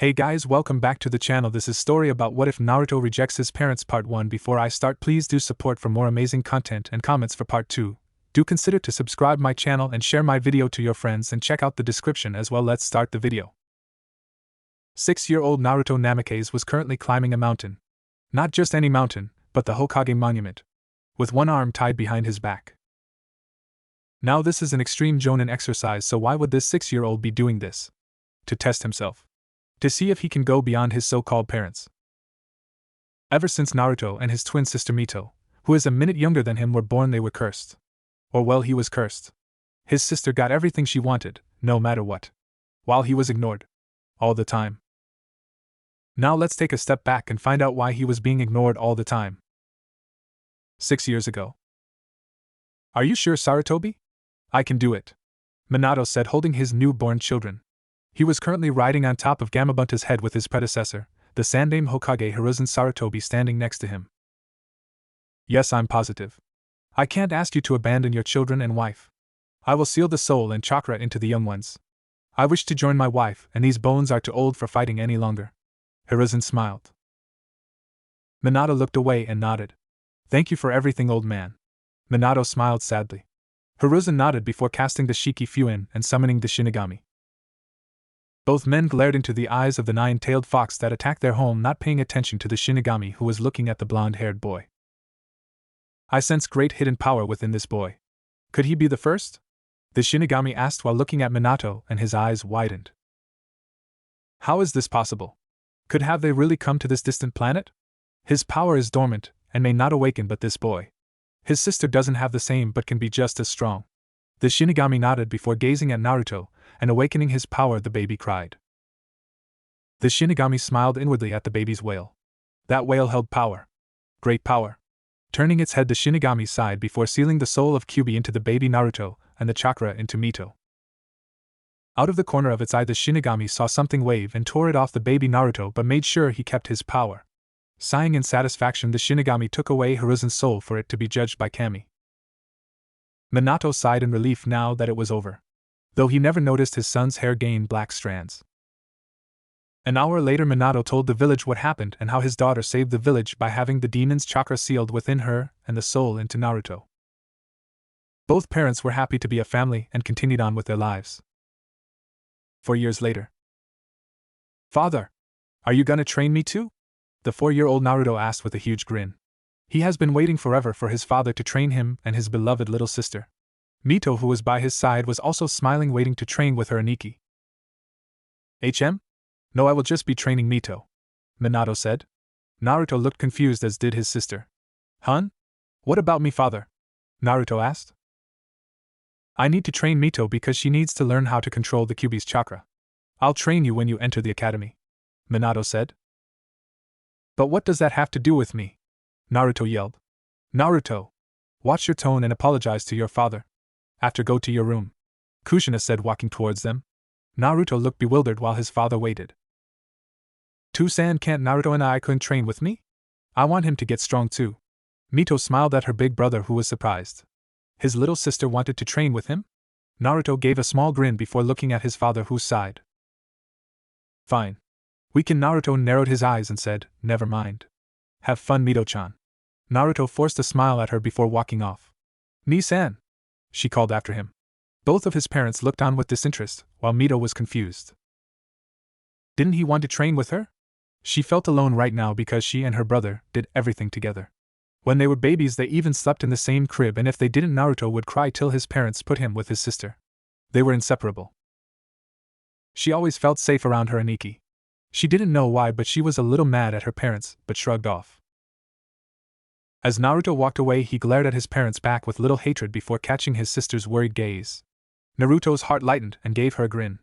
Hey guys, welcome back to the channel. This is story about what if Naruto rejects his parents part 1. Before I start, please do support for more amazing content and comments for part 2. Do consider to subscribe my channel and share my video to your friends and check out the description as well. Let's start the video. 6-year-old Naruto Namikaze was currently climbing a mountain. Not just any mountain, but the Hokage monument. With one arm tied behind his back. Now this is an extreme Jonin exercise, so why would this 6-year-old be doing this? To test himself. To see if he can go beyond his so-called parents. Ever since Naruto and his twin sister Mito, who is a minute younger than him, were born, they were cursed. Or well, he was cursed. His sister got everything she wanted, no matter what. While he was ignored. All the time. Now let's take a step back and find out why he was being ignored all the time. 6 years ago. Are you sure, Sarutobi? I can do it. Minato said, holding his newborn children. He was currently riding on top of Gamabunta's head with his predecessor, the Sandaime Hokage Hiruzen Sarutobi, standing next to him. Yes, I'm positive. I can't ask you to abandon your children and wife. I will seal the soul and chakra into the young ones. I wish to join my wife, and these bones are too old for fighting any longer. Hiruzen smiled. Minato looked away and nodded. Thank you for everything, old man. Minato smiled sadly. Hiruzen nodded before casting the Shiki Fuin and summoning the Shinigami. Both men glared into the eyes of the 9-tailed fox that attacked their home, not paying attention to the Shinigami who was looking at the blonde-haired boy. I sense great hidden power within this boy. Could he be the first? The Shinigami asked while looking at Minato, and his eyes widened. How is this possible? Could have they really come to this distant planet? His power is dormant, and may not awaken, but this boy. His sister doesn't have the same but can be just as strong. The Shinigami nodded before gazing at Naruto, and awakening his power, the baby cried. The Shinigami smiled inwardly at the baby's wail. That wail held power. Great power. Turning its head, the Shinigami sighed before sealing the soul of Kyuubi into the baby Naruto, and the chakra into Mito. Out of the corner of its eye, the Shinigami saw something wave and tore it off the baby Naruto, but made sure he kept his power. Sighing in satisfaction, the Shinigami took away Hiruzen's soul for it to be judged by Kami. Minato sighed in relief now that it was over. Though he never noticed his son's hair gain black strands. An hour later, Minato told the village what happened and how his daughter saved the village by having the demon's chakra sealed within her and the soul into Naruto. Both parents were happy to be a family and continued on with their lives. 4 years later. Father, are you gonna train me too? The 4-year-old Naruto asked with a huge grin. He has been waiting forever for his father to train him and his beloved little sister. Mito, who was by his side, was also smiling, waiting to train with her Aniki. No, I will just be training Mito, Minato said. Naruto looked confused, as did his sister. Hun? What about me, father? Naruto asked. I need to train Mito because she needs to learn how to control the Kyuubi's chakra. I'll train you when you enter the academy, Minato said. But what does that have to do with me? Naruto yelled. Naruto! Watch your tone and apologize to your father. After, go to your room, Kushina said, walking towards them. Naruto looked bewildered while his father waited. Two-san, can't Naruto and I couldn't train with me? I want him to get strong too. Mito smiled at her big brother, who was surprised. His little sister wanted to train with him? Naruto gave a small grin before looking at his father, who sighed. Fine. We can. Naruto narrowed his eyes and said, never mind. Have fun, Mito-chan. Naruto forced a smile at her before walking off. Ni-san, she called after him. Both of his parents looked on with disinterest, while Mito was confused. Didn't he want to train with her? She felt alone right now because she and her brother did everything together. When they were babies, they even slept in the same crib, and if they didn't, Naruto would cry till his parents put him with his sister. They were inseparable. She always felt safe around her Aniki. She didn't know why, but she was a little mad at her parents, but shrugged off. As Naruto walked away, he glared at his parents' back with little hatred before catching his sister's worried gaze. Naruto's heart lightened and gave her a grin.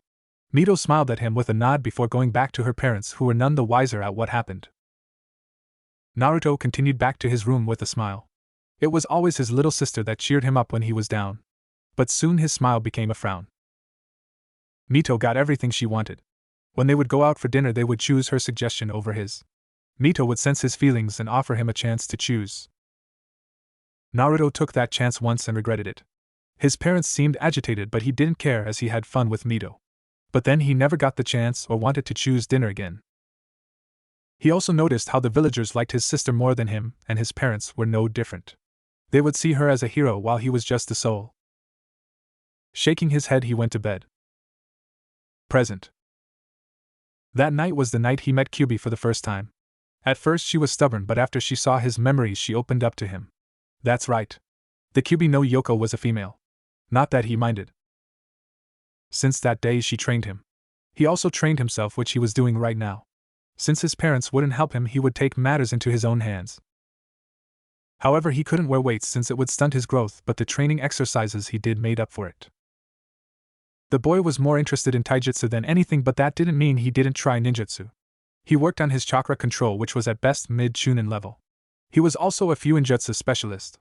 Mito smiled at him with a nod before going back to her parents, who were none the wiser at what happened. Naruto continued back to his room with a smile. It was always his little sister that cheered him up when he was down. But soon his smile became a frown. Mito got everything she wanted. When they would go out for dinner, they would choose her suggestion over his. Mito would sense his feelings and offer him a chance to choose. Naruto took that chance once and regretted it. His parents seemed agitated, but he didn't care as he had fun with Mito. But then he never got the chance or wanted to choose dinner again. He also noticed how the villagers liked his sister more than him, and his parents were no different. They would see her as a hero while he was just a soul. Shaking his head, he went to bed. Present. That night was the night he met Kyubi for the first time. At first she was stubborn, but after she saw his memories she opened up to him. That's right. The Kyubi no Yoko was a female. Not that he minded. Since that day she trained him. He also trained himself, which he was doing right now. Since his parents wouldn't help him, he would take matters into his own hands. However, he couldn't wear weights since it would stunt his growth, but the training exercises he did made up for it. The boy was more interested in taijutsu than anything, but that didn't mean he didn't try ninjutsu. He worked on his chakra control, which was at best mid-chunin level. He was also a Fuinjutsu specialist.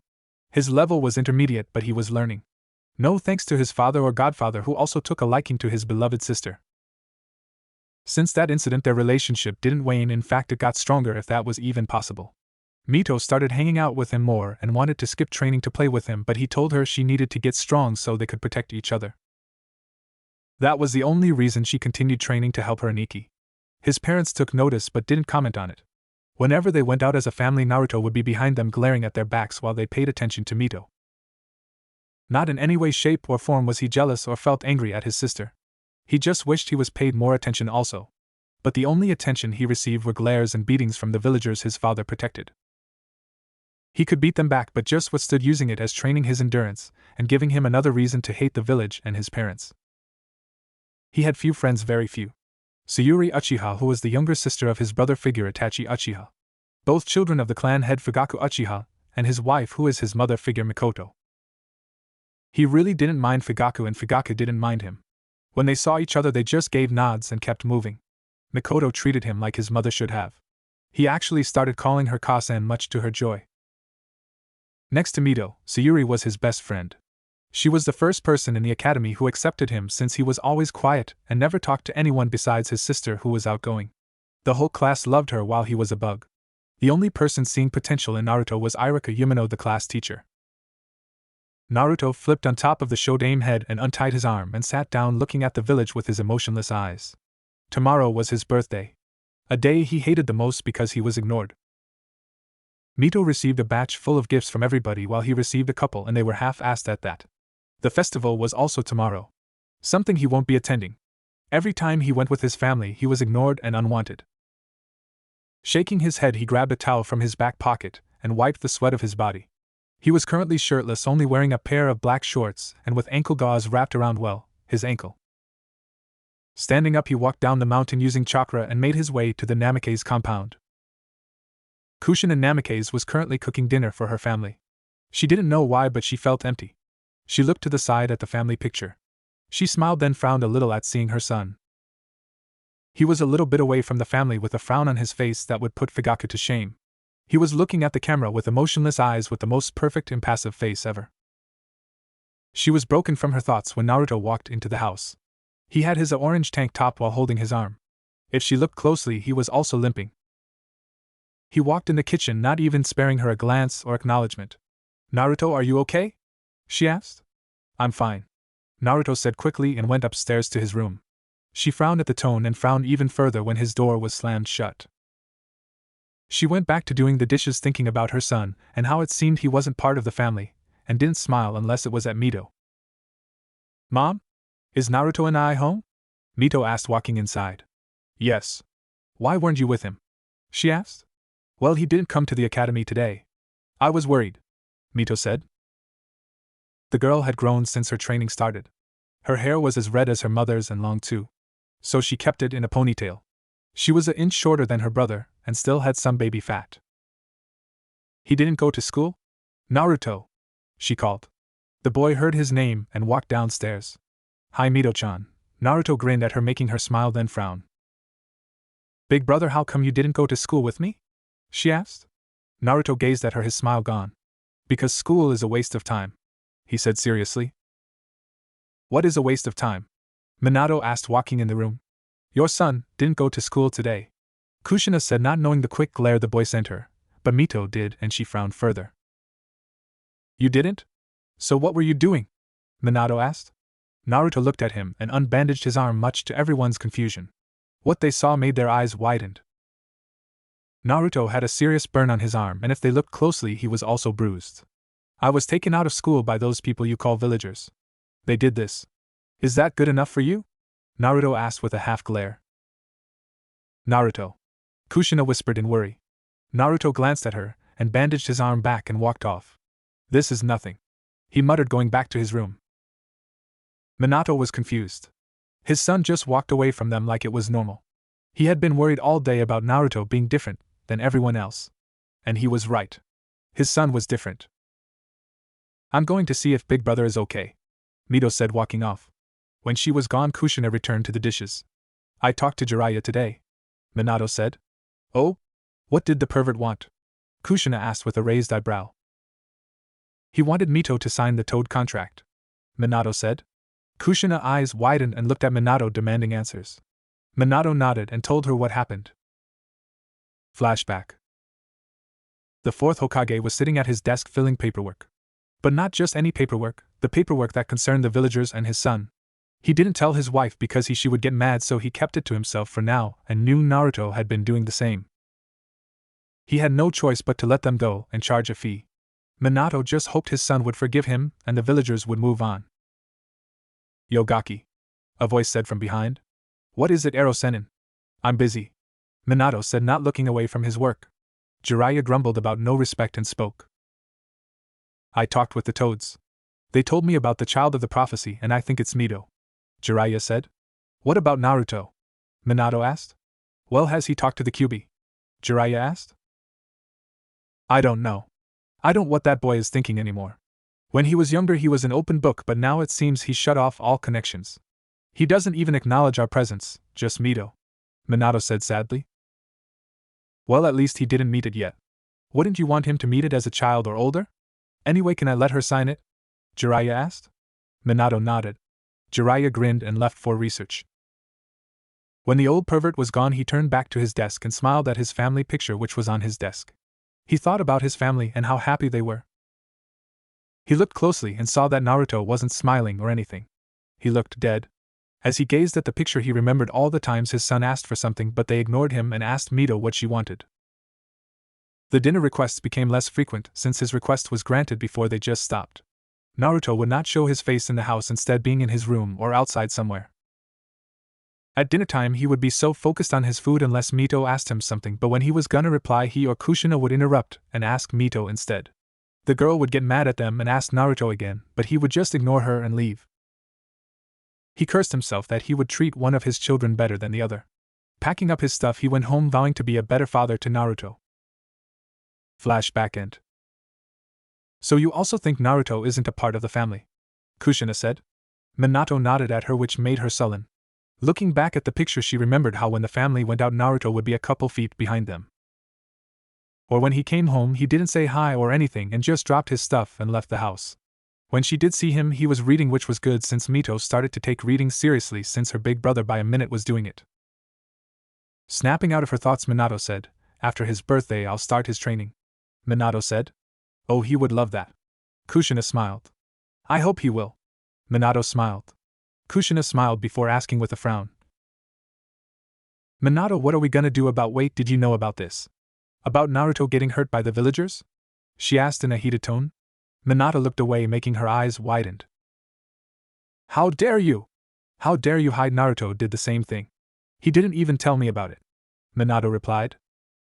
His level was intermediate, but he was learning. No thanks to his father or godfather, who also took a liking to his beloved sister. Since that incident, their relationship didn't wane, in fact it got stronger, if that was even possible. Mito started hanging out with him more and wanted to skip training to play with him, but he told her she needed to get strong so they could protect each other. That was the only reason she continued training, to help her Nikki. His parents took notice but didn't comment on it. Whenever they went out as a family, Naruto would be behind them glaring at their backs while they paid attention to Mito. Not in any way, shape, or form was he jealous or felt angry at his sister. He just wished he was paid more attention also. But the only attention he received were glares and beatings from the villagers his father protected. He could beat them back, but just withstood, using it as training his endurance, and giving him another reason to hate the village and his parents. He had few friends, very few. Sayuri Uchiha, who was the younger sister of his brother figure Itachi Uchiha. Both children of the clan head Fugaku Uchiha, and his wife, who is his mother figure Mikoto. He really didn't mind Fugaku, and Fugaku didn't mind him. When they saw each other they just gave nods and kept moving. Mikoto treated him like his mother should have. He actually started calling her Kasan, much to her joy. Next to Mito, Sayuri was his best friend. She was the first person in the academy who accepted him, since he was always quiet and never talked to anyone besides his sister, who was outgoing. The whole class loved her while he was a bug. The only person seeing potential in Naruto was Irika Yumino, the class teacher. Naruto flipped on top of the Shodaime head and untied his arm and sat down, looking at the village with his emotionless eyes. Tomorrow was his birthday. A day he hated the most because he was ignored. Mito received a batch full of gifts from everybody, while he received a couple, and they were half-assed at that. The festival was also tomorrow. Something he won't be attending. Every time he went with his family he was ignored and unwanted. Shaking his head, he grabbed a towel from his back pocket and wiped the sweat of his body. He was currently shirtless, only wearing a pair of black shorts and with ankle gauze wrapped around, his ankle. Standing up, he walked down the mountain using chakra and made his way to the Namikaze compound. Kushina Namikaze was currently cooking dinner for her family. She didn't know why, but she felt empty. She looked to the side at the family picture. She smiled, then frowned a little at seeing her son. He was a little bit away from the family with a frown on his face that would put Fugaku to shame. He was looking at the camera with emotionless eyes, with the most perfect impassive face ever. She was broken from her thoughts when Naruto walked into the house. He had his orange tank top while holding his arm. If she looked closely, he was also limping. He walked in the kitchen, not even sparing her a glance or acknowledgement. "Naruto, are you okay?" she asked. "I'm fine," Naruto said quickly and went upstairs to his room. She frowned at the tone and frowned even further when his door was slammed shut. She went back to doing the dishes, thinking about her son and how it seemed he wasn't part of the family, and didn't smile unless it was at Mito. "Mom? Is Naruto and I home?" Mito asked, walking inside. "Yes. Why weren't you with him?" she asked. "Well, he didn't come to the academy today. I was worried," Mito said. The girl had grown since her training started. Her hair was as red as her mother's and long too. So she kept it in a ponytail. She was an inch shorter than her brother, and still had some baby fat. "He didn't go to school?" "Naruto," she called. The boy heard his name and walked downstairs. "Hi, Mito-chan." Naruto grinned at her, making her smile, then frown. "Big brother, how come you didn't go to school with me?" she asked. Naruto gazed at her, his smile gone. "Because school is a waste of time," he said seriously. "What is a waste of time?" Minato asked, walking in the room. "Your son didn't go to school today," Kushina said, not knowing the quick glare the boy sent her, but Mito did, and she frowned further. "You didn't? So what were you doing?" Minato asked. Naruto looked at him and unbandaged his arm, much to everyone's confusion. What they saw made their eyes widen. Naruto had a serious burn on his arm, and if they looked closely he was also bruised. I was taken out of school by those people you call villagers. They did this. Is that good enough for you? Naruto asked with a half glare. Naruto. Kushina whispered in worry. Naruto glanced at her, and bandaged his arm back and walked off. This is nothing, he muttered, going back to his room. Minato was confused. His son just walked away from them like it was normal. He had been worried all day about Naruto being different than everyone else. And he was right. His son was different. I'm going to see if Big Brother is okay, Mito said, walking off. When she was gone, Kushina returned to the dishes. I talked to Jiraiya today, Minato said. Oh? What did the pervert want? Kushina asked with a raised eyebrow. He wanted Mito to sign the Toad contract, Minato said. Kushina's eyes widened and looked at Minato, demanding answers. Minato nodded and told her what happened. Flashback. The fourth Hokage was sitting at his desk filling paperwork. But not just any paperwork, the paperwork that concerned the villagers and his son. He didn't tell his wife because she would get mad, so he kept it to himself for now, and knew Naruto had been doing the same. He had no choice but to let them go and charge a fee. Minato just hoped his son would forgive him and the villagers would move on. Yogaki, a voice said from behind. What is it, Ero-senin? I'm busy, Minato said, not looking away from his work. Jiraiya grumbled about no respect and spoke. I talked with the toads. They told me about the child of the prophecy, and I think it's Mito, Jiraiya said. What about Naruto? Minato asked. Well, has he talked to the Kyuubi? Jiraiya asked. I don't know. I don't know what that boy is thinking anymore. When he was younger he was an open book, but now it seems he's shut off all connections. He doesn't even acknowledge our presence, just Mito, Minato said sadly. Well, at least he didn't meet it yet. Wouldn't you want him to meet it as a child or older? Anyway, can I let her sign it? Jiraiya asked. Minato nodded. Jiraiya grinned and left for research. When the old pervert was gone, he turned back to his desk and smiled at his family picture which was on his desk. He thought about his family and how happy they were. He looked closely and saw that Naruto wasn't smiling or anything. He looked dead. As he gazed at the picture he remembered all the times his son asked for something but they ignored him and asked Mito what she wanted. The dinner requests became less frequent since his request was granted before they just stopped. Naruto would not show his face in the house, instead being in his room or outside somewhere. At dinner time he would be so focused on his food unless Mito asked him something, but when he was gonna reply he or Kushina would interrupt and ask Mito instead. The girl would get mad at them and ask Naruto again, but he would just ignore her and leave. He cursed himself that he would treat one of his children better than the other. Packing up his stuff he went home, vowing to be a better father to Naruto. Flashback end. So you also think Naruto isn't a part of the family? Kushina said. Minato nodded at her, which made her sullen. Looking back at the picture she remembered how when the family went out Naruto would be a couple feet behind them. Or when he came home he didn't say hi or anything and just dropped his stuff and left the house. When she did see him he was reading, which was good since Mito started to take reading seriously since her big brother by a minute was doing it. Snapping out of her thoughts, Minato said, after his birthday I'll start his training. Minato said. Oh, he would love that. Kushina smiled. I hope he will. Minato smiled. Kushina smiled before asking with a frown. Minato, what are we gonna do about— wait, did you know about this? About Naruto getting hurt by the villagers? She asked in a heated tone. Minato looked away, making her eyes widened. How dare you! How dare you hide! Naruto did the same thing. He didn't even tell me about it. Minato replied.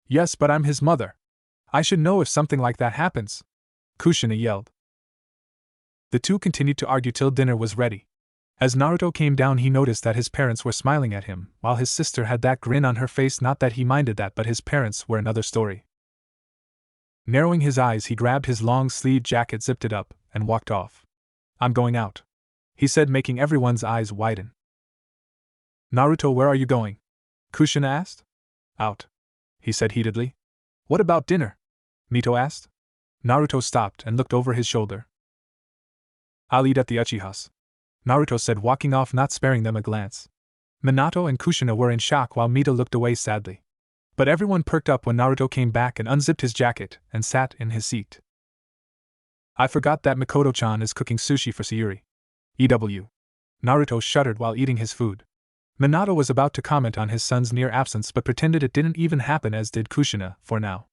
Yes, but I'm his mother. I should know if something like that happens. Kushina yelled. The two continued to argue till dinner was ready. As Naruto came down he noticed that his parents were smiling at him, while his sister had that grin on her face. Not that he minded that, but his parents were another story. Narrowing his eyes he grabbed his long-sleeved jacket, zipped it up, and walked off. I'm going out, he said, making everyone's eyes widen. Naruto, where are you going? Kushina asked. Out, he said heatedly. What about dinner? Mito asked. Naruto stopped and looked over his shoulder. I'll eat at the Uchiha's, Naruto said, walking off, not sparing them a glance. Minato and Kushina were in shock while Mito looked away sadly. But everyone perked up when Naruto came back and unzipped his jacket and sat in his seat. I forgot that Mikoto-chan is cooking sushi for Sayuri. EW. Naruto shuddered while eating his food. Minato was about to comment on his son's near absence but pretended it didn't even happen, as did Kushina, for now.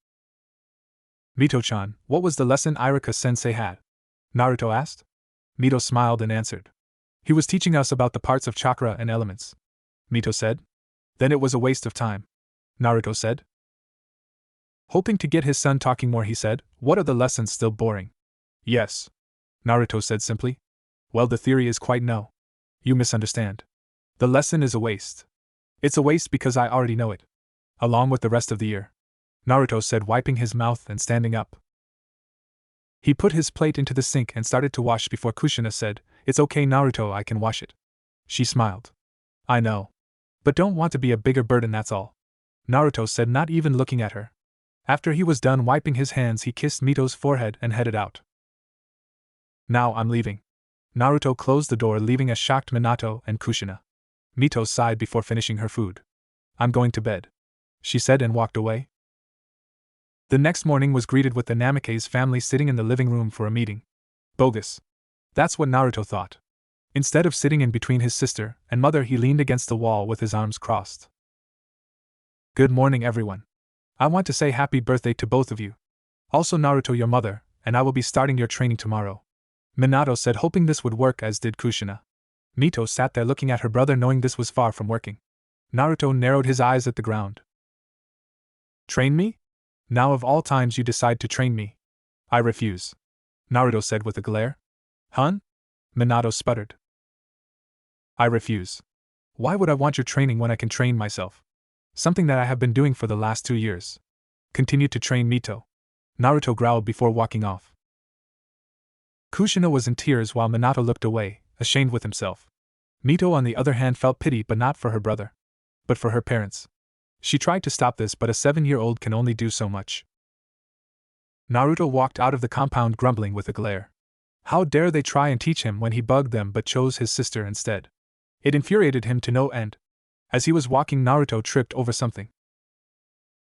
Mito-chan, what was the lesson Iruka-sensei had? Naruto asked. Mito smiled and answered. He was teaching us about the parts of chakra and elements. Mito said. Then it was a waste of time. Naruto said. Hoping to get his son talking more, he said, what are the lessons still boring? Yes. Naruto said simply. Well, the theory is quite no. You misunderstand. The lesson is a waste. It's a waste because I already know it. Along with the rest of the year. Naruto said, wiping his mouth and standing up. He put his plate into the sink and started to wash before Kushina said, It's okay, Naruto, I can wash it. She smiled. I know. But don't want to be a bigger burden, that's all. Naruto said, not even looking at her. After he was done wiping his hands, he kissed Mito's forehead and headed out. Now I'm leaving. Naruto closed the door, leaving a shocked Minato and Kushina. Mito sighed before finishing her food. I'm going to bed, she said and walked away. The next morning was greeted with the Namikaze family sitting in the living room for a meeting. Bogus. That's what Naruto thought. Instead of sitting in between his sister and mother, he leaned against the wall with his arms crossed. Good morning, everyone. I want to say happy birthday to both of you. Also Naruto, your mother, and I will be starting your training tomorrow. Minato said, hoping this would work, as did Kushina. Mito sat there looking at her brother, knowing this was far from working. Naruto narrowed his eyes at the ground. Train me? Now of all times you decide to train me. I refuse. Naruto said with a glare. Hun? Minato sputtered. I refuse. Why would I want your training when I can train myself? Something that I have been doing for the last 2 years. Continue to train Mito. Naruto growled before walking off. Kushina was in tears while Minato looked away, ashamed with himself. Mito, on the other hand, felt pity, but not for her brother, but for her parents. She tried to stop this, but a 7-year-old can only do so much. Naruto walked out of the compound grumbling with a glare. How dare they try and teach him when he bugged them but chose his sister instead? It infuriated him to no end. As he was walking, Naruto tripped over something.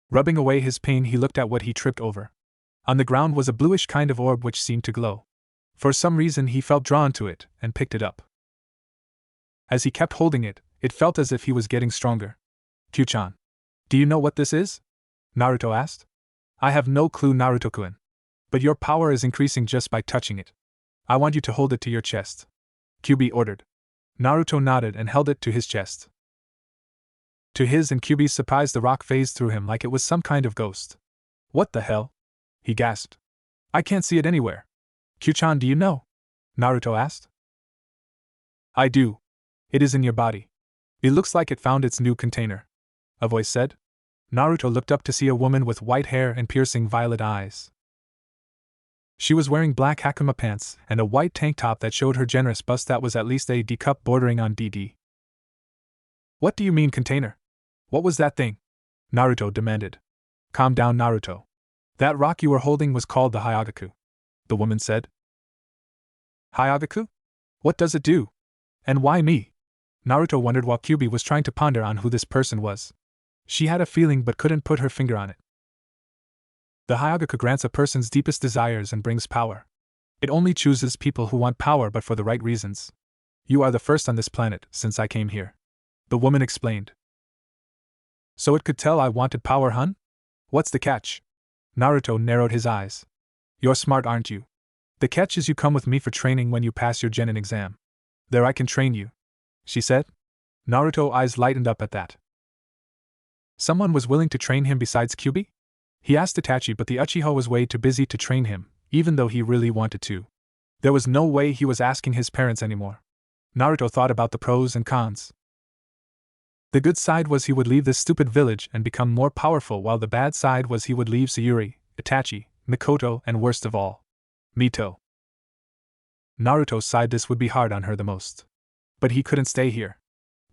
Rubbing away his pain, he looked at what he tripped over. On the ground was a bluish kind of orb which seemed to glow. For some reason he felt drawn to it, and picked it up. As he kept holding it, it felt as if he was getting stronger. Q-chan. Do you know what this is? Naruto asked. I have no clue, Naruto-kun. But your power is increasing just by touching it. I want you to hold it to your chest. Kyubi ordered. Naruto nodded and held it to his chest. To his and Kyubi's surprise, the rock phased through him like it was some kind of ghost. What the hell? He gasped. I can't see it anywhere. Q-chan, do you know? Naruto asked. I do. It is in your body. It looks like it found its new container, a voice said. Naruto looked up to see a woman with white hair and piercing violet eyes. She was wearing black hakama pants and a white tank top that showed her generous bust that was at least a D cup bordering on DD. What do you mean, container? What was that thing? Naruto demanded. Calm down, Naruto. That rock you were holding was called the Hyagaku, the woman said. Hyagaku? What does it do? And why me? Naruto wondered while Kyubi was trying to ponder on who this person was. She had a feeling but couldn't put her finger on it. The Hyagaku grants a person's deepest desires and brings power. It only chooses people who want power but for the right reasons. You are the first on this planet since I came here, the woman explained. So it could tell I wanted power, hun? What's the catch? Naruto narrowed his eyes. You're smart, aren't you? The catch is you come with me for training when you pass your genin exam. There I can train you, she said. Naruto's eyes lightened up at that. Someone was willing to train him besides Kyubi? He asked Itachi, but the Uchiha was way too busy to train him, even though he really wanted to. There was no way he was asking his parents anymore. Naruto thought about the pros and cons. The good side was he would leave this stupid village and become more powerful, while the bad side was he would leave Sayuri, Itachi, Mikoto, and worst of all, Mito. Naruto sighed. This would be hard on her the most. But he couldn't stay here.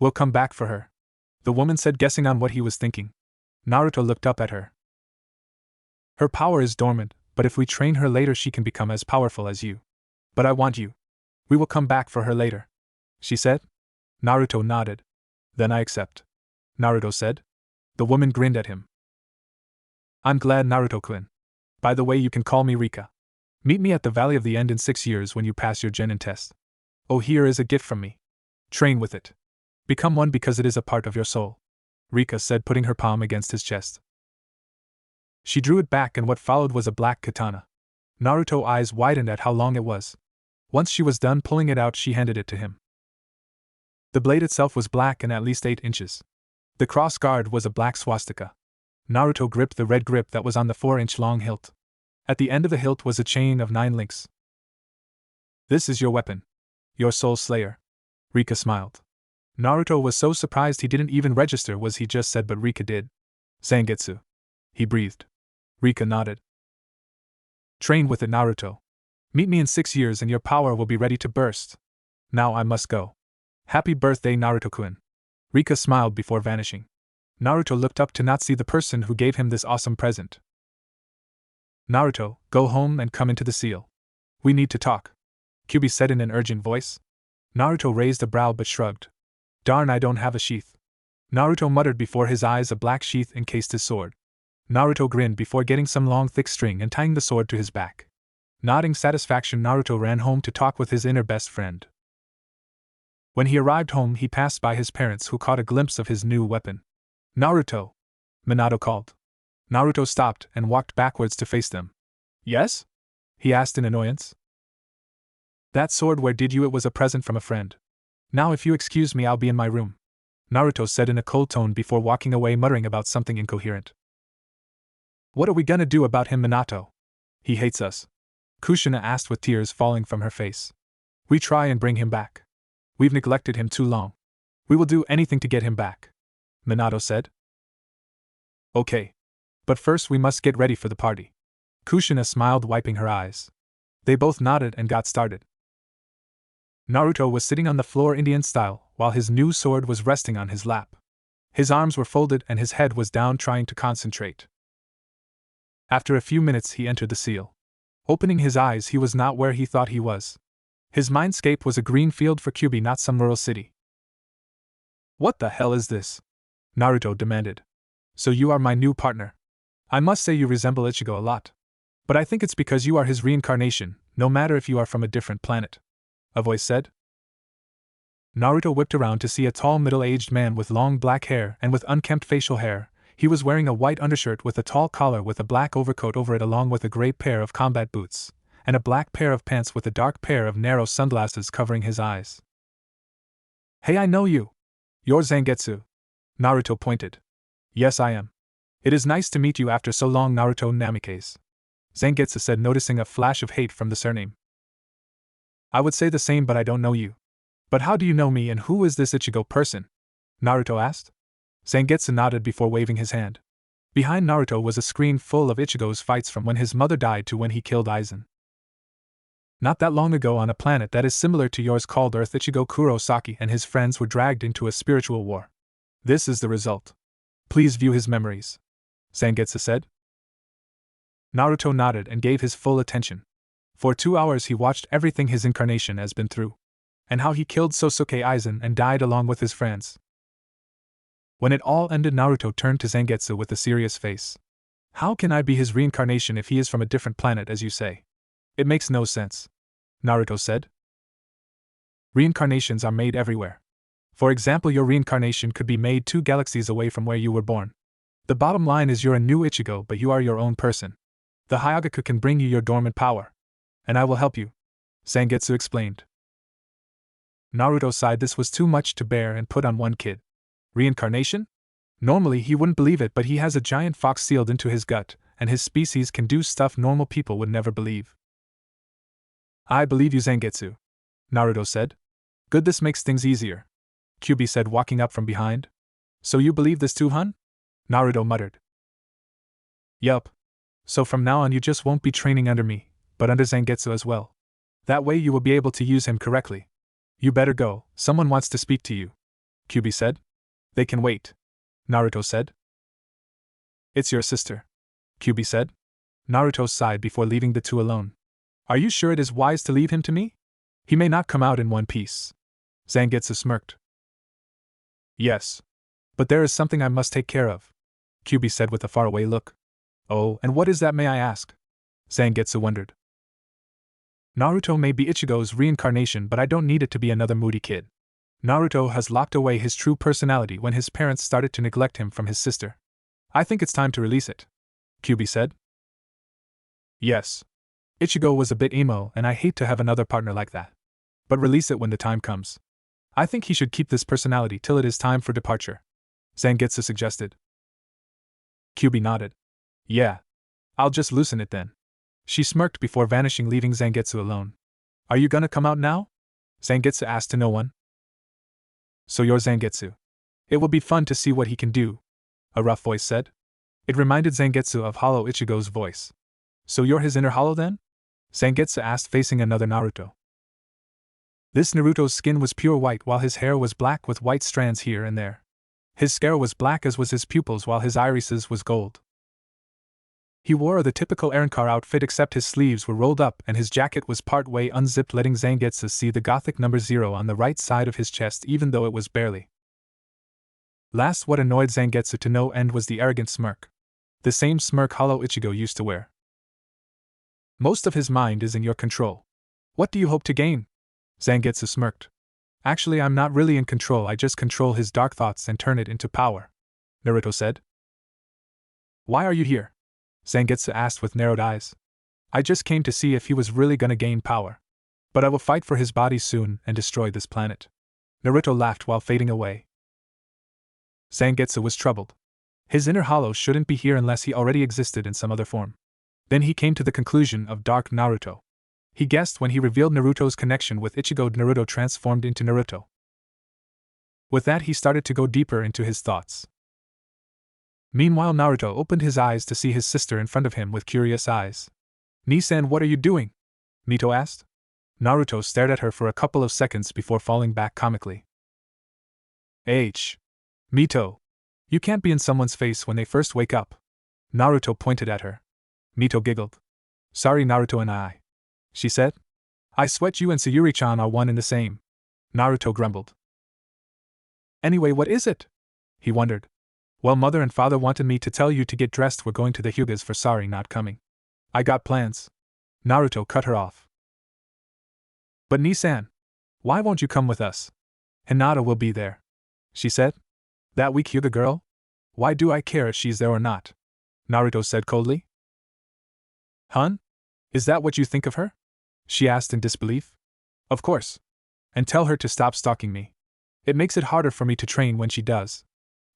We'll come back for her, the woman said, guessing on what he was thinking. Naruto looked up at her. Her power is dormant, but if we train her later she can become as powerful as you. But I want you. We will come back for her later, she said. Naruto nodded. Then I accept, Naruto said. The woman grinned at him. I'm glad, Naruto-kun. By the way, you can call me Rika. Meet me at the Valley of the End in 6 years when you pass your genin test. Oh, here is a gift from me. Train with it. Become one because it is a part of your soul, Rika said, putting her palm against his chest. She drew it back and what followed was a black katana. Naruto's eyes widened at how long it was. Once she was done pulling it out, she handed it to him. The blade itself was black and at least 8 inches. The cross guard was a black swastika. Naruto gripped the red grip that was on the 4-inch long hilt. At the end of the hilt was a chain of 9 links. This is your weapon. Your soul slayer. Rika smiled. Naruto was so surprised he didn't even register what he just said, but Rika did. Zangetsu. He breathed. Rika nodded. Train with it, Naruto. Meet me in 6 years and your power will be ready to burst. Now I must go. Happy birthday, Naruto-kun. Rika smiled before vanishing. Naruto looked up to not see the person who gave him this awesome present. Naruto, go home and come into the seal. We need to talk, Kyubi said in an urgent voice. Naruto raised a brow but shrugged. Darn, I don't have a sheath. Naruto muttered before his eyes a black sheath encased his sword. Naruto grinned before getting some long thick string and tying the sword to his back. Nodding satisfaction, Naruto ran home to talk with his inner best friend. When he arrived home, he passed by his parents, who caught a glimpse of his new weapon. Naruto! Minato called. Naruto stopped and walked backwards to face them. Yes? He asked in annoyance. That sword, where did you? It was a present from a friend. Now if you excuse me, I'll be in my room, Naruto said in a cold tone before walking away, muttering about something incoherent. What are we gonna do about him, Minato? He hates us, Kushina asked with tears falling from her face. We try and bring him back. We've neglected him too long. We will do anything to get him back, Minato said. Okay. But first we must get ready for the party. Kushina smiled, wiping her eyes. They both nodded and got started. Naruto was sitting on the floor Indian style, while his new sword was resting on his lap. His arms were folded and his head was down, trying to concentrate. After a few minutes he entered the seal. Opening his eyes, he was not where he thought he was. His mindscape was a green field for Kyubi, not some rural city. What the hell is this? Naruto demanded. So you are my new partner. I must say you resemble Ichigo a lot. But I think it's because you are his reincarnation, no matter if you are from a different planet, a voice said. Naruto whipped around to see a tall middle-aged man with long black hair and with unkempt facial hair. He was wearing a white undershirt with a tall collar with a black overcoat over it, along with a gray pair of combat boots, and a black pair of pants with a dark pair of narrow sunglasses covering his eyes. Hey, I know you. You're Zangetsu. Naruto pointed. Yes, I am. It is nice to meet you after so long, Naruto Namikaze, Zangetsu said, noticing a flash of hate from the surname. I would say the same, but I don't know you. But how do you know me, and who is this Ichigo person? Naruto asked. Zangetsu nodded before waving his hand. Behind Naruto was a screen full of Ichigo's fights from when his mother died to when he killed Aizen. Not that long ago, on a planet that is similar to yours called Earth, Ichigo Kurosaki and his friends were dragged into a spiritual war. This is the result. Please view his memories, Zangetsu said. Naruto nodded and gave his full attention. For 2 hours he watched everything his incarnation has been through, and how he killed Sosuke Aizen and died along with his friends. When it all ended, Naruto turned to Zangetsu with a serious face. How can I be his reincarnation if he is from a different planet, as you say? It makes no sense, Naruto said. Reincarnations are made everywhere. For example, your reincarnation could be made 2 galaxies away from where you were born. The bottom line is you're a new Ichigo, but you are your own person. The Hyagaku can bring you your dormant power. And I will help you, Zangetsu explained. Naruto sighed. This was too much to bear and put on one kid. Reincarnation? Normally he wouldn't believe it, but he has a giant fox sealed into his gut, and his species can do stuff normal people would never believe. I believe you, Zangetsu, Naruto said. Good, this makes things easier, Kyubi said, walking up from behind. So you believe this too, hun? Naruto muttered. Yup. So from now on you just won't be training under me, but under Zangetsu as well. That way you will be able to use him correctly. You better go, someone wants to speak to you, Kyubi said. They can wait, Naruto said. It's your sister, Kyubi said. Naruto sighed before leaving the two alone. Are you sure it is wise to leave him to me? He may not come out in one piece. Zangetsu smirked. Yes. But there is something I must take care of, Kyubi said with a faraway look. Oh, and what is that, may I ask? Zangetsu wondered. Naruto may be Ichigo's reincarnation, but I don't need it to be another moody kid. Naruto has locked away his true personality when his parents started to neglect him from his sister. I think it's time to release it, Kyuubi said. Yes. Ichigo was a bit emo and I hate to have another partner like that. But release it when the time comes. I think he should keep this personality till it is time for departure, Zangetsu suggested. Kyuubi nodded. Yeah. I'll just loosen it then. She smirked before vanishing, leaving Zangetsu alone. Are you gonna come out now? Zangetsu asked to no one. So you're Zangetsu. It will be fun to see what he can do, a rough voice said. It reminded Zangetsu of Hollow Ichigo's voice. So you're his inner hollow then? Zangetsu asked, facing another Naruto. This Naruto's skin was pure white while his hair was black with white strands here and there. His scare was black as was his pupils while his irises was gold. He wore the typical Arrancar outfit except his sleeves were rolled up and his jacket was part way unzipped, letting Zangetsu see the gothic number 0 on the right side of his chest even though it was barely. Last, what annoyed Zangetsu to no end was the arrogant smirk. The same smirk Hollow Ichigo used to wear. Most of his mind is in your control. What do you hope to gain? Zangetsu smirked. Actually, I'm not really in control, I just control his dark thoughts and turn it into power, Naruto said. Why are you here? Zangetsu asked with narrowed eyes. I just came to see if he was really gonna gain power. But I will fight for his body soon and destroy this planet. Naruto laughed while fading away. Zangetsu was troubled. His inner hollow shouldn't be here unless he already existed in some other form. Then he came to the conclusion of Dark Naruto. He guessed when he revealed Naruto's connection with Ichigo. Naruto transformed into Naruto. With that, he started to go deeper into his thoughts. Meanwhile, Naruto opened his eyes to see his sister in front of him with curious eyes. Ni-san, what are you doing? Mito asked. Naruto stared at her for a couple of seconds before falling back comically. Mito. You can't be in someone's face when they first wake up. Naruto pointed at her. Mito giggled. Sorry, Naruto and I. She said. I sweat you and Sayuri-chan are one and the same. Naruto grumbled. Anyway, what is it? He wondered. Well, mother and father wanted me to tell you to get dressed, we're going to the Hyugas for Sari not coming. I got plans. Naruto cut her off. But Ni-san, why won't you come with us? Hinata will be there. She said. That weak Hyuga girl? Why do I care if she's there or not? Naruto said coldly. Hun? Is that what you think of her? She asked in disbelief. Of course. And tell her to stop stalking me. It makes it harder for me to train when she does.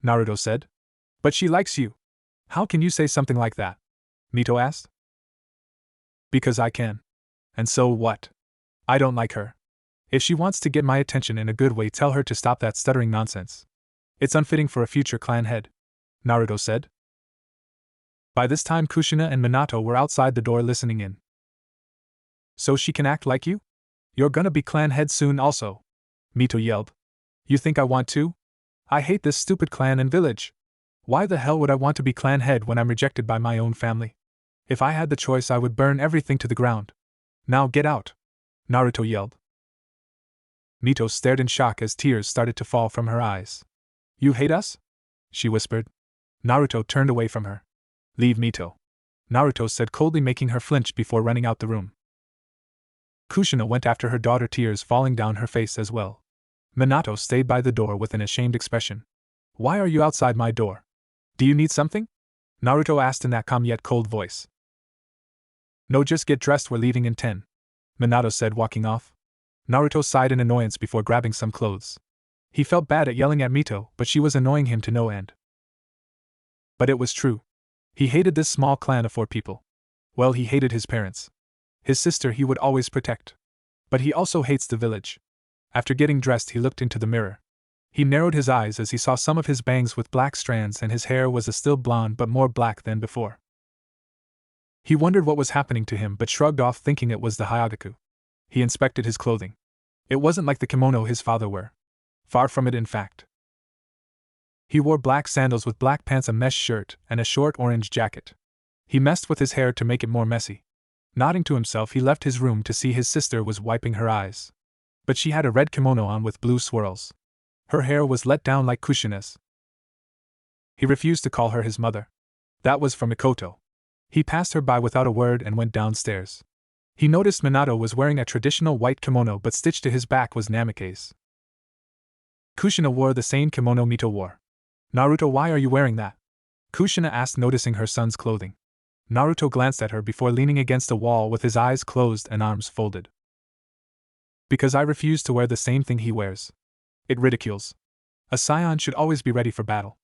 Naruto said. But she likes you. How can you say something like that? Mito asked. Because I can. And so what? I don't like her. If she wants to get my attention in a good way, tell her to stop that stuttering nonsense. It's unfitting for a future clan head, Naruto said. By this time, Kushina and Minato were outside the door listening in. So she can act like you? You're gonna be clan head soon also, Mito yelled. You think I want to? I hate this stupid clan and village. Why the hell would I want to be clan head when I'm rejected by my own family? If I had the choice, I would burn everything to the ground. Now get out, Naruto yelled. Mito stared in shock as tears started to fall from her eyes. You hate us? She whispered. Naruto turned away from her. Leave Mito, Naruto said coldly, making her flinch before running out the room. Kushina went after her daughter, tears falling down her face as well. Minato stayed by the door with an ashamed expression. Why are you outside my door? Do you need something? Naruto asked in that calm yet cold voice. No, just get dressed, we're leaving in 10. Minato said, walking off. Naruto sighed in annoyance before grabbing some clothes. He felt bad at yelling at Mito, but she was annoying him to no end. But it was true. He hated this small clan of 4 people. Well, he hated his parents. His sister he would always protect. But he also hates the village. After getting dressed, he looked into the mirror. He narrowed his eyes as he saw some of his bangs with black strands, and his hair was a still blonde but more black than before. He wondered what was happening to him but shrugged off, thinking it was the Hyagaku. He inspected his clothing. It wasn't like the kimono his father wore. Far from it, in fact. He wore black sandals with black pants, a mesh shirt, and a short orange jacket. He messed with his hair to make it more messy. Nodding to himself, he left his room to see his sister was wiping her eyes. But she had a red kimono on with blue swirls. Her hair was let down like Kushina's. He refused to call her his mother. That was from Mikoto. He passed her by without a word and went downstairs. He noticed Minato was wearing a traditional white kimono, but stitched to his back was Namikaze. Kushina wore the same kimono Mito wore. Naruto, why are you wearing that? Kushina asked, noticing her son's clothing. Naruto glanced at her before leaning against a wall with his eyes closed and arms folded. Because I refuse to wear the same thing he wears. It ridicules. A scion should always be ready for battle,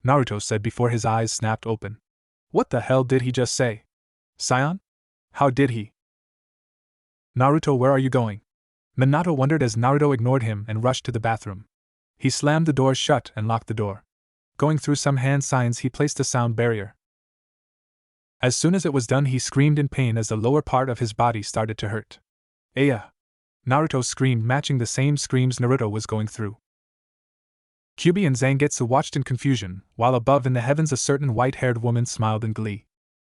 Naruto said before his eyes snapped open. What the hell did he just say? Scion? How did he? Naruto, where are you going? Minato wondered as Naruto ignored him and rushed to the bathroom. He slammed the door shut and locked the door. Going through some hand signs, he placed a sound barrier. As soon as it was done, he screamed in pain as the lower part of his body started to hurt. Aya! Naruto screamed, matching the same screams Naruto was going through. Kyuubi and Zangetsu watched in confusion, while above in the heavens a certain white-haired woman smiled in glee.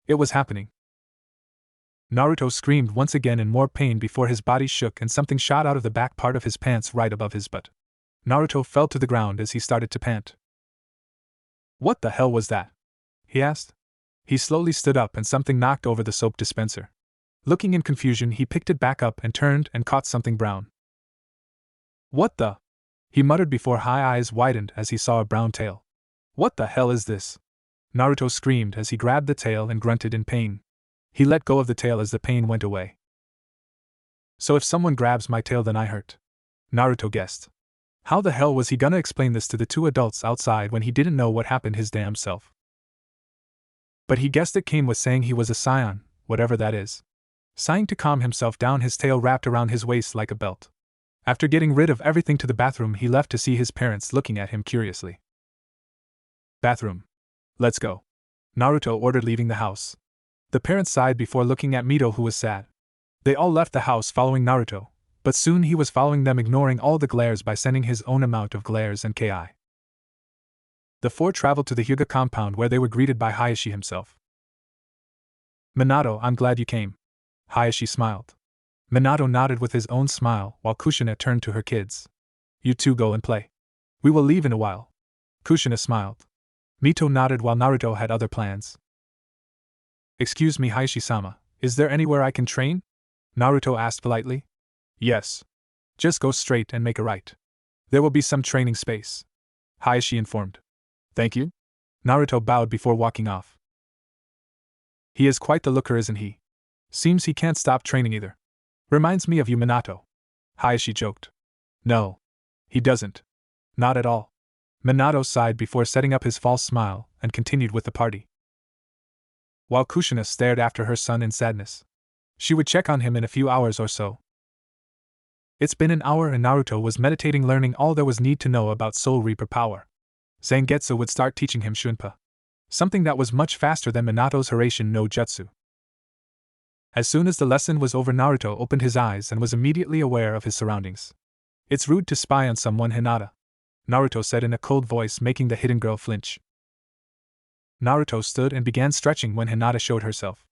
It was happening. Naruto screamed once again in more pain before his body shook and something shot out of the back part of his pants right above his butt. Naruto fell to the ground as he started to pant. What the hell was that? He asked. He slowly stood up and something knocked over the soap dispenser. Looking in confusion, he picked it back up and turned and caught something brown. What the? He muttered before his eyes widened as he saw a brown tail. What the hell is this? Naruto screamed as he grabbed the tail and grunted in pain. He let go of the tail as the pain went away. So if someone grabs my tail then I hurt, Naruto guessed. How the hell was he gonna explain this to the two adults outside when he didn't know what happened his damn self? But he guessed it came with saying he was a scion, whatever that is. Sighing to calm himself down, his tail wrapped around his waist like a belt. After getting rid of everything to the bathroom, he left to see his parents looking at him curiously. Bathroom. Let's go, Naruto ordered, leaving the house. The parents sighed before looking at Mito, who was sad. They all left the house following Naruto, but soon he was following them, ignoring all the glares by sending his own amount of glares and ki. The four traveled to the Hyuga compound where they were greeted by Hayashi himself. Minato, I'm glad you came. Hayashi smiled. Minato nodded with his own smile while Kushina turned to her kids. You two go and play. We will leave in a while. Kushina smiled. Mito nodded while Naruto had other plans. Excuse me, Hayashi-sama, is there anywhere I can train? Naruto asked politely. Yes. Just go straight and make a right. There will be some training space, Hayashi informed. Thank you. Naruto bowed before walking off. He is quite the looker, isn't he? Seems he can't stop training either. Reminds me of you, Minato, Hayashi joked. No. He doesn't. Not at all. Minato sighed before setting up his false smile and continued with the party. While Kushina stared after her son in sadness. She would check on him in a few hours or so. It's been an hour and Naruto was meditating, learning all there was need to know about Soul Reaper power. Zangetsu would start teaching him Shunpa, something that was much faster than Minato's Hiraishin no Jutsu. As soon as the lesson was over, Naruto opened his eyes and was immediately aware of his surroundings. It's rude to spy on someone, Hinata, Naruto said in a cold voice, making the hidden girl flinch. Naruto stood and began stretching when Hinata showed herself.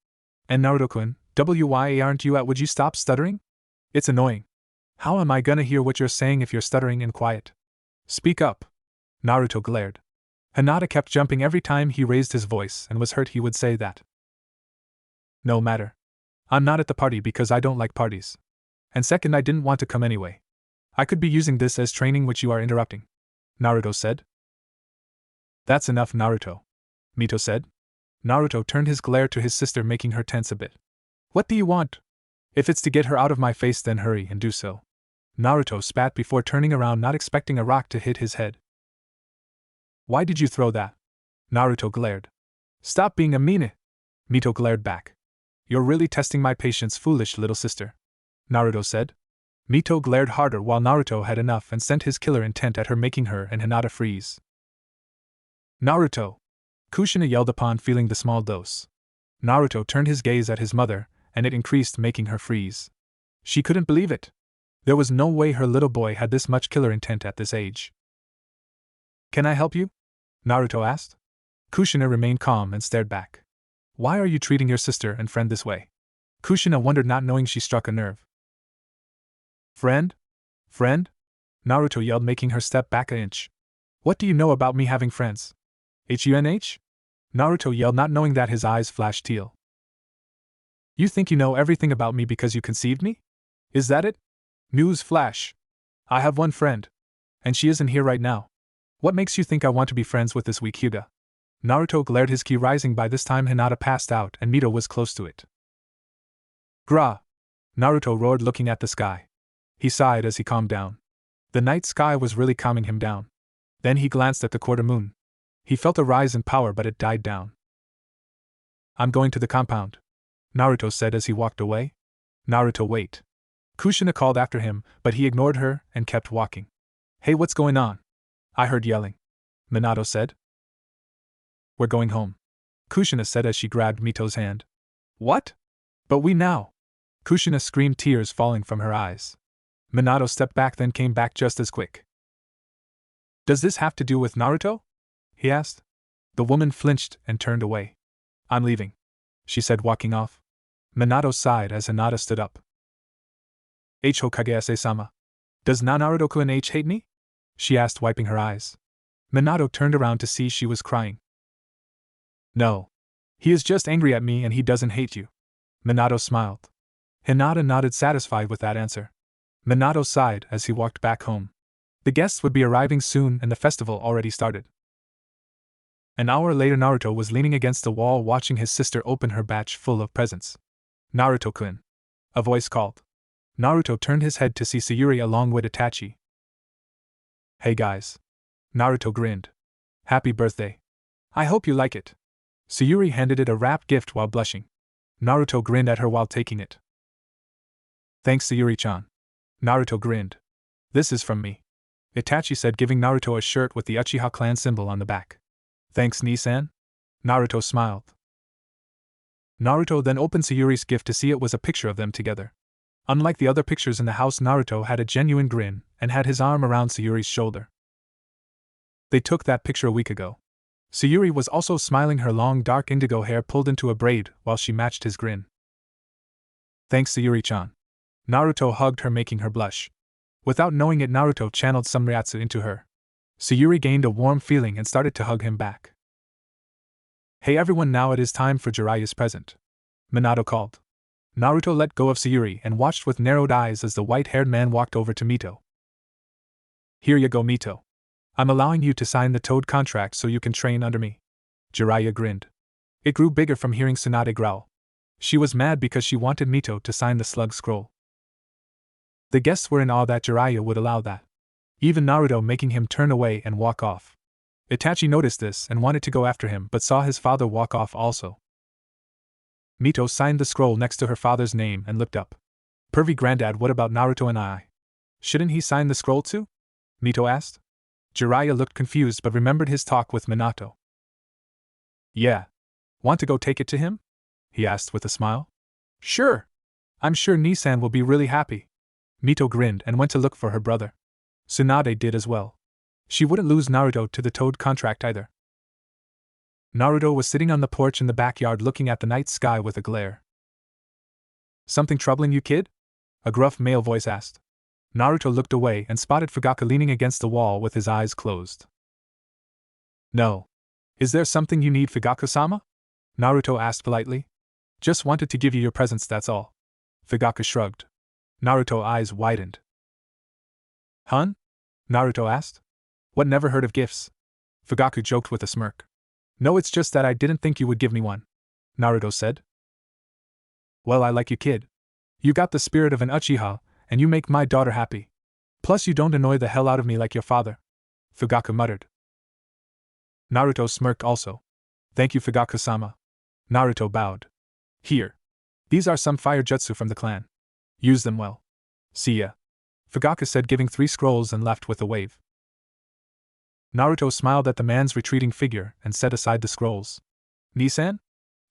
And Naruto-kun, why aren't you at? Would you stop stuttering? It's annoying. How am I gonna hear what you're saying if you're stuttering and quiet? Speak up, Naruto glared. Hinata kept jumping every time he raised his voice and was hurt he would say that. No matter. I'm not at the party because I don't like parties. And second, I didn't want to come anyway. I could be using this as training, which you are interrupting, Naruto said. That's enough, Naruto, Mito said. Naruto turned his glare to his sister, making her tense a bit. What do you want? If it's to get her out of my face, then hurry and do so. Naruto spat before turning around, not expecting a rock to hit his head. Why did you throw that? Naruto glared. Stop being a meanie, Mito glared back. You're really testing my patience, foolish little sister, Naruto said. Mito glared harder while Naruto had enough and sent his killer intent at her, making her and Hinata freeze. Naruto! Kushina yelled upon feeling the small dose. Naruto turned his gaze at his mother, and it increased, making her freeze. She couldn't believe it. There was no way her little boy had this much killer intent at this age. Can I help you? Naruto asked. Kushina remained calm and stared back. Why are you treating your sister and friend this way? Kushina wondered, not knowing she struck a nerve. Friend? Friend? Naruto yelled, making her step back an inch. What do you know about me having friends? Hunh? Naruto yelled, not knowing that his eyes flashed teal. You think you know everything about me because you conceived me? Is that it? News flash. I have one friend. And she isn't here right now. What makes you think I want to be friends with this weak Hyuga? Naruto glared, his ki rising. By this time Hinata passed out and Mito was close to it. Gra! Naruto roared, looking at the sky. He sighed as he calmed down. The night sky was really calming him down. Then he glanced at the quarter moon. He felt a rise in power, but it died down. I'm going to the compound, Naruto said as he walked away. Naruto, wait. Kushina called after him, but he ignored her and kept walking. Hey, what's going on? I heard yelling, Minato said. We're going home, Kushina said as she grabbed Mito's hand. What? But we now! Kushina screamed, tears falling from her eyes. Minato stepped back, then came back just as quick. Does this have to do with Naruto? He asked. The woman flinched and turned away. I'm leaving, she said, walking off. Minato sighed as Hinata stood up. H. Hokage-sama. Does Naruto-kun hate me? She asked, wiping her eyes. Minato turned around to see she was crying. No. He is just angry at me and he doesn't hate you. Minato smiled. Hinata nodded, satisfied with that answer. Minato sighed as he walked back home. The guests would be arriving soon and the festival already started. An hour later, Naruto was leaning against the wall watching his sister open her batch full of presents. Naruto-kun. A voice called. Naruto turned his head to see Sayuri along with Itachi. Hey guys. Naruto grinned. Happy birthday. I hope you like it. Sayuri handed it a wrapped gift while blushing. Naruto grinned at her while taking it. Thanks, Sayuri-chan. Naruto grinned. This is from me, Itachi said, giving Naruto a shirt with the Uchiha clan symbol on the back. Thanks, Ni-san. Naruto smiled. Naruto then opened Sayuri's gift to see it was a picture of them together. Unlike the other pictures in the house, Naruto had a genuine grin and had his arm around Sayuri's shoulder. They took that picture a week ago. Sayuri was also smiling, her long dark indigo hair pulled into a braid while she matched his grin. Thanks, Sayuri-chan. Naruto hugged her, making her blush. Without knowing it, Naruto channeled some Ryatsu into her. Sayuri gained a warm feeling and started to hug him back. Hey everyone, now it is time for Jiraiya's present, Minato called. Naruto let go of Sayuri and watched with narrowed eyes as the white-haired man walked over to Mito. Here you go, Mito. I'm allowing you to sign the Toad contract so you can train under me. Jiraiya grinned. It grew bigger from hearing Tsunade growl. She was mad because she wanted Mito to sign the slug scroll. The guests were in awe that Jiraiya would allow that. Even Naruto, making him turn away and walk off. Itachi noticed this and wanted to go after him but saw his father walk off also. Mito signed the scroll next to her father's name and looked up. Pervy granddad, what about Naruto and I? Shouldn't he sign the scroll too? Mito asked. Jiraiya looked confused but remembered his talk with Minato. Yeah. Want to go take it to him? He asked with a smile. Sure. I'm sure Nisan will be really happy. Mito grinned and went to look for her brother. Tsunade did as well. She wouldn't lose Naruto to the Toad contract either. Naruto was sitting on the porch in the backyard looking at the night sky with a glare. Something troubling you, kid? A gruff male voice asked. Naruto looked away and spotted Fugaku leaning against the wall with his eyes closed. No. Is there something you need, Fugaku-sama? Naruto asked politely. Just wanted to give you your presents, that's all. Fugaku shrugged. Naruto's eyes widened. Hun? Naruto asked. What, never heard of gifts? Fugaku joked with a smirk. No, it's just that I didn't think you would give me one, Naruto said. Well, I like you, kid. You got the spirit of an Uchiha, and you make my daughter happy. Plus you don't annoy the hell out of me like your father, Fugaku muttered. Naruto smirked also. Thank you, Fugaku-sama. Naruto bowed. Here. These are some fire jutsu from the clan. Use them well. See ya. Fugaku said, giving 3 scrolls and left with a wave. Naruto smiled at the man's retreating figure and set aside the scrolls. Nisan?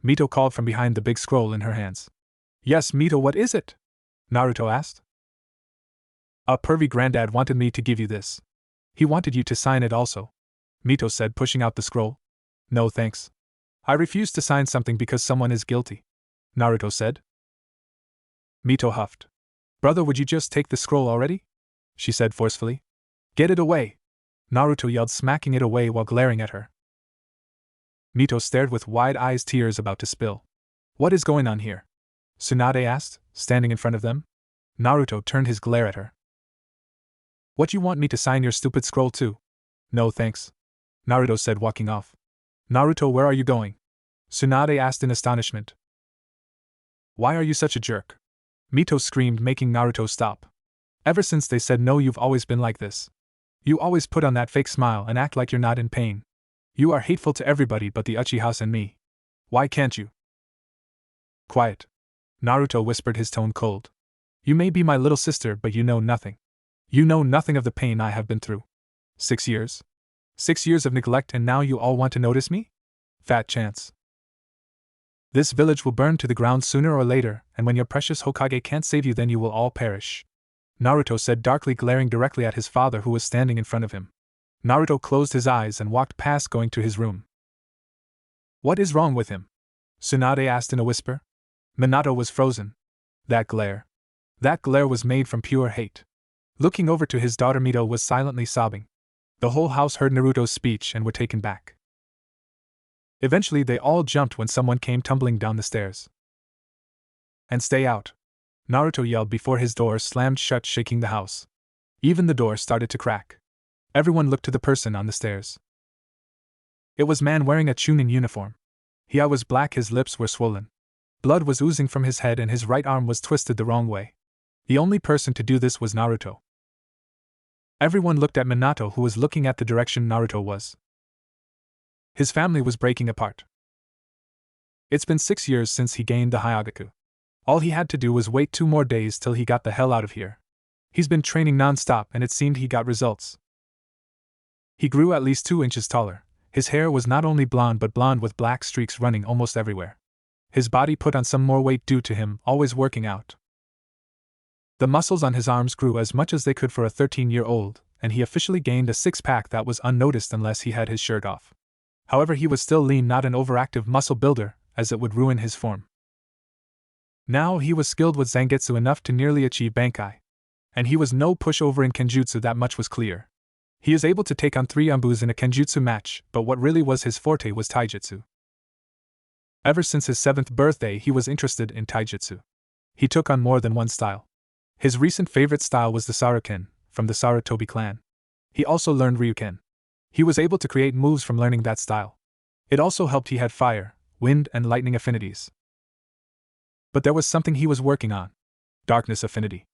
Mito called from behind the big scroll in her hands. Yes, Mito, what is it? Naruto asked. A pervy granddad wanted me to give you this. He wanted you to sign it also, Mito said, pushing out the scroll. No thanks. I refuse to sign something because someone is guilty, Naruto said. Mito huffed. Brother, would you just take the scroll already? She said forcefully. Get it away! Naruto yelled, smacking it away while glaring at her. Mito stared with wide eyes, tears about to spill. What is going on here? Tsunade asked, standing in front of them. Naruto turned his glare at her. What you want me to sign your stupid scroll to? No thanks. Naruto said, walking off. Naruto, where are you going? Tsunade asked in astonishment. Why are you such a jerk? Mito screamed, making Naruto stop. Ever since they said no, you've always been like this. You always put on that fake smile and act like you're not in pain. You are hateful to everybody but the Uchihas and me. Why can't you? Quiet. Naruto whispered, his tone cold. You may be my little sister, but you know nothing. You know nothing of the pain I have been through. 6 years? 6 years of neglect, and now you all want to notice me? Fat chance. This village will burn to the ground sooner or later, and when your precious Hokage can't save you, then you will all perish. Naruto said, darkly glaring directly at his father, who was standing in front of him. Naruto closed his eyes and walked past, going to his room. What is wrong with him? Tsunade asked in a whisper. Minato was frozen. That glare was made from pure hate. Looking over to his daughter, Mito was silently sobbing. The whole house heard Naruto's speech and were taken back. Eventually they all jumped when someone came tumbling down the stairs. And stay out! Naruto yelled before his door slammed shut, shaking the house. Even the door started to crack. Everyone looked to the person on the stairs. It was a man wearing a Chunin uniform. His eye was black, his lips were swollen. Blood was oozing from his head and his right arm was twisted the wrong way. The only person to do this was Naruto. Everyone looked at Minato, who was looking at the direction Naruto was. His family was breaking apart. It's been 6 years since he gained the Hyagaku. All he had to do was wait 2 more days till he got the hell out of here. He's been training non-stop and it seemed he got results. He grew at least 2 inches taller. His hair was not only blonde but blonde with black streaks running almost everywhere. His body put on some more weight due to him always working out. The muscles on his arms grew as much as they could for a 13-year-old, and he officially gained a six-pack that was unnoticed unless he had his shirt off. However, he was still lean, not an overactive muscle builder, as it would ruin his form. Now he was skilled with Zangetsu enough to nearly achieve Bankai. And he was no pushover in Kenjutsu, that much was clear. He is able to take on 3 Ambus in a Kenjutsu match, but what really was his forte was Taijutsu. Ever since his 7th birthday he was interested in Taijutsu. He took on more than one style. His recent favorite style was the Saruken, from the Sarutobi clan. He also learned Ryuken. He was able to create moves from learning that style. It also helped he had fire, wind, and lightning affinities. But there was something he was working on. Darkness affinity.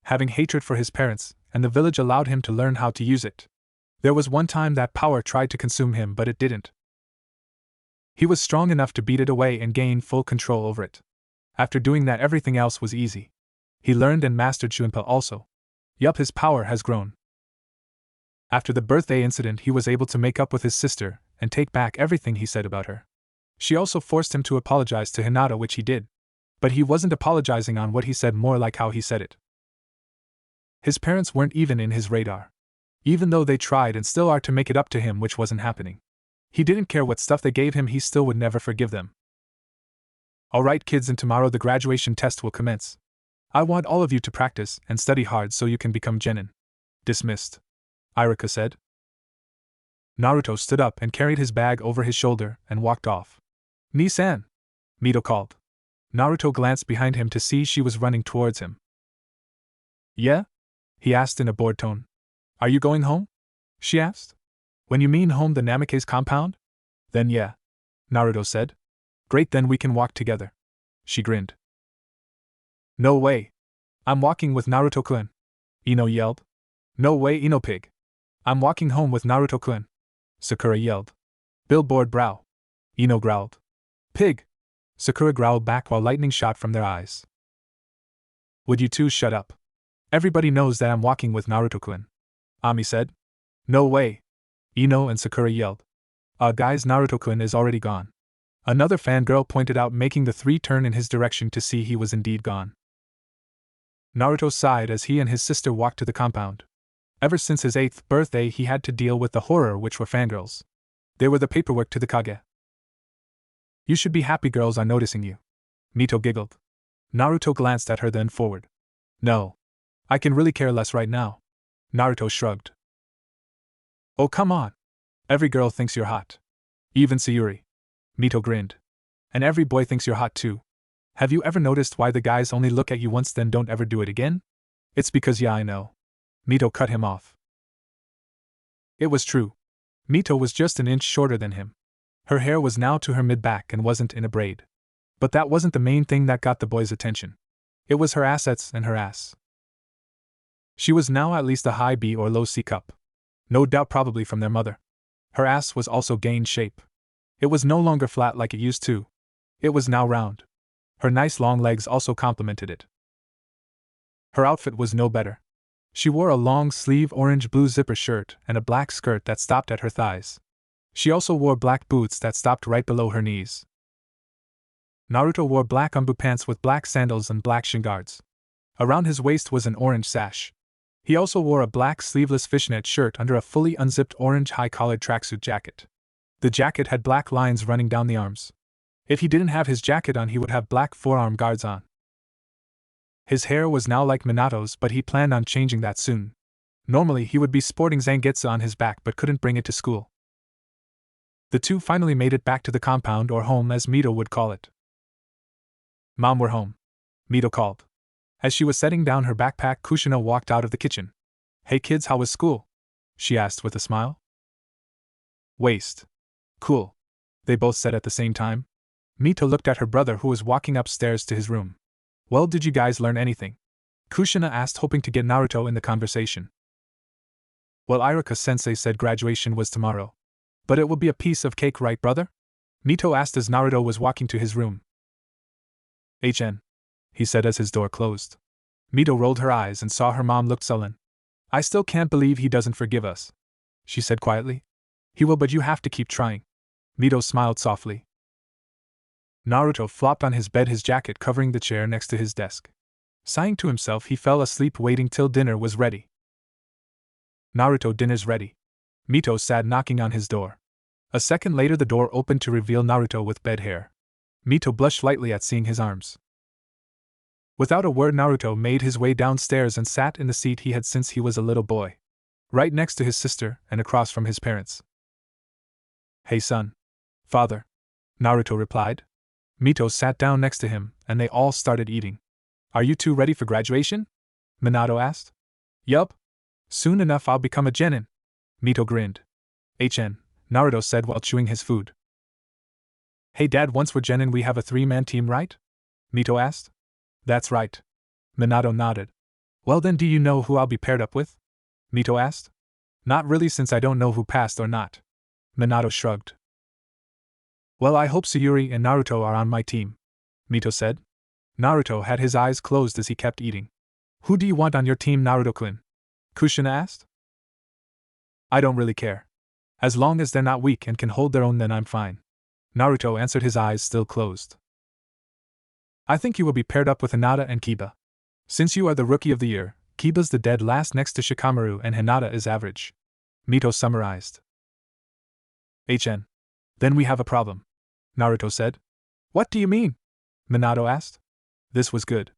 Having hatred for his parents, and the village allowed him to learn how to use it. There was one time that power tried to consume him, but it didn't. He was strong enough to beat it away and gain full control over it. After doing that, everything else was easy. He learned and mastered Shunpa also. Yup, his power has grown. After the birthday incident, he was able to make up with his sister and take back everything he said about her. She also forced him to apologize to Hinata, which he did. But he wasn't apologizing on what he said, more like how he said it. His parents weren't even in his radar. Even though they tried and still are to make it up to him, which wasn't happening. He didn't care what stuff they gave him, he still would never forgive them. Alright kids, and tomorrow the graduation test will commence. I want all of you to practice and study hard so you can become genin. Dismissed. Iruka said. Naruto stood up and carried his bag over his shoulder and walked off. Ni-san! Mito called. Naruto glanced behind him to see she was running towards him. Yeah? He asked in a bored tone. Are you going home? She asked. When you mean home, the Namikaze compound? Then yeah. Naruto said. Great, then we can walk together. She grinned. No way. I'm walking with Naruto-kun. Ino yelled. No way, Ino-pig. I'm walking home with Naruto-kun. Sakura yelled. Billboard brow. Ino growled. Pig. Sakura growled back while lightning shot from their eyes. Would you two shut up? Everybody knows that I'm walking with Naruto-kun. Ami said. No way. Ino and Sakura yelled. Guys, Naruto-kun is already gone. Another fangirl pointed out, making the 3 turn in his direction to see he was indeed gone. Naruto sighed as he and his sister walked to the compound. Ever since his 8th birthday he had to deal with the horror which were fangirls. They were the paperwork to the Kage. You should be happy girls are noticing you. Mito giggled. Naruto glanced at her, then forward. No. I can really care less right now. Naruto shrugged. Oh come on. Every girl thinks you're hot. Even Sayuri. Mito grinned. And every boy thinks you're hot too. Have you ever noticed why the guys only look at you once then don't ever do it again? It's because yeah, I know. Mito cut him off. It was true. Mito was just an inch shorter than him. Her hair was now to her mid-back and wasn't in a braid. But that wasn't the main thing that got the boy's attention. It was her assets and her ass. She was now at least a high B or low C cup. No doubt probably from their mother. Her ass was also gained shape. It was no longer flat like it used to. It was now round. Her nice long legs also complemented it. Her outfit was no better. She wore a long-sleeve orange-blue zipper shirt and a black skirt that stopped at her thighs. She also wore black boots that stopped right below her knees. Naruto wore black umbu pants with black sandals and black shin guards. Around his waist was an orange sash. He also wore a black sleeveless fishnet shirt under a fully unzipped orange high-collared tracksuit jacket. The jacket had black lines running down the arms. If he didn't have his jacket on, he would have black forearm guards on. His hair was now like Minato's, but he planned on changing that soon. Normally he would be sporting Zangetsu on his back but couldn't bring it to school. The two finally made it back to the compound, or home as Mito would call it. "Mom, we're home," Mito called. As she was setting down her backpack, Kushina walked out of the kitchen. "Hey kids, how was school?" she asked with a smile. "Waste. Cool," they both said at the same time. Mito looked at her brother, who was walking upstairs to his room. "Well, did you guys learn anything?" Kushina asked, hoping to get Naruto in the conversation. "Well, Iruka-sensei said graduation was tomorrow. But it will be a piece of cake, right, brother?" Mito asked as Naruto was walking to his room. "HN," he said as his door closed. Mito rolled her eyes and saw her mom looked sullen. "I still can't believe he doesn't forgive us," she said quietly. "He will, but you have to keep trying." Mito smiled softly. Naruto flopped on his bed, his jacket covering the chair next to his desk. Sighing to himself, he fell asleep, waiting till dinner was ready. "Naruto, dinner's ready." Mito said, knocking on his door. A second later the door opened to reveal Naruto with bed hair. Mito blushed lightly at seeing his arms. Without a word, Naruto made his way downstairs and sat in the seat he had since he was a little boy, right next to his sister and across from his parents. "Hey son." "Father," Naruto replied. Mito sat down next to him, and they all started eating. "Are you two ready for graduation?" Minato asked. "Yup. Soon enough I'll become a genin." Mito grinned. "HN," Naruto said while chewing his food. "Hey Dad, once we're genin we have a 3-man team, right?" Mito asked. "That's right." Minato nodded. "Well then, do you know who I'll be paired up with?" Mito asked. "Not really, since I don't know who passed or not." Minato shrugged. "Well, I hope Sayuri and Naruto are on my team," Mito said. Naruto had his eyes closed as he kept eating. "Who do you want on your team, Naruto-kun?" Kushina asked. "I don't really care. As long as they're not weak and can hold their own, then I'm fine," Naruto answered, his eyes still closed. "I think you will be paired up with Hinata and Kiba. Since you are the Rookie of the Year, Kiba's the dead last next to Shikamaru and Hinata is average," Mito summarized. "HN. Then we have a problem," Naruto said. "What do you mean?" Minato asked. This was good.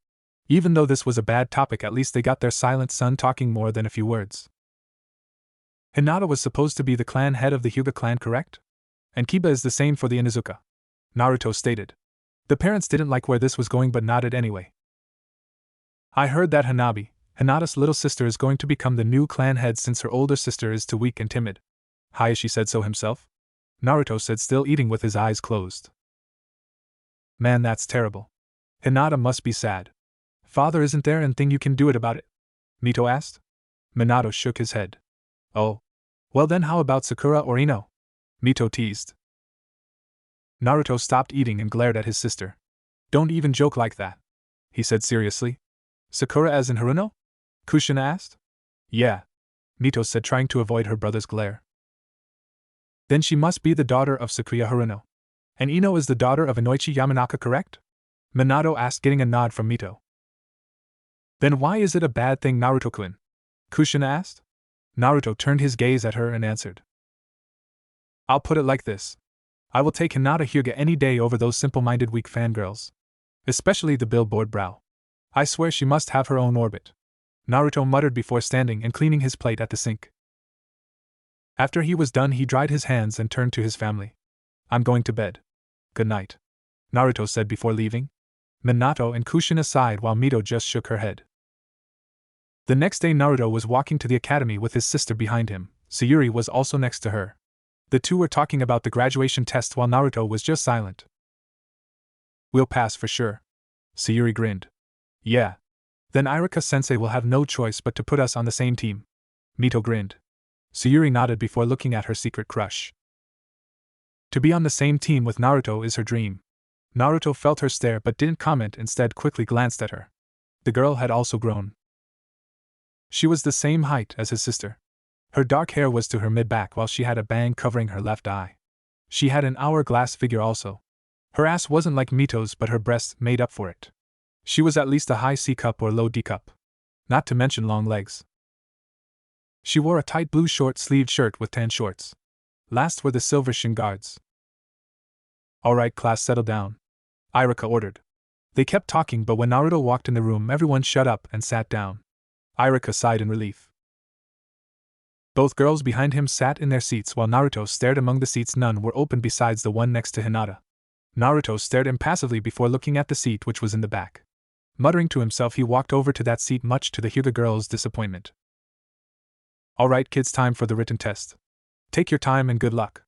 Even though this was a bad topic, at least they got their silent son talking more than a few words. "Hinata was supposed to be the clan head of the Hyuga clan, correct? And Kiba is the same for the Inuzuka," Naruto stated. The parents didn't like where this was going but nodded anyway. "I heard that Hinata's little sister, is going to become the new clan head since her older sister is too weak and timid." Hayashi said so himself. Naruto said, still eating with his eyes closed. "Man, that's terrible. Hinata must be sad. Father, isn't there anything you can do about it?" Mito asked. Minato shook his head. "Oh. Well then, how about Sakura or Ino?" Mito teased. Naruto stopped eating and glared at his sister. "Don't even joke like that," he said seriously. "Sakura as in Haruno?" Kushina asked. "Yeah," Mito said, trying to avoid her brother's glare. "Then she must be the daughter of Sakuya Haruno. And Ino is the daughter of Inoichi Yamanaka, correct?" Minato asked, getting a nod from Mito. "Then why is it a bad thing, Naruto-kun?" Kushina asked. Naruto turned his gaze at her and answered. "I'll put it like this. I will take Hinata Hyuga any day over those simple-minded weak fangirls. Especially the billboard brow. I swear she must have her own orbit," Naruto muttered before standing and cleaning his plate at the sink. After he was done, he dried his hands and turned to his family. "I'm going to bed. Good night," Naruto said before leaving. Minato and Kushina sighed while Mito just shook her head. The next day Naruto was walking to the academy with his sister behind him. Sayuri was also next to her. The two were talking about the graduation test while Naruto was just silent. "We'll pass for sure." Sayuri grinned. "Yeah. Then Iruka-sensei will have no choice but to put us on the same team." Mito grinned. Sayuri nodded before looking at her secret crush. To be on the same team with Naruto is her dream. Naruto felt her stare but didn't comment, instead quickly glanced at her. The girl had also grown. She was the same height as his sister. Her dark hair was to her mid-back while she had a bang covering her left eye. She had an hourglass figure also. Her ass wasn't like Mito's, but her breasts made up for it. She was at least a high C cup or low D cup. Not to mention long legs. She wore a tight blue short-sleeved shirt with tan shorts. Last were the silver shin guards. "Alright class, settle down," Iruka ordered. They kept talking, but when Naruto walked in the room everyone shut up and sat down. Iruka sighed in relief. Both girls behind him sat in their seats while Naruto stared among the seats. None were open besides the one next to Hinata. Naruto stared impassively before looking at the seat which was in the back. Muttering to himself, he walked over to that seat, much to the Hyuga girls' disappointment. "Alright kids, time for the written test. Take your time and good luck."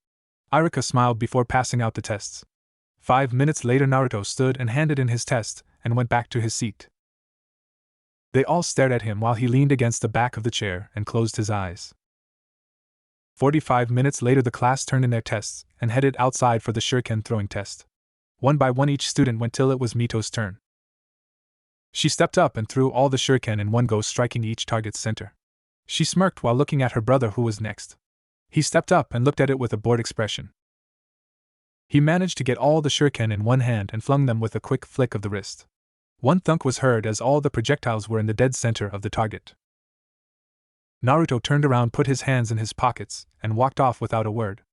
Iruka smiled before passing out the tests. 5 minutes later Naruto stood and handed in his test, and went back to his seat. They all stared at him while he leaned against the back of the chair and closed his eyes. 45 minutes later the class turned in their tests and headed outside for the shuriken throwing test. One by one each student went till it was Mito's turn. She stepped up and threw all the shuriken in one go, striking each target's center. She smirked while looking at her brother who was next. He stepped up and looked at it with a bored expression. He managed to get all the shuriken in one hand and flung them with a quick flick of the wrist. One thunk was heard as all the projectiles were in the dead center of the target. Naruto turned around, put his hands in his pockets, and walked off without a word.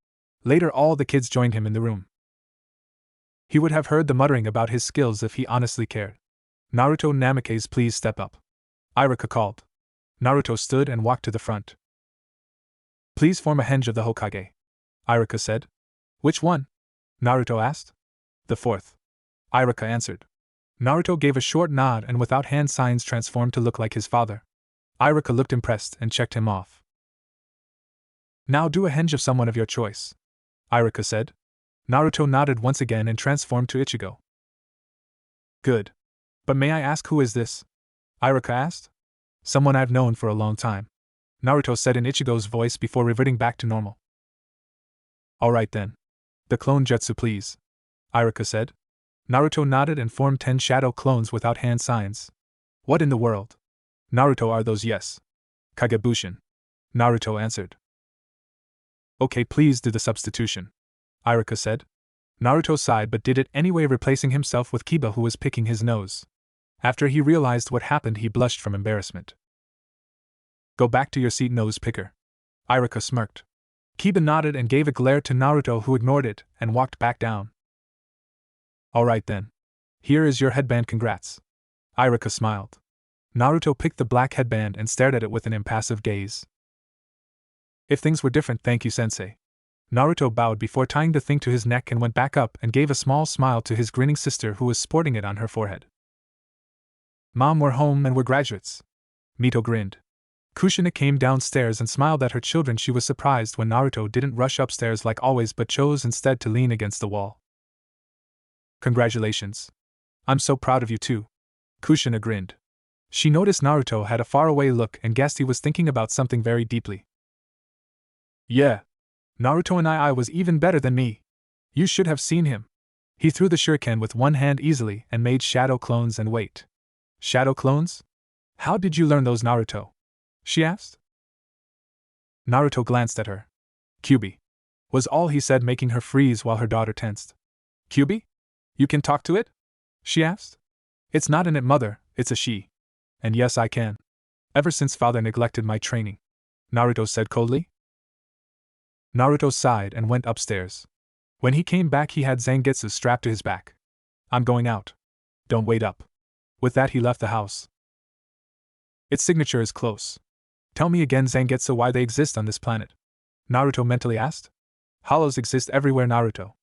Later all the kids joined him in the room. He would have heard the muttering about his skills if he honestly cared. "Naruto Namikaze, please step up," Iruka called. Naruto stood and walked to the front. "Please form a henge of the Hokage," Iruka said. "Which one?" Naruto asked. "The fourth," Iruka answered. Naruto gave a short nod and without hand signs transformed to look like his father. Iruka looked impressed and checked him off. "Now do a henge of someone of your choice," Iruka said. Naruto nodded once again and transformed to Ichigo. "Good. But may I ask who is this?" Iruka asked. "Someone I've known for a long time," Naruto said in Ichigo's voice before reverting back to normal. "Alright then. The clone jutsu please," Iruka said. Naruto nodded and formed 10 shadow clones without hand signs. "What in the world, Naruto, are those?" "Yes. Kagebushin," Naruto answered. "Okay, please do the substitution," Iruka said. Naruto sighed but did it anyway, replacing himself with Kiba, who was picking his nose. After he realized what happened, he blushed from embarrassment. "Go back to your seat, nose picker," Iruka smirked. Kiba nodded and gave a glare to Naruto, who ignored it and walked back down. "Alright then. Here is your headband, congrats," Iruka smiled. Naruto picked the black headband and stared at it with an impassive gaze. "If things were different, thank you, sensei." Naruto bowed before tying the thing to his neck and went back up and gave a small smile to his grinning sister, who was sporting it on her forehead. "Mom, we're home and we're graduates." Mito grinned. Kushina came downstairs and smiled at her children. She was surprised when Naruto didn't rush upstairs like always but chose instead to lean against the wall. "Congratulations. I'm so proud of you too." Kushina grinned. She noticed Naruto had a faraway look and guessed he was thinking about something very deeply. "Yeah. Naruto and I was even better than me. You should have seen him. He threw the shuriken with one hand easily and made shadow clones and wait." "Shadow clones? How did you learn those, Naruto?" she asked. Naruto glanced at her. "Kyubi," was all he said, making her freeze while her daughter tensed. "Kyubi? You can talk to it?" she asked. "It's not an it, mother, it's a she. And yes, I can. Ever since father neglected my training," Naruto said coldly. Naruto sighed and went upstairs. When he came back, he had Zangetsu strapped to his back. "I'm going out. Don't wait up." With that, he left the house. "Its signature is close. Tell me again, Zangetsu, why they exist on this planet?" Naruto mentally asked. "Hollows exist everywhere, Naruto.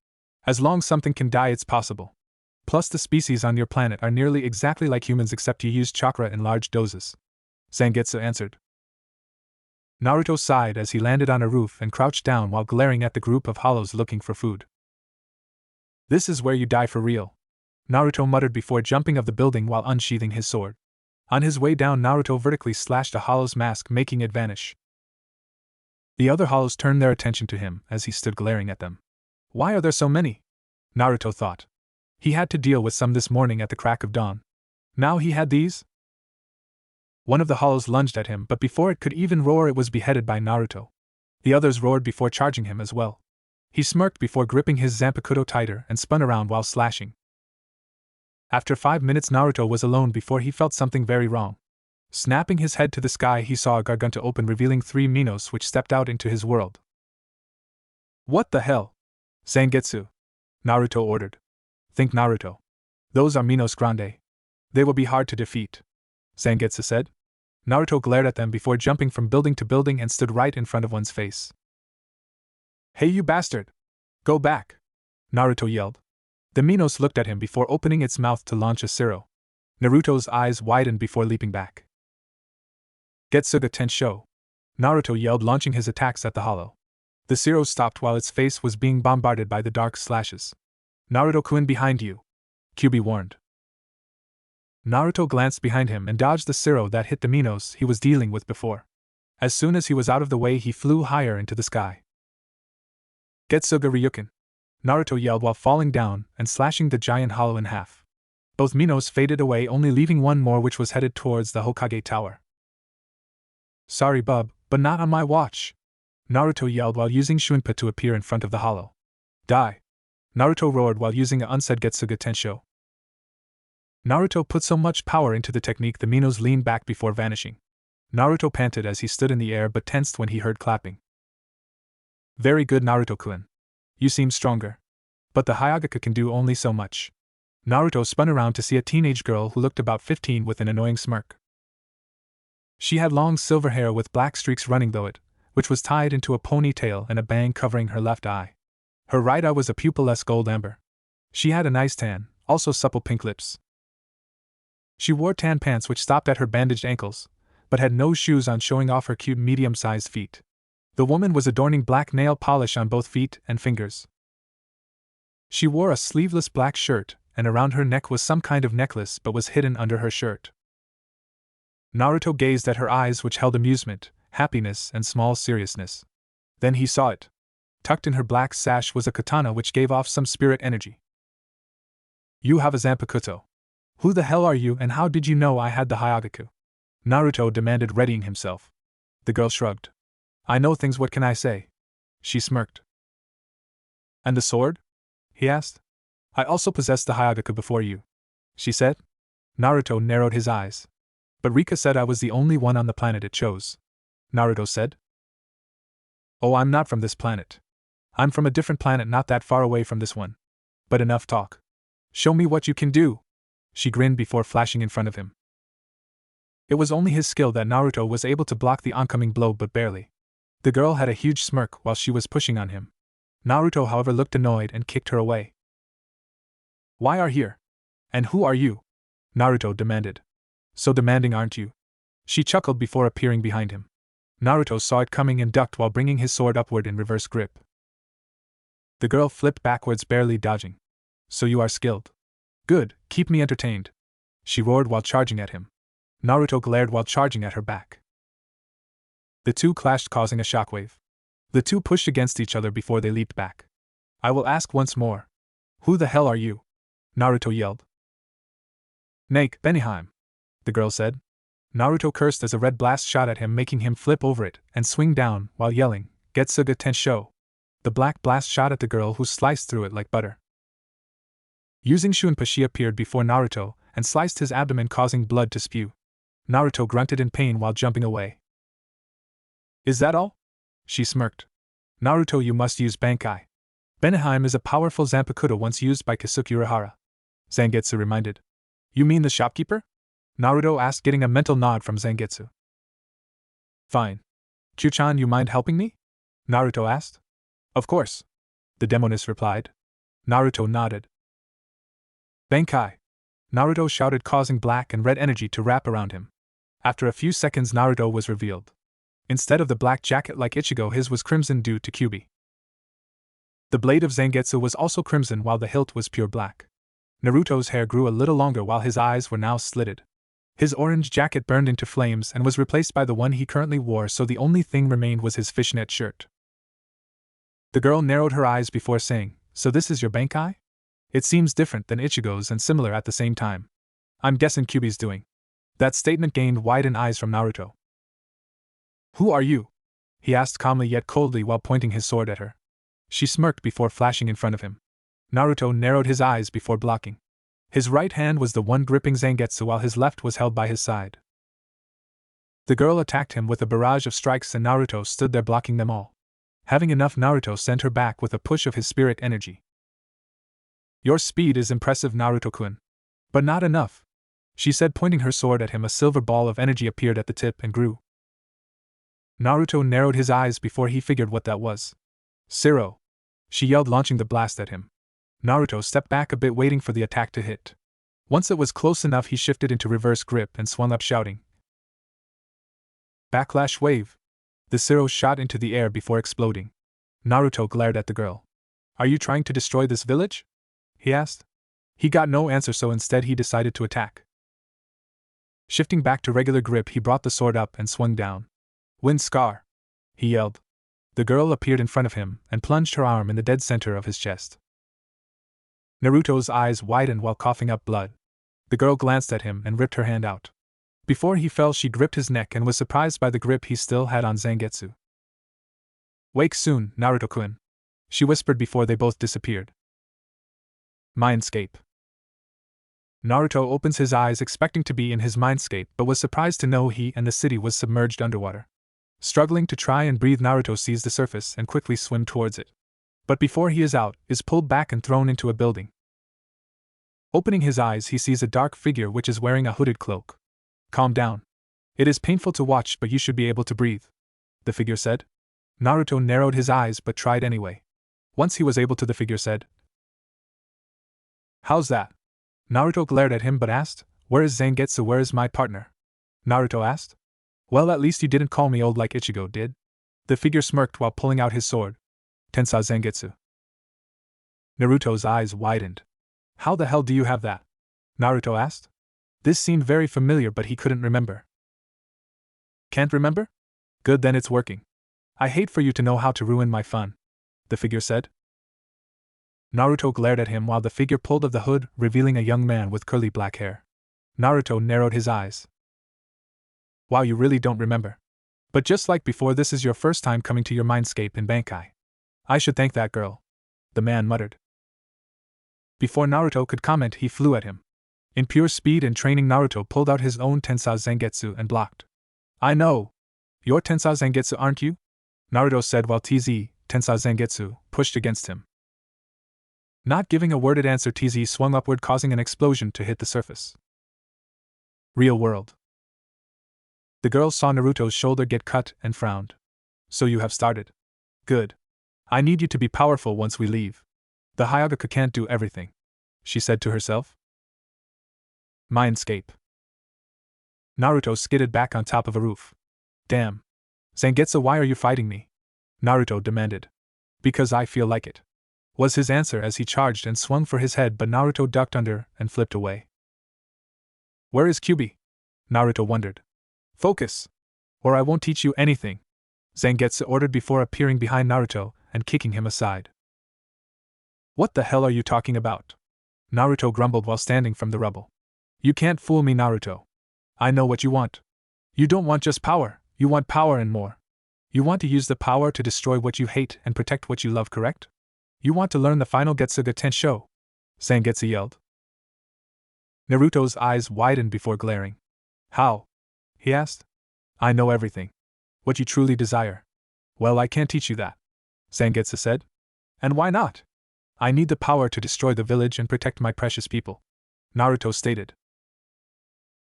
As long as something can die, it's possible. Plus, the species on your planet are nearly exactly like humans, except you use chakra in large doses. Zangetsu answered. Naruto sighed as he landed on a roof and crouched down while glaring at the group of hollows looking for food. This is where you die for real, Naruto muttered before jumping off the building while unsheathing his sword. On his way down, Naruto vertically slashed a hollow's mask, making it vanish. The other hollows turned their attention to him as he stood glaring at them. Why are there so many? Naruto thought. He had to deal with some this morning at the crack of dawn. Now he had these? One of the hollows lunged at him, but before it could even roar, it was beheaded by Naruto. The others roared before charging him as well. He smirked before gripping his Zanpakuto tighter and spun around while slashing. After 5 minutes, Naruto was alone before he felt something very wrong. Snapping his head to the sky, he saw a garganta open, revealing 3 Minos which stepped out into his world. What the hell? Zangetsu, Naruto ordered. Think, Naruto. Those are Minos Grande. They will be hard to defeat, Zangetsu said. Naruto glared at them before jumping from building to building and stood right in front of one's face. Hey, you bastard! Go back! Naruto yelled. The Minos looked at him before opening its mouth to launch a Siro. Naruto's eyes widened before leaping back. Getsuga Tensho! Naruto yelled, launching his attacks at the hollow. The Siro stopped while its face was being bombarded by the dark slashes. Naruto-kun, behind you! Kyubi warned. Naruto glanced behind him and dodged the Siro that hit the Minos he was dealing with before. As soon as he was out of the way, he flew higher into the sky. Getsuga Ryuken! Naruto yelled while falling down and slashing the giant hollow in half. Both Minos faded away, only leaving one more which was headed towards the Hokage Tower. Sorry, bub, but not on my watch! Naruto yelled while using Shunpa to appear in front of the hollow. Die! Naruto roared while using a unsaid Getsuga Tensho. Naruto put so much power into the technique the Minos leaned back before vanishing. Naruto panted as he stood in the air but tensed when he heard clapping. Very good, Naruto-kun. You seem stronger. But the Hyagaku can do only so much. Naruto spun around to see a teenage girl who looked about 15 with an annoying smirk. She had long silver hair with black streaks running through it, which was tied into a ponytail and a bang covering her left eye. Her right eye was a pupilless gold amber. She had a nice tan, also supple pink lips. She wore tan pants which stopped at her bandaged ankles, but had no shoes on, showing off her cute medium-sized feet. The woman was adorning black nail polish on both feet and fingers. She wore a sleeveless black shirt, and around her neck was some kind of necklace but was hidden under her shirt. Naruto gazed at her eyes which held amusement, happiness, and small seriousness. Then he saw it. Tucked in her black sash was a katana which gave off some spirit energy. You have a Zanpakuto. Who the hell are you and how did you know I had the Hyagaku? Naruto demanded, readying himself. The girl shrugged. I know things, what can I say? She smirked. And the sword? He asked. I also possessed the Hyagaku before you, she said. Naruto narrowed his eyes. But Rika said I was the only one on the planet it chose, Naruto said. Oh, I'm not from this planet. I'm from a different planet not that far away from this one. But enough talk. Show me what you can do, she grinned before flashing in front of him. It was only his skill that Naruto was able to block the oncoming blow, but barely. The girl had a huge smirk while she was pushing on him. Naruto, however, looked annoyed and kicked her away. Why are here? And who are you? Naruto demanded. So demanding, aren't you? She chuckled before appearing behind him. Naruto saw it coming and ducked while bringing his sword upward in reverse grip. The girl flipped backwards, barely dodging. So you are skilled. Good, keep me entertained, she roared while charging at him. Naruto glared while charging at her back. The two clashed, causing a shockwave. The two pushed against each other before they leaped back. I will ask once more. Who the hell are you? Naruto yelled. Nake, Benahheim, the girl said. Naruto cursed as a red blast shot at him, making him flip over it and swing down while yelling, Getsuga Tensho. The black blast shot at the girl, who sliced through it like butter. Using Shunpa, she appeared before Naruto and sliced his abdomen, causing blood to spew. Naruto grunted in pain while jumping away. Is that all? She smirked. Naruto, you must use Bankai. Benahheim is a powerful Zanpakuto once used by Kasuke Urahara, Zangetsu reminded. You mean the shopkeeper? Naruto asked, getting a mental nod from Zangetsu. Fine. Chu-chan, you mind helping me? Naruto asked. Of course, the demoness replied. Naruto nodded. Bankai! Naruto shouted, causing black and red energy to wrap around him. After a few seconds, Naruto was revealed. Instead of the black jacket like Ichigo, his was crimson due to Kyuubi. The blade of Zangetsu was also crimson while the hilt was pure black. Naruto's hair grew a little longer while his eyes were now slitted. His orange jacket burned into flames and was replaced by the one he currently wore, so the only thing remained was his fishnet shirt. The girl narrowed her eyes before saying, "So this is your Bankai? It seems different than Ichigo's and similar at the same time. I'm guessing Kyuubi's doing." That statement gained widened eyes from Naruto. "Who are you?" he asked calmly yet coldly while pointing his sword at her. She smirked before flashing in front of him. Naruto narrowed his eyes before blocking. His right hand was the one gripping Zangetsu while his left was held by his side. The girl attacked him with a barrage of strikes and Naruto stood there blocking them all. Having enough, Naruto sent her back with a push of his spirit energy. "Your speed is impressive, Naruto-kun. But not enough," she said, pointing her sword at him. A silver ball of energy appeared at the tip and grew. Naruto narrowed his eyes before he figured what that was. "Zero!" she yelled, launching the blast at him. Naruto stepped back a bit, waiting for the attack to hit. Once it was close enough, he shifted into reverse grip and swung up, shouting, "Backlash wave!" The Zero shot into the air before exploding. Naruto glared at the girl. "Are you trying to destroy this village?" he asked. He got no answer, so instead he decided to attack. Shifting back to regular grip, he brought the sword up and swung down. "Wind Scar!" he yelled. The girl appeared in front of him and plunged her arm in the dead center of his chest. Naruto's eyes widened while coughing up blood. The girl glanced at him and ripped her hand out. Before he fell, she gripped his neck and was surprised by the grip he still had on Zangetsu. "Wake soon, Naruto-kun," she whispered before they both disappeared. Mindscape. Naruto opens his eyes expecting to be in his mindscape, but was surprised to know he and the city was submerged underwater. Struggling to try and breathe, Naruto sees the surface and quickly swims towards it. But before he is out, is pulled back and thrown into a building. Opening his eyes, he sees a dark figure which is wearing a hooded cloak. "Calm down. It is painful to watch, but you should be able to breathe," the figure said. Naruto narrowed his eyes but tried anyway. Once he was able to, the figure said, "How's that?" Naruto glared at him but asked, "Where is Zangetsu? Where is my partner?" Naruto asked. "Well, at least you didn't call me old like Ichigo did." The figure smirked while pulling out his sword. "Tensai Zangetsu." Naruto's eyes widened. "How the hell do you have that?" Naruto asked. This seemed very familiar, but he couldn't remember. "Can't remember? Good, then it's working. I hate for you to know how to ruin my fun," the figure said. Naruto glared at him while the figure pulled of the hood, revealing a young man with curly black hair. Naruto narrowed his eyes. "Wow, you really don't remember. But just like before, this is your first time coming to your mindscape in Bankai. I should thank that girl," the man muttered. Before Naruto could comment, he flew at him. In pure speed and training, Naruto pulled out his own Tensai Zangetsu and blocked. "I know. You're Tensai Zangetsu, aren't you?" Naruto said while TZ, Tensai Zangetsu, pushed against him. Not giving a worded answer, TZ swung upward, causing an explosion to hit the surface. Real world. The girl saw Naruto's shoulder get cut and frowned. "So you have started. Good. I need you to be powerful once we leave. The Hyuga can't do everything," she said to herself. Mindscape. Naruto skidded back on top of a roof. "Damn. Zangetsu, why are you fighting me?" Naruto demanded. "Because I feel like it," was his answer as he charged and swung for his head, but Naruto ducked under and flipped away. "Where is Kyuubi?" Naruto wondered. "Focus, or I won't teach you anything," Zangetsu ordered before appearing behind Naruto and kicking him aside. "What the hell are you talking about?" Naruto grumbled while standing from the rubble. "You can't fool me, Naruto. I know what you want. You don't want just power, you want power and more. You want to use the power to destroy what you hate and protect what you love, correct? You want to learn the final Getsuga Tensho," Zangetsu yelled. Naruto's eyes widened before glaring. "How?" he asked. "I know everything. What you truly desire. Well, I can't teach you that," Zangetsu said. "And why not? I need the power to destroy the village and protect my precious people," Naruto stated.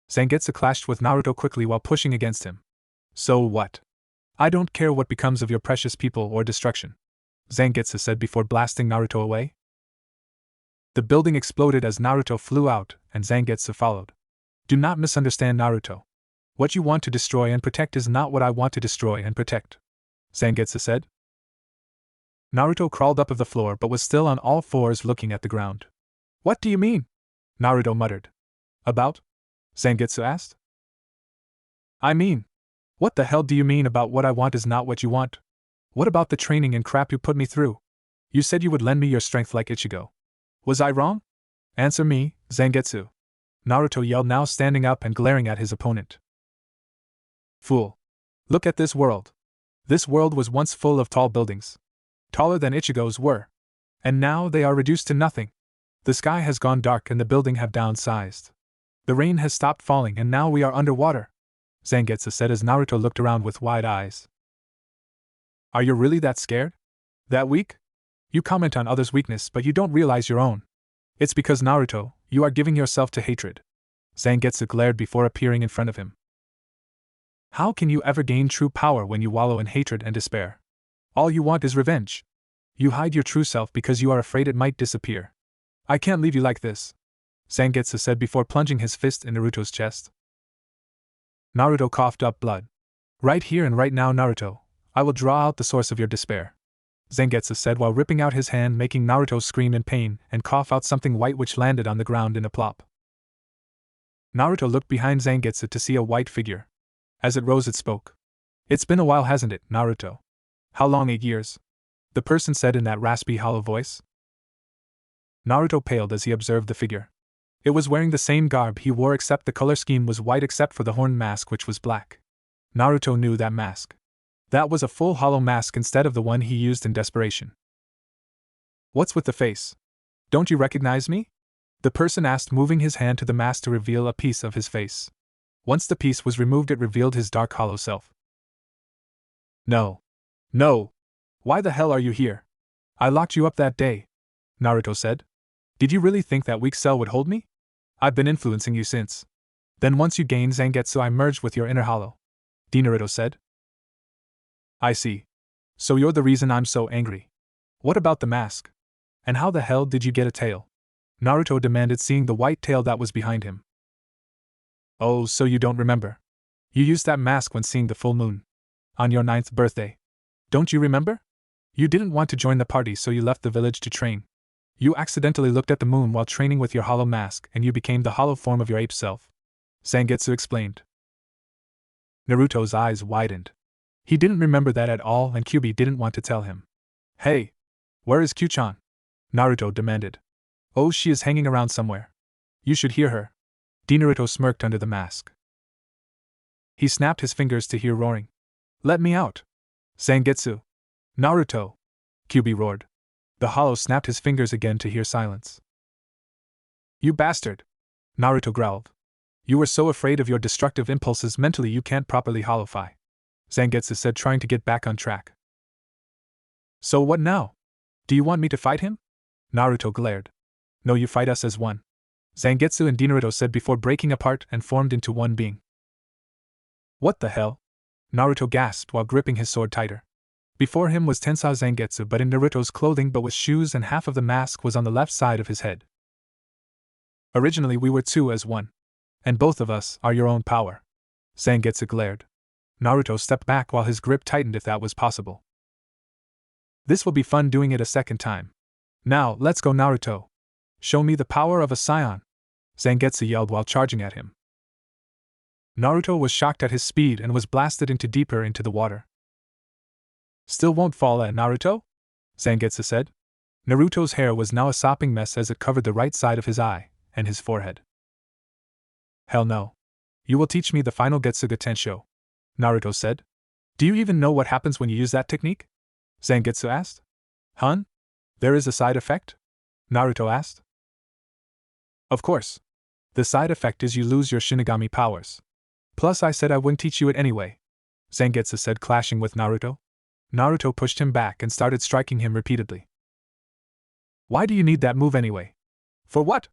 Zangetsu clashed with Naruto quickly while pushing against him. "So what? I don't care what becomes of your precious people or destruction," Zangetsu said before blasting Naruto away. The building exploded as Naruto flew out and Zangetsu followed. Do not misunderstand Naruto. What you want to destroy and protect is not what I want to destroy and protect, Zangetsu said. Naruto crawled up of the floor but was still on all fours looking at the ground. What do you mean? Naruto muttered. About? Zangetsu asked. I mean, what the hell do you mean about what I want is not what you want? What about the training and crap you put me through? You said you would lend me your strength like Ichigo. Was I wrong? Answer me, Zangetsu. Naruto yelled, now standing up and glaring at his opponent. Fool. Look at this world. This world was once full of tall buildings. Taller than Ichigo's were. And now they are reduced to nothing. The sky has gone dark and the building have downsized. The rain has stopped falling and now we are underwater, Zangetsu said as Naruto looked around with wide eyes. Are you really that scared? That weak? You comment on others' weakness but you don't realize your own. It's because, Naruto, you are giving yourself to hatred. Zangetsu glared before appearing in front of him. How can you ever gain true power when you wallow in hatred and despair? All you want is revenge. You hide your true self because you are afraid it might disappear. I can't leave you like this, Zangetsu said before plunging his fist in Naruto's chest. Naruto coughed up blood. Right here and right now, Naruto, I will draw out the source of your despair, Zangetsu said while ripping out his hand, making Naruto scream in pain and cough out something white which landed on the ground in a plop. Naruto looked behind Zangetsu to see a white figure. As it rose it spoke. It's been a while, hasn't it, Naruto? How long? 8 years? The person said in that raspy, hollow voice. Naruto paled as he observed the figure. It was wearing the same garb he wore except the color scheme was white except for the horn mask which was black. Naruto knew that mask. That was a full hollow mask instead of the one he used in desperation. What's with the face? Don't you recognize me? The person asked, moving his hand to the mask to reveal a piece of his face. Once the piece was removed it revealed his dark hollow self. No. No! Why the hell are you here? I locked you up that day, Naruto said. Did you really think that weak cell would hold me? I've been influencing you since. Then once you gained Zangetsu I merged with your inner hollow, Naruto said. I see. So you're the reason I'm so angry. What about the mask? And how the hell did you get a tail? Naruto demanded, seeing the white tail that was behind him. Oh, so you don't remember? You used that mask when seeing the full moon. On your 9th birthday. Don't you remember? You didn't want to join the party so you left the village to train. You accidentally looked at the moon while training with your hollow mask and you became the hollow form of your ape self, Zangetsu explained. Naruto's eyes widened. He didn't remember that at all and Kyuubi didn't want to tell him. Hey! Where is Kyuchan? Naruto demanded. Oh, she is hanging around somewhere. You should hear her. Naruto smirked under the mask. He snapped his fingers to hear roaring. Let me out! Zangetsu! Naruto! Kyuubi roared. The hollow snapped his fingers again to hear silence. You bastard! Naruto growled. You were so afraid of your destructive impulses mentally you can't properly hollowfy, Zangetsu said, trying to get back on track. So what now? Do you want me to fight him? Naruto glared. No, you fight us as one, Zangetsu and Naruto said before breaking apart and formed into one being. What the hell? Naruto gasped while gripping his sword tighter. Before him was Tensai Zangetsu but in Naruto's clothing but with shoes, and half of the mask was on the left side of his head. Originally we were two as one. And both of us are your own power, Zangetsu glared. Naruto stepped back while his grip tightened if that was possible. This will be fun doing it a second time. Now, let's go, Naruto. Show me the power of a scion, Zangetsu yelled while charging at him. Naruto was shocked at his speed and was blasted deeper into the water. Still won't fall, Naruto? Zangetsu said. Naruto's hair was now a sopping mess as it covered the right side of his eye and his forehead. Hell no. You will teach me the final Getsuga Tensho, Naruto said. Do you even know what happens when you use that technique? Zangetsu asked. Hun? There is a side effect? Naruto asked. Of course. The side effect is you lose your Shinigami powers. Plus I said I wouldn't teach you it anyway, Zangetsu said, clashing with Naruto. Naruto pushed him back and started striking him repeatedly. Why do you need that move anyway? For what?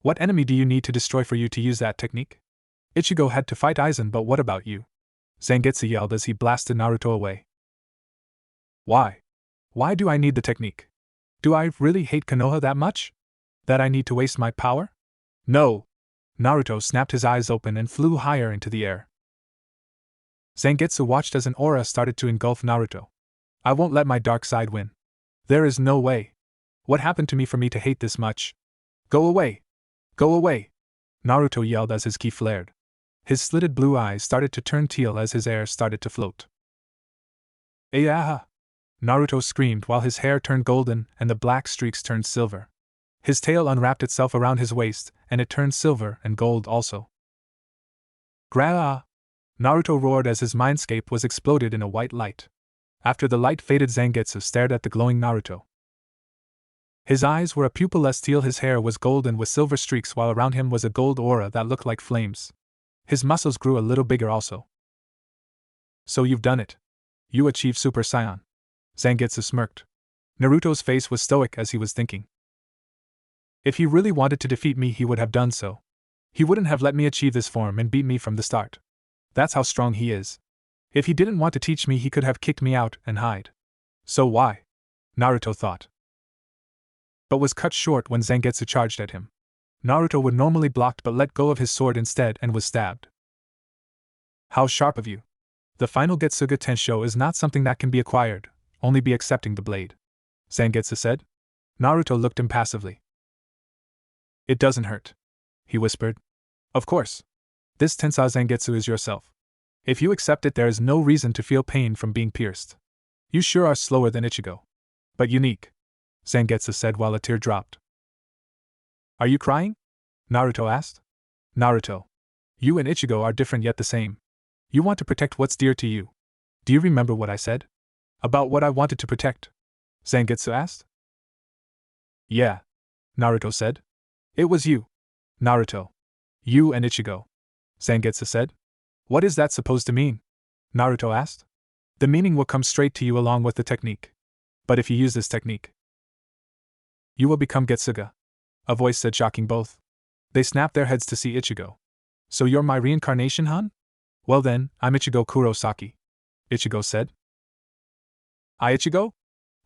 What enemy do you need to destroy for you to use that technique? Ichigo had to fight Aizen, but what about you? Zangetsu yelled as he blasted Naruto away. Why? Why do I need the technique? Do I really hate Konoha that much? That I need to waste my power? No! Naruto snapped his eyes open and flew higher into the air. Zangetsu watched as an aura started to engulf Naruto. I won't let my dark side win. There is no way. What happened to me for me to hate this much? Go away! Go away! Naruto yelled as his ki flared. His slitted blue eyes started to turn teal as his air started to float. Ayaha! Naruto screamed while his hair turned golden and the black streaks turned silver. His tail unwrapped itself around his waist, and it turned silver and gold also. Gra! Naruto roared as his mindscape was exploded in a white light. After the light faded, Zangetsu stared at the glowing Naruto. His eyes were a pupilless teal, his hair was golden with silver streaks, while around him was a gold aura that looked like flames. His muscles grew a little bigger also. So you've done it. You achieved Super Saiyan. Zangetsu smirked. Naruto's face was stoic as he was thinking. If he really wanted to defeat me, he would have done so. He wouldn't have let me achieve this form and beat me from the start. That's how strong he is. If he didn't want to teach me, he could have kicked me out and hide. So why? Naruto thought. But was cut short when Zangetsu charged at him. Naruto would normally blocked but let go of his sword instead and was stabbed. How sharp of you. The final Getsuga Tensho is not something that can be acquired, only be accepting the blade. Zangetsu said. Naruto looked impassively. It doesn't hurt, he whispered. Of course. This Tensai Zangetsu is yourself. If you accept it, there is no reason to feel pain from being pierced. You sure are slower than Ichigo. But unique, Zangetsu said while a tear dropped. Are you crying? Naruto asked. Naruto. You and Ichigo are different yet the same. You want to protect what's dear to you. Do you remember what I said? About what I wanted to protect? Zangetsu asked. Yeah, Naruto said. It was you. Naruto. You and Ichigo. Zangetsu said. What is that supposed to mean? Naruto asked. The meaning will come straight to you along with the technique. But if you use this technique, you will become Getsuga, a voice said, shocking both. They snapped their heads to see Ichigo. So you're my reincarnation, hun? Well then, I'm Ichigo Kurosaki, Ichigo said. Ichigo?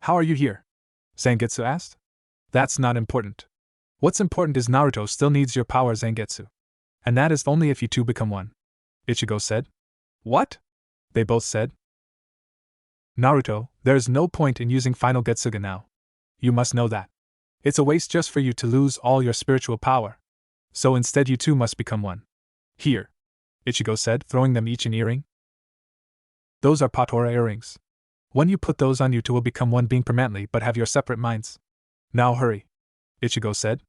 How are you here? Zangetsu asked. That's not important. What's important is Naruto still needs your power, Zangetsu. And that is only if you two become one, Ichigo said. What? They both said. Naruto, there is no point in using final Getsuga now. You must know that. It's a waste just for you to lose all your spiritual power. So instead you two must become one. Here, Ichigo said, throwing them each an earring. Those are Patora earrings. When you put those on, you two will become one being permanently but have your separate minds. Now hurry, Ichigo said.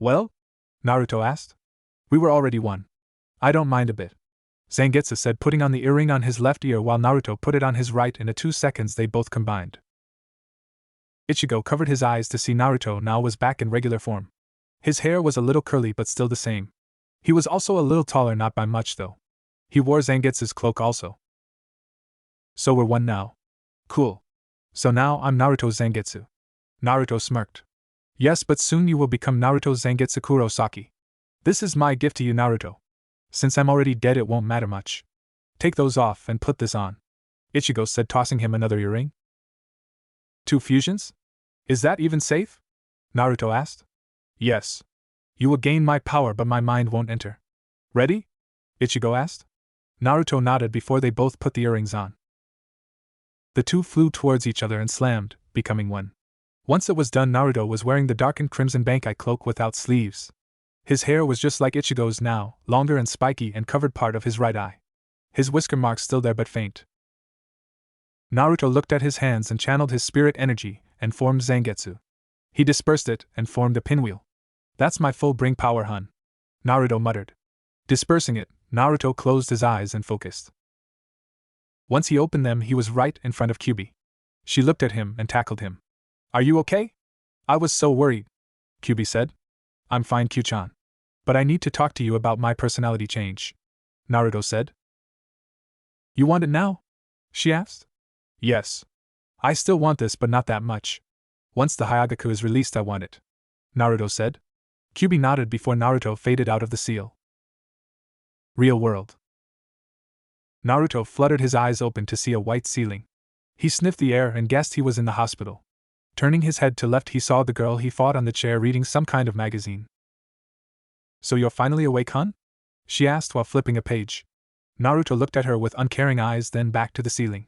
Well? Naruto asked. We were already one. I don't mind a bit, Zangetsu said, putting on the earring on his left ear while Naruto put it on his right. In 2 seconds they both combined. Ichigo covered his eyes to see Naruto now was back in regular form. His hair was a little curly but still the same. He was also a little taller, not by much though. He wore Zangetsu's cloak also. So we're one now. Cool. So now I'm Naruto Zangetsu. Naruto smirked. Yes, but soon you will become Naruto Zangetsu Kurosaki. This is my gift to you, Naruto. Since I'm already dead, it won't matter much. Take those off and put this on, Ichigo said, tossing him another earring. 2 fusions? Is that even safe? Naruto asked. Yes. You will gain my power, but my mind won't enter. Ready? Ichigo asked. Naruto nodded before they both put the earrings on. The two flew towards each other and slammed, becoming one. Once it was done, Naruto was wearing the darkened crimson Bankai cloak without sleeves. His hair was just like Ichigo's now, longer and spiky, and covered part of his right eye. His whisker marks still there but faint. Naruto looked at his hands and channeled his spirit energy, and formed Zangetsu. He dispersed it and formed a pinwheel. That's my full bring power, hun, Naruto muttered. Dispersing it, Naruto closed his eyes and focused. Once he opened them, he was right in front of Kyubi. She looked at him and tackled him. Are you okay? I was so worried, Kyubi said. I'm fine, Kyu-chan. But I need to talk to you about my personality change, Naruto said. You want it now? She asked. Yes. I still want this, but not that much. Once the Hyagaku is released, I want it, Naruto said. Kyubi nodded before Naruto faded out of the seal. Real world. Naruto fluttered his eyes open to see a white ceiling. He sniffed the air and guessed he was in the hospital. Turning his head to left, he saw the girl he fought on the chair reading some kind of magazine. So you're finally awake, hun? She asked while flipping a page. Naruto looked at her with uncaring eyes, then back to the ceiling.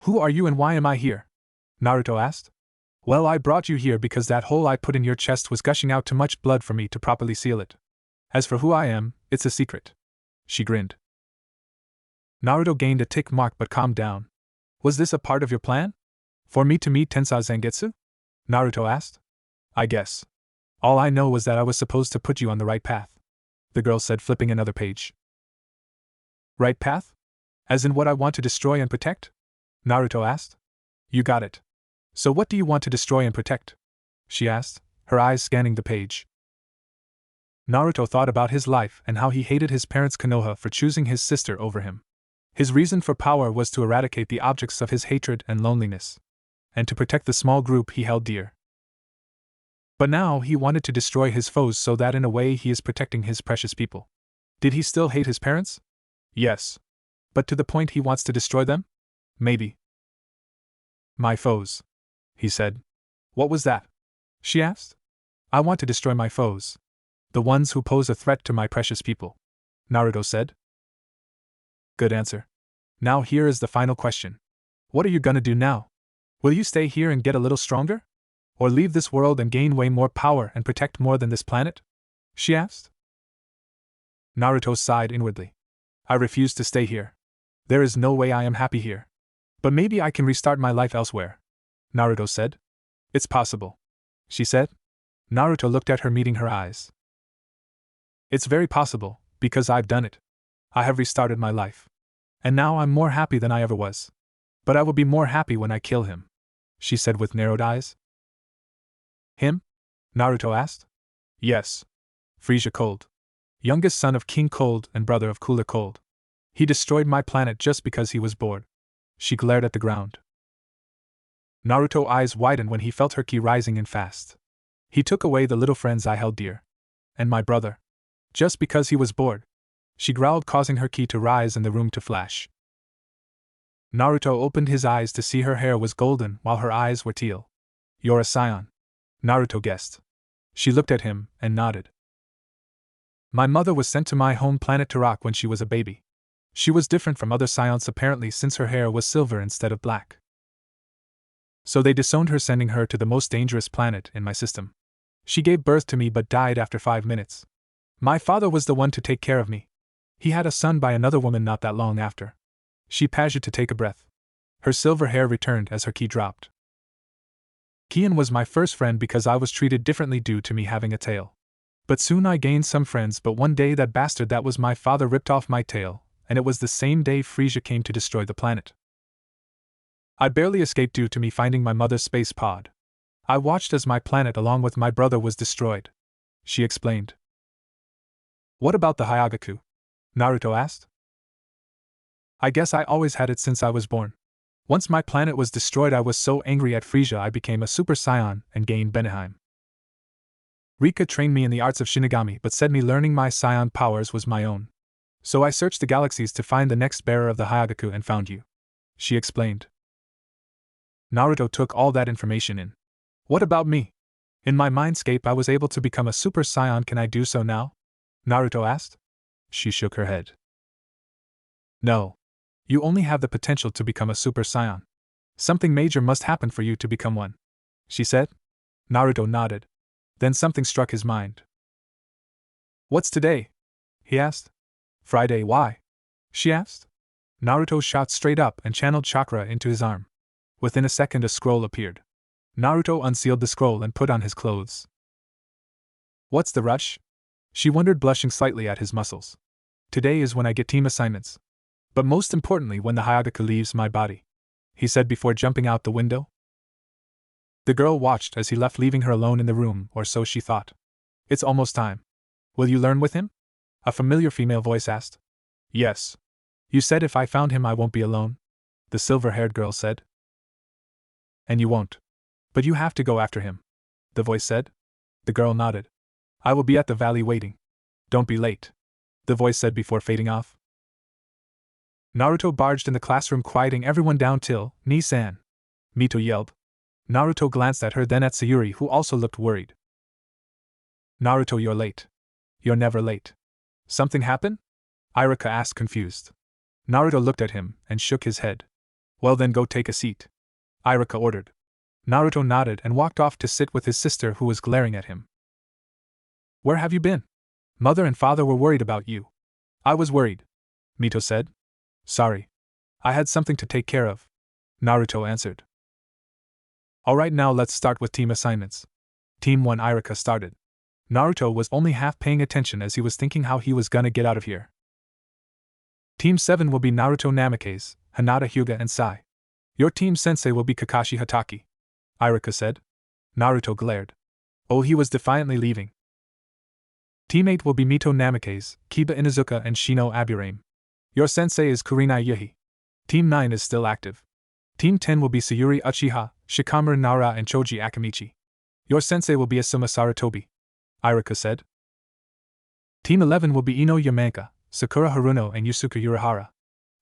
Who are you and why am I here? Naruto asked. Well, I brought you here because that hole I put in your chest was gushing out too much blood for me to properly seal it. As for who I am, it's a secret. She grinned. Naruto gained a tick mark but calmed down. Was this a part of your plan? For me to meet Tensai Zangetsu? Naruto asked. I guess. All I know was that I was supposed to put you on the right path, the girl said, flipping another page. Right path? As in what I want to destroy and protect? Naruto asked. You got it. So what do you want to destroy and protect? She asked, her eyes scanning the page. Naruto thought about his life and how he hated his parents Konoha for choosing his sister over him. His reason for power was to eradicate the objects of his hatred and loneliness, and to protect the small group he held dear. But now he wanted to destroy his foes so that in a way he is protecting his precious people. Did he still hate his parents? Yes. But to the point he wants to destroy them? Maybe. My foes, he said. What was that? She asked. I want to destroy my foes. The ones who pose a threat to my precious people, Naruto said. Good answer. Now here is the final question. What are you gonna do now? Will you stay here and get a little stronger? Or leave this world and gain way more power and protect more than this planet? She asked. Naruto sighed inwardly. I refuse to stay here. There is no way I am happy here. But maybe I can restart my life elsewhere, Naruto said. It's possible, she said. Naruto looked at her, meeting her eyes. It's very possible, because I've done it. I have restarted my life. And now I'm more happy than I ever was. But I will be more happy when I kill him, she said with narrowed eyes. Him? Naruto asked. Yes. Frieza Cold. Youngest son of King Cold and brother of Cooler Cold. He destroyed my planet just because he was bored. She glared at the ground. Naruto's eyes widened when he felt her ki rising in fast. He took away the little friends I held dear. And my brother. Just because he was bored. She growled, causing her ki to rise and the room to flash. Naruto opened his eyes to see her hair was golden while her eyes were teal. You're a scion, Naruto guessed. She looked at him and nodded. My mother was sent to my home planet Turok when she was a baby. She was different from other scions apparently since her hair was silver instead of black. So they disowned her, sending her to the most dangerous planet in my system. She gave birth to me but died after 5 minutes. My father was the one to take care of me. He had a son by another woman not that long after. She paused to take a breath. Her silver hair returned as her ki dropped. Kian was my first friend because I was treated differently due to me having a tail. But soon I gained some friends, but one day that bastard that was my father ripped off my tail, and it was the same day Frieza came to destroy the planet. I barely escaped due to me finding my mother's space pod. I watched as my planet along with my brother was destroyed, she explained. What about the Hyagaku? Naruto asked. I guess I always had it since I was born. Once my planet was destroyed, I was so angry at Frieza I became a Super Saiyan and gained Benahheim. Rika trained me in the arts of Shinigami but said me learning my Saiyan powers was my own. So I searched the galaxies to find the next bearer of the Hyagaku and found you, she explained. Naruto took all that information in. What about me? In my Mindscape I was able to become a Super Saiyan. Can I do so now? Naruto asked. She shook her head. No. You only have the potential to become a Super Saiyan. Something major must happen for you to become one, she said. Naruto nodded. Then something struck his mind. What's today? He asked. Friday. Why? She asked. Naruto shot straight up and channeled chakra into his arm. Within a second a scroll appeared. Naruto unsealed the scroll and put on his clothes. What's the rush? She wondered, blushing slightly at his muscles. Today is when I get team assignments. But most importantly when the Hyagaku leaves my body, he said before jumping out the window. The girl watched as he left, leaving her alone in the room, or so she thought. It's almost time. Will you learn with him? A familiar female voice asked. Yes. You said if I found him I won't be alone, the silver-haired girl said. And you won't. But you have to go after him, the voice said. The girl nodded. I will be at the valley waiting. Don't be late, the voice said before fading off. Naruto barged in the classroom, quieting everyone down till Ni-san, Mito yelled. Naruto glanced at her, then at Sayuri, who also looked worried. Naruto, you're late. You're never late. Something happened? Irika asked confused. Naruto looked at him and shook his head. Well then go take a seat, Irika ordered. Naruto nodded and walked off to sit with his sister who was glaring at him. Where have you been? Mother and father were worried about you. I was worried, Mito said. Sorry. I had something to take care of, Naruto answered. Alright, now let's start with team assignments. Team 1, Irika started. Naruto was only half paying attention as he was thinking how he was gonna get out of here. Team 7 will be Naruto Namikaze, Hinata Hyuga and Sai. Your team sensei will be Kakashi Hatake, Irika said. Naruto glared. Oh, he was defiantly leaving. Team 8 will be Mito Namikaze, Kiba Inuzuka and Shino Aburame. Your sensei is Kurenai Yuhi. Team 9 is still active. Team 10 will be Sayuri Uchiha, Shikamaru Nara and Choji Akamichi. Your sensei will be Asuma Sarutobi, Irika said. Team 11 will be Ino Yamanka, Sakura Haruno and Yusuke Urahara.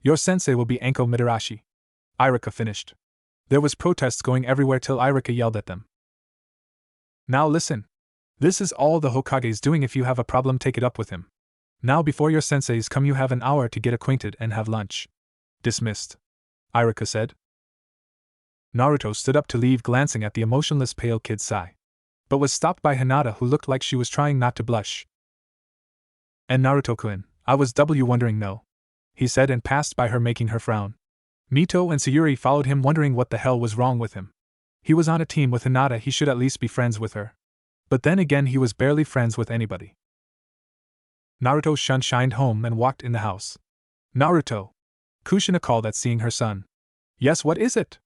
Your sensei will be Anko Midarashi. Irika finished. There was protests going everywhere till Irika yelled at them. Now listen. This is all the Hokage's doing. If you have a problem, take it up with him. Now before your senseis come you have an hour to get acquainted and have lunch. Dismissed, Irika said. Naruto stood up to leave, glancing at the emotionless pale kid Sai, but was stopped by Hinata, who looked like she was trying not to blush. And Naruto-kun, I was wondering no, he said and passed by her, making her frown. Mito and Sayuri followed him, wondering what the hell was wrong with him. He was on a team with Hinata, he should at least be friends with her. But then again, he was barely friends with anybody. Naruto shined home and walked in the house. Naruto! Kushina called at seeing her son. Yes, what is it?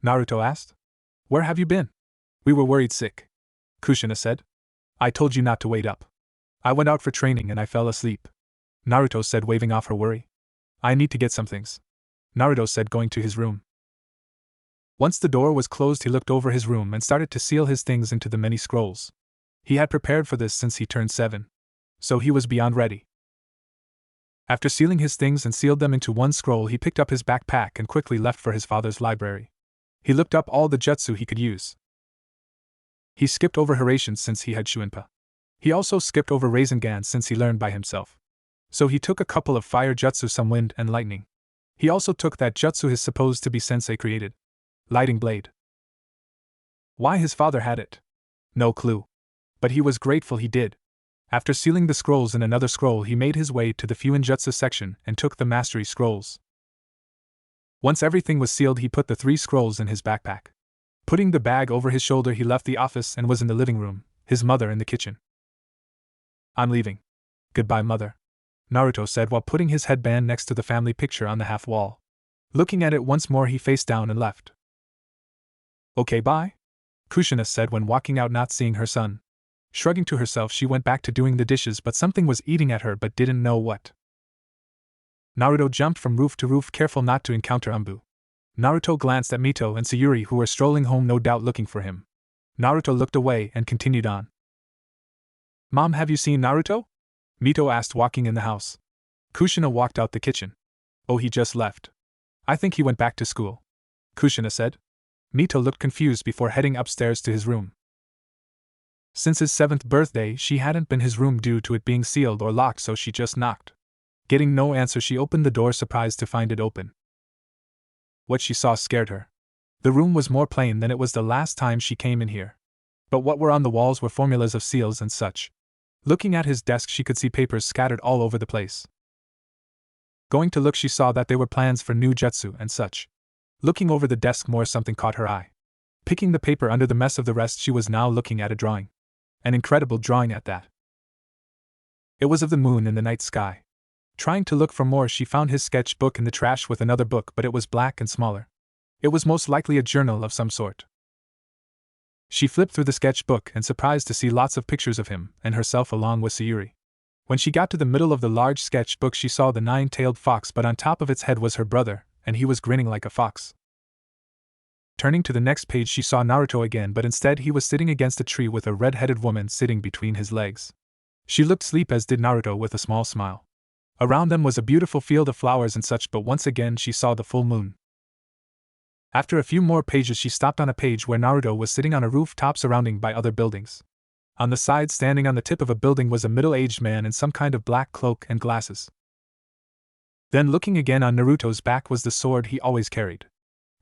Naruto asked. Where have you been? We were worried sick, Kushina said. I told you not to wait up. I went out for training and I fell asleep, Naruto said, waving off her worry. I need to get some things, Naruto said, going to his room. Once the door was closed, he looked over his room and started to seal his things into the many scrolls. He had prepared for this since he turned 7. So he was beyond ready. After sealing his things and sealed them into one scroll, he picked up his backpack and quickly left for his father's library. He looked up all the jutsu he could use. He skipped over Hiraishin since he had Shuinpa. He also skipped over Rasengan since he learned by himself. So he took a couple of fire jutsu, some wind and lightning. He also took that jutsu his supposed to be sensei created. Lighting blade. Why his father had it? No clue. But he was grateful he did. After sealing the scrolls in another scroll, he made his way to the Fuinjutsu section and took the mastery scrolls. Once everything was sealed, he put the 3 scrolls in his backpack. Putting the bag over his shoulder, he left the office and was in the living room, his mother in the kitchen. I'm leaving. Goodbye, mother, Naruto said while putting his headband next to the family picture on the half wall. Looking at it once more, he faced down and left. Okay, bye, Kushina said when walking out, not seeing her son. Shrugging to herself, she went back to doing the dishes, but something was eating at her but didn't know what. Naruto jumped from roof to roof, careful not to encounter Umbu. Naruto glanced at Mito and Sayuri, who were strolling home, no doubt looking for him. Naruto looked away and continued on. Mom, have you seen Naruto? Mito asked, walking in the house. Kushina walked out the kitchen. Oh, he just left. I think he went back to school, Kushina said. Mito looked confused before heading upstairs to his room. Since his 7th birthday, she hadn't been his room due to it being sealed or locked, so she just knocked. Getting no answer, she opened the door, surprised to find it open. What she saw scared her. The room was more plain than it was the last time she came in here. But what were on the walls were formulas of seals and such. Looking at his desk, she could see papers scattered all over the place. Going to look, she saw that they were plans for new jutsu and such. Looking over the desk more, something caught her eye. Picking the paper under the mess of the rest, she was now looking at a drawing. An incredible drawing at that. It was of the moon in the night sky. Trying to look for more, she found his sketchbook in the trash with another book, but it was black and smaller. It was most likely a journal of some sort. She flipped through the sketchbook and surprised to see lots of pictures of him and herself along with Sayuri. When she got to the middle of the large sketchbook, she saw the 9-tailed fox, but on top of its head was her brother, and he was grinning like a fox. Turning to the next page, she saw Naruto again, but instead he was sitting against a tree with a red-headed woman sitting between his legs. She looked asleep, as did Naruto, with a small smile. Around them was a beautiful field of flowers and such, but once again she saw the full moon. After a few more pages, she stopped on a page where Naruto was sitting on a rooftop surrounded by other buildings. On the side, standing on the tip of a building, was a middle-aged man in some kind of black cloak and glasses. Then looking again on Naruto's back was the sword he always carried.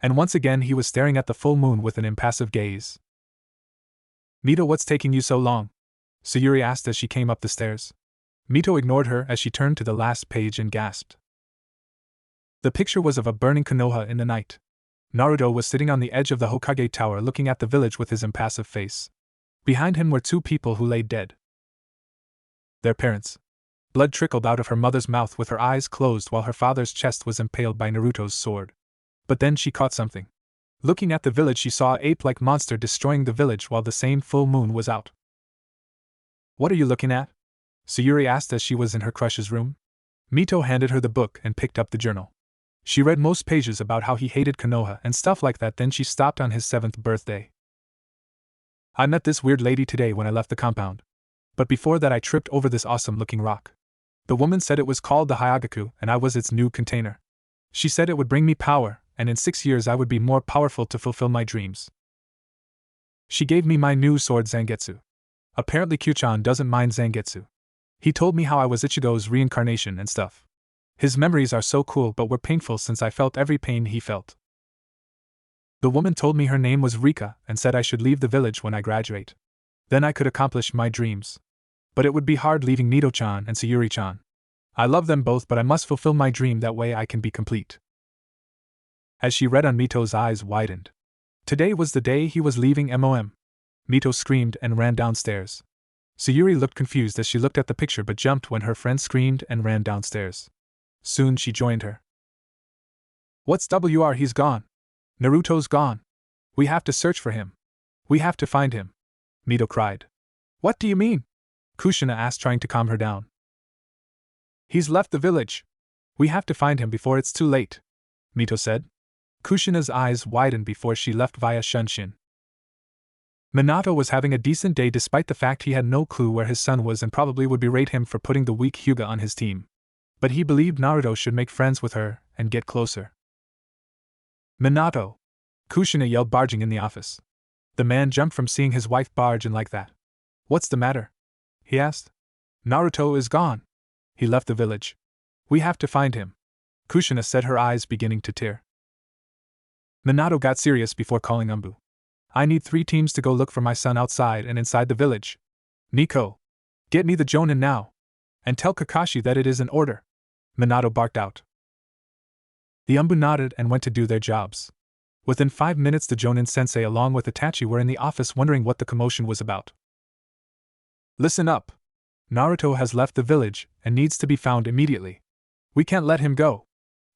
And once again he was staring at the full moon with an impassive gaze. Mito, what's taking you so long? Sayuri asked as she came up the stairs. Mito ignored her as she turned to the last page and gasped. The picture was of a burning Konoha in the night. Naruto was sitting on the edge of the Hokage tower looking at the village with his impassive face. Behind him were two people who lay dead. Their parents. Blood trickled out of her mother's mouth with her eyes closed while her father's chest was impaled by Naruto's sword. But then she caught something. Looking at the village, she saw an ape-like monster destroying the village while the same full moon was out. What are you looking at? Sayuri asked as she was in her crush's room. Mito handed her the book and picked up the journal. She read most pages about how he hated Konoha and stuff like that. Then she stopped on his 7th birthday. I met this weird lady today when I left the compound. But before that I tripped over this awesome-looking rock. The woman said it was called the Hyagaku and I was its new container. She said it would bring me power, and in 6 years I would be more powerful to fulfill my dreams. She gave me my new sword Zangetsu. Apparently Q-chan doesn't mind Zangetsu. He told me how I was Ichigo's reincarnation and stuff. His memories are so cool but were painful since I felt every pain he felt. The woman told me her name was Rika and said I should leave the village when I graduate. Then I could accomplish my dreams. But it would be hard leaving Mito-chan and Sayuri-chan. I love them both, but I must fulfill my dream, that way I can be complete. As she read on, Mito's eyes widened. Today was the day he was leaving MOM. Mito screamed and ran downstairs. Sayuri looked confused as she looked at the picture but jumped when her friend screamed and ran downstairs. Soon she joined her. What's WR? He's gone. Naruto's gone. We have to search for him. We have to find him. Mito cried. What do you mean? Kushina asked, trying to calm her down. He's left the village. We have to find him before it's too late, Mito said. Kushina's eyes widened before she left via Shunshin. Minato was having a decent day despite the fact he had no clue where his son was and probably would berate him for putting the weak Hyuga on his team. But he believed Naruto should make friends with her and get closer. Minato! Kushina yelled, barging in the office. The man jumped from seeing his wife barge in like that. What's the matter? He asked. Naruto is gone. He left the village. We have to find him. Kushina said, her eyes beginning to tear. Minato got serious before calling Umbu. I need 3 teams to go look for my son outside and inside the village. Nico! Get me the Jonin now! And tell Kakashi that it is an order! Minato barked out. The Umbu nodded and went to do their jobs. Within 5 minutes the Jonin sensei along with Itachi were in the office wondering what the commotion was about. Listen up! Naruto has left the village and needs to be found immediately. We can't let him go.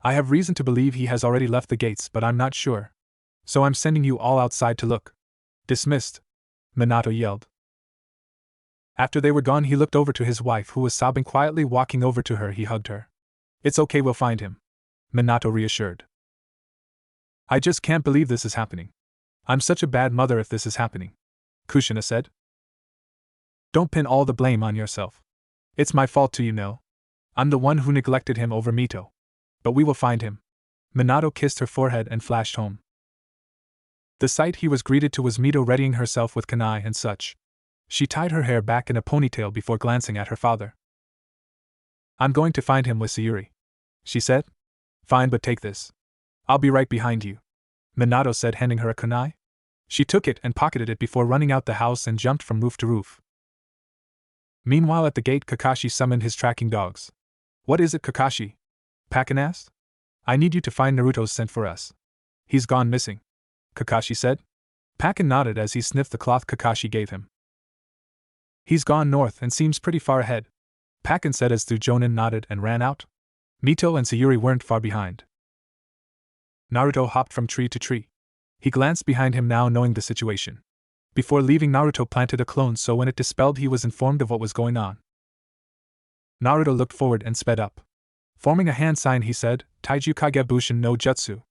I have reason to believe he has already left the gates, but I'm not sure. So I'm sending you all outside to look. Dismissed! Minato yelled. After they were gone, he looked over to his wife, who was sobbing quietly. Walking over to her, he hugged her. It's okay, we'll find him. Minato reassured. I just can't believe this is happening. I'm such a bad mother if this is happening, Kushina said. Don't pin all the blame on yourself. It's my fault too, you know. I'm the one who neglected him over Mito. But we will find him. Minato kissed her forehead and flashed home. The sight he was greeted to was Mito readying herself with kunai and such. She tied her hair back in a ponytail before glancing at her father. I'm going to find him with Sayuri, she said. Fine, but take this. I'll be right behind you, Minato said, handing her a kunai. She took it and pocketed it before running out the house and jumped from roof to roof. Meanwhile at the gate, Kakashi summoned his tracking dogs. What is it, Kakashi? Pakken asked. I need you to find Naruto's scent for us. He's gone missing, Kakashi said. Pakken nodded as he sniffed the cloth Kakashi gave him. He's gone north and seems pretty far ahead, Pakken said as the Jonin nodded and ran out. Mito and Sayuri weren't far behind. Naruto hopped from tree to tree. He glanced behind him now, knowing the situation. Before leaving, Naruto planted a clone so when it dispelled he was informed of what was going on. Naruto looked forward and sped up. Forming a hand sign, he said, Taiju Kagebushin no Jutsu.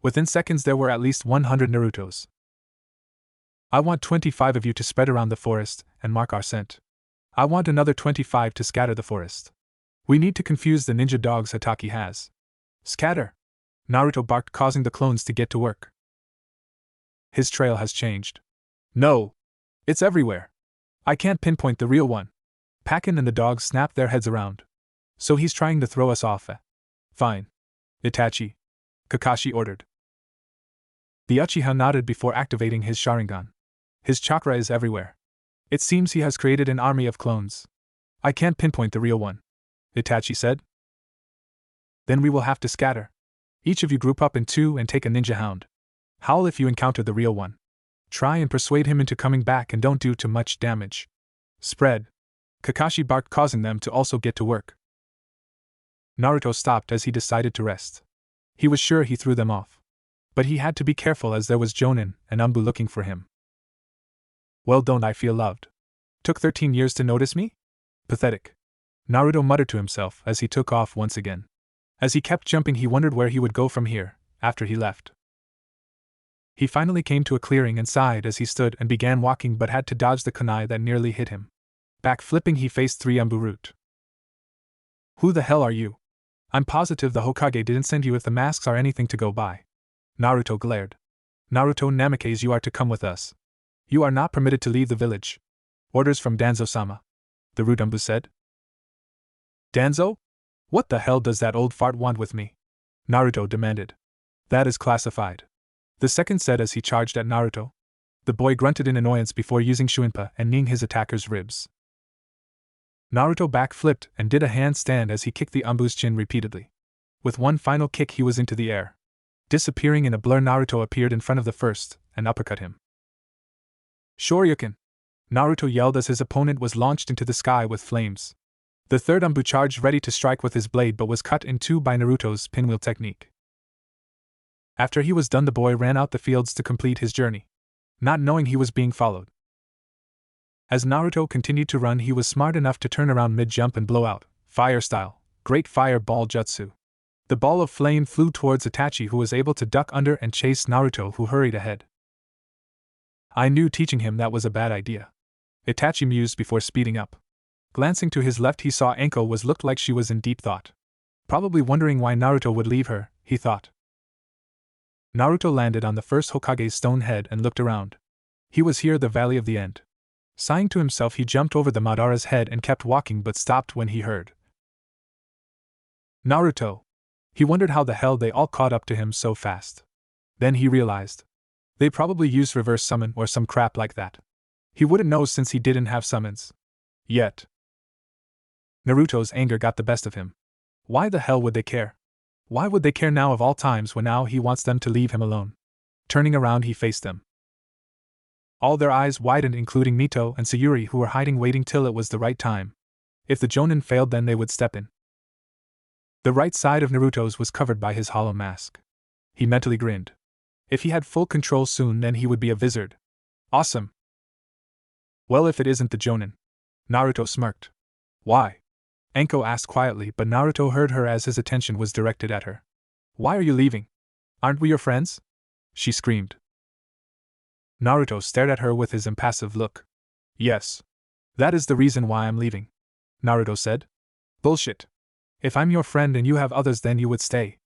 Within seconds there were at least 100 Narutos. I want 25 of you to spread around the forest and mark our scent. I want another 25 to scatter the forest. We need to confuse the ninja dogs Hataki has. Scatter! Naruto barked, causing the clones to get to work. His trail has changed. No! It's everywhere! I can't pinpoint the real one. Pakken and the dogs snapped their heads around. So he's trying to throw us off. Fine. Itachi. Kakashi ordered. The Uchiha nodded before activating his Sharingan. His chakra is everywhere. It seems he has created an army of clones. I can't pinpoint the real one, Itachi said. Then we will have to scatter. Each of you group up in two and take a ninja hound. Howl if you encounter the real one. Try and persuade him into coming back and don't do too much damage. Spread. Kakashi barked, causing them to also get to work. Naruto stopped as he decided to rest. He was sure he threw them off. But he had to be careful as there was Jonin and Anbu looking for him. Well, don't I feel loved? Took 13 years to notice me? Pathetic. Naruto muttered to himself as he took off once again. As he kept jumping, he wondered where he would go from here, after he left. He finally came to a clearing and sighed as he stood and began walking, but had to dodge the kunai that nearly hit him. Back flipping, he faced 3 Anbu root. Who the hell are you? I'm positive the Hokage didn't send you if the masks are anything to go by. Naruto glared. Naruto Namikaze, you are to come with us. You are not permitted to leave the village. Orders from Danzo-sama. The root Anbu said. Danzo? What the hell does that old fart want with me? Naruto demanded. That is classified. The second said as he charged at Naruto. The boy grunted in annoyance before using Shuinpa and kneeing his attacker's ribs. Naruto backflipped and did a handstand as he kicked the Anbu's chin repeatedly. With one final kick, he was into the air. Disappearing in a blur, Naruto appeared in front of the first and uppercut him. Shoryuken! Naruto yelled as his opponent was launched into the sky with flames. The third Anbu charged ready to strike with his blade but was cut in two by Naruto's pinwheel technique. After he was done, the boy ran out the fields to complete his journey, not knowing he was being followed. As Naruto continued to run, he was smart enough to turn around mid-jump and blow out, fire style, Great Fireball Jutsu. The ball of flame flew towards Itachi, who was able to duck under and chase Naruto, who hurried ahead. I knew teaching him that was a bad idea, Itachi mused before speeding up. Glancing to his left, he saw Anko looked like she was in deep thought. Probably wondering why Naruto would leave her, he thought. Naruto landed on the first Hokage's stone head and looked around. He was here, the Valley of the End. Sighing to himself, he jumped over the Madara's head and kept walking, but stopped when he heard Naruto. He wondered how the hell they all caught up to him so fast. Then he realized. They probably used reverse summon or some crap like that. He wouldn't know since he didn't have summons. Yet. Naruto's anger got the best of him. Why the hell would they care? Why would they care now of all times when now he wants them to leave him alone? Turning around, he faced them. All their eyes widened, including Mito and Sayuri, who were hiding, waiting till it was the right time. If the Jonin failed, then they would step in. The right side of Naruto's was covered by his hollow mask. He mentally grinned. If he had full control soon, then he would be a wizard. Awesome. Well, if it isn't the Jonin. Naruto smirked. Why? Anko asked quietly, but Naruto heard her as his attention was directed at her. Why are you leaving? Aren't we your friends? She screamed. Naruto stared at her with his impassive look. Yes. That is the reason why I'm leaving, Naruto said. Bullshit. If I'm your friend and you have others, then you would stay.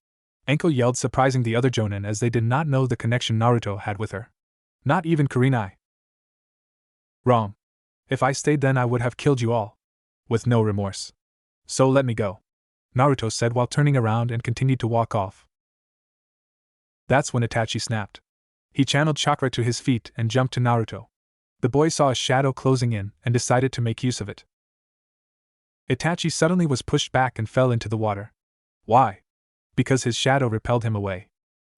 Anko yelled, surprising the other Jonin as they did not know the connection Naruto had with her. Not even Kurenai. Wrong. If I stayed, then I would have killed you all. With no remorse. So let me go, Naruto said while turning around and continued to walk off. That's when Itachi snapped. He channeled chakra to his feet and jumped to Naruto. The boy saw a shadow closing in and decided to make use of it. Itachi suddenly was pushed back and fell into the water. Why? Because his shadow repelled him away.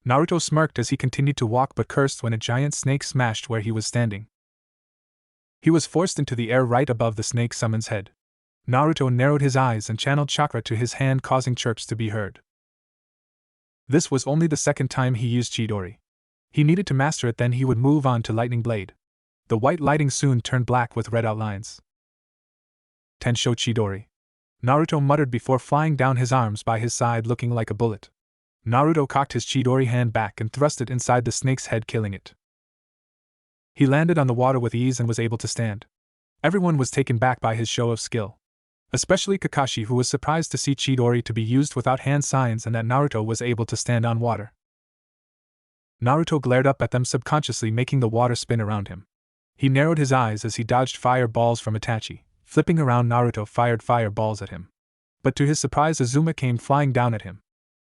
Naruto smirked as he continued to walk, but cursed when a giant snake smashed where he was standing. He was forced into the air right above the snake summon's head. Naruto narrowed his eyes and channeled chakra to his hand, causing chirps to be heard. This was only the second time he used Chidori. He needed to master it, then he would move on to Lightning Blade. The white lighting soon turned black with red outlines. Tensho Chidori. Naruto muttered before flying down his arms by his side, looking like a bullet. Naruto cocked his Chidori hand back and thrust it inside the snake's head, killing it. He landed on the water with ease and was able to stand. Everyone was taken back by his show of skill. Especially Kakashi, who was surprised to see Chidori to be used without hand signs and that Naruto was able to stand on water. Naruto glared up at them, subconsciously making the water spin around him. He narrowed his eyes as he dodged fireballs from Itachi. Flipping around, Naruto fired fireballs at him. But to his surprise, Azuma came flying down at him.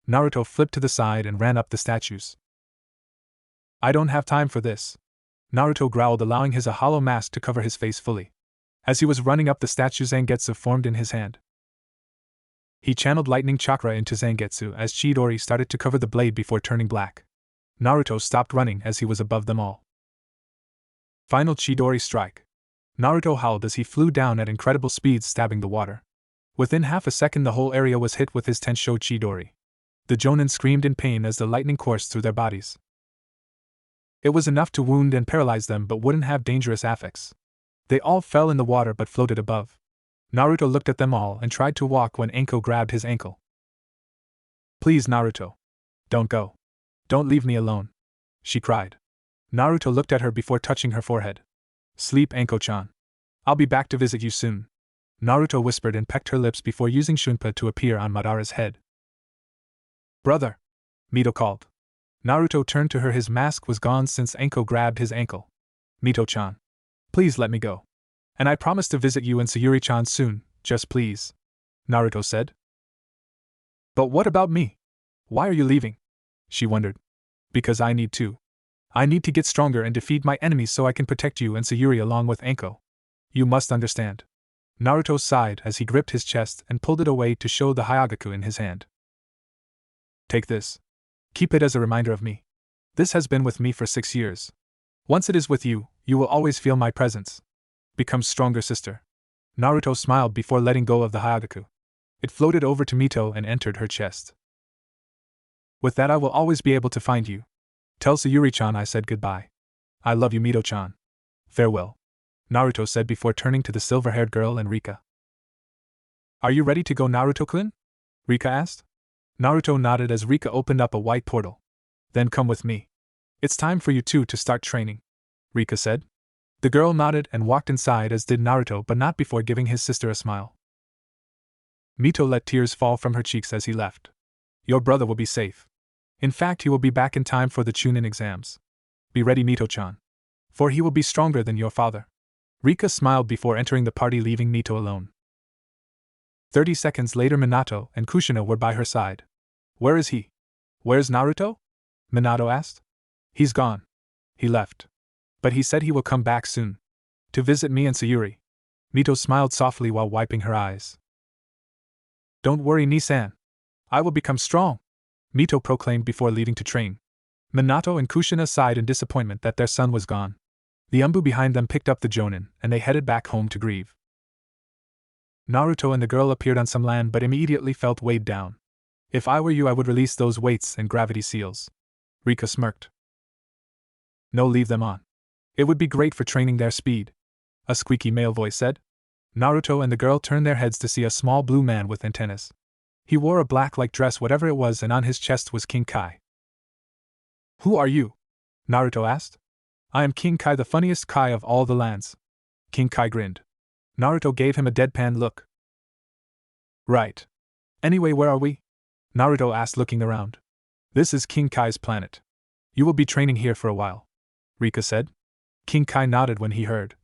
Naruto flipped to the side and ran up the statues. I don't have time for this. Naruto growled, allowing his hollow mask to cover his face fully. As he was running up the statue, Zangetsu formed in his hand. He channeled lightning chakra into Zangetsu as Chidori started to cover the blade before turning black. Naruto stopped running as he was above them all. Final Chidori strike. Naruto howled as he flew down at incredible speeds, stabbing the water. Within half a second the whole area was hit with his Tensho Chidori. The Jonin screamed in pain as the lightning coursed through their bodies. It was enough to wound and paralyze them but wouldn't have dangerous effects. They all fell in the water but floated above. Naruto looked at them all and tried to walk when Anko grabbed his ankle. Please, Naruto. Don't go. Don't leave me alone, she cried. Naruto looked at her before touching her forehead. Sleep, Anko-chan. I'll be back to visit you soon, Naruto whispered and pecked her lips before using Shunpa to appear on Madara's head. Brother! Mito called. Naruto turned to her. His mask was gone since Anko grabbed his ankle. Mito-chan. Please let me go. And I promise to visit you and Sayuri-chan soon, just please, Naruto said. But what about me? Why are you leaving? She wondered. Because I need to. I need to get stronger and defeat my enemies so I can protect you and Sayuri along with Anko. You must understand. Naruto sighed as he gripped his chest and pulled it away to show the Hyagaku in his hand. Take this. Keep it as a reminder of me. This has been with me for 6 years. Once it is with you, you will always feel my presence. Become stronger, sister. Naruto smiled before letting go of the Hyagaku. It floated over to Mito and entered her chest. With that I will always be able to find you. Tell Sayuri-chan I said goodbye. I love you, Mito-chan. Farewell, Naruto said before turning to the silver-haired girl and Rika. Are you ready to go, Naruto-kun? Rika asked. Naruto nodded as Rika opened up a white portal. Then come with me. It's time for you two to start training, Rika said. The girl nodded and walked inside, as did Naruto, but not before giving his sister a smile. Mito let tears fall from her cheeks as he left. Your brother will be safe. In fact, he will be back in time for the Chunin exams. Be ready, Mito-chan. For he will be stronger than your father. Rika smiled before entering the party, leaving Mito alone. 30 seconds later, Minato and Kushina were by her side. Where is he? Where's Naruto? Minato asked. He's gone. He left. But he said he will come back soon. To visit me and Sayuri. Mito smiled softly while wiping her eyes. Don't worry, Nisan. I will become strong, Mito proclaimed before leaving to train. Minato and Kushina sighed in disappointment that their son was gone. The Umbu behind them picked up the Jonin, and they headed back home to grieve. Naruto and the girl appeared on some land but immediately felt weighed down. If I were you, I would release those weights and gravity seals. Rika smirked. No, leave them on. It would be great for training their speed, a squeaky male voice said. Naruto and the girl turned their heads to see a small blue man with antennas. He wore a black-like dress, whatever it was, and on his chest was King Kai. Who are you? Naruto asked. I am King Kai, the funniest Kai of all the lands. King Kai grinned. Naruto gave him a deadpan look. Right. Anyway, where are we? Naruto asked, looking around. This is King Kai's planet. You will be training here for a while, Rika said. King Kai nodded when he heard.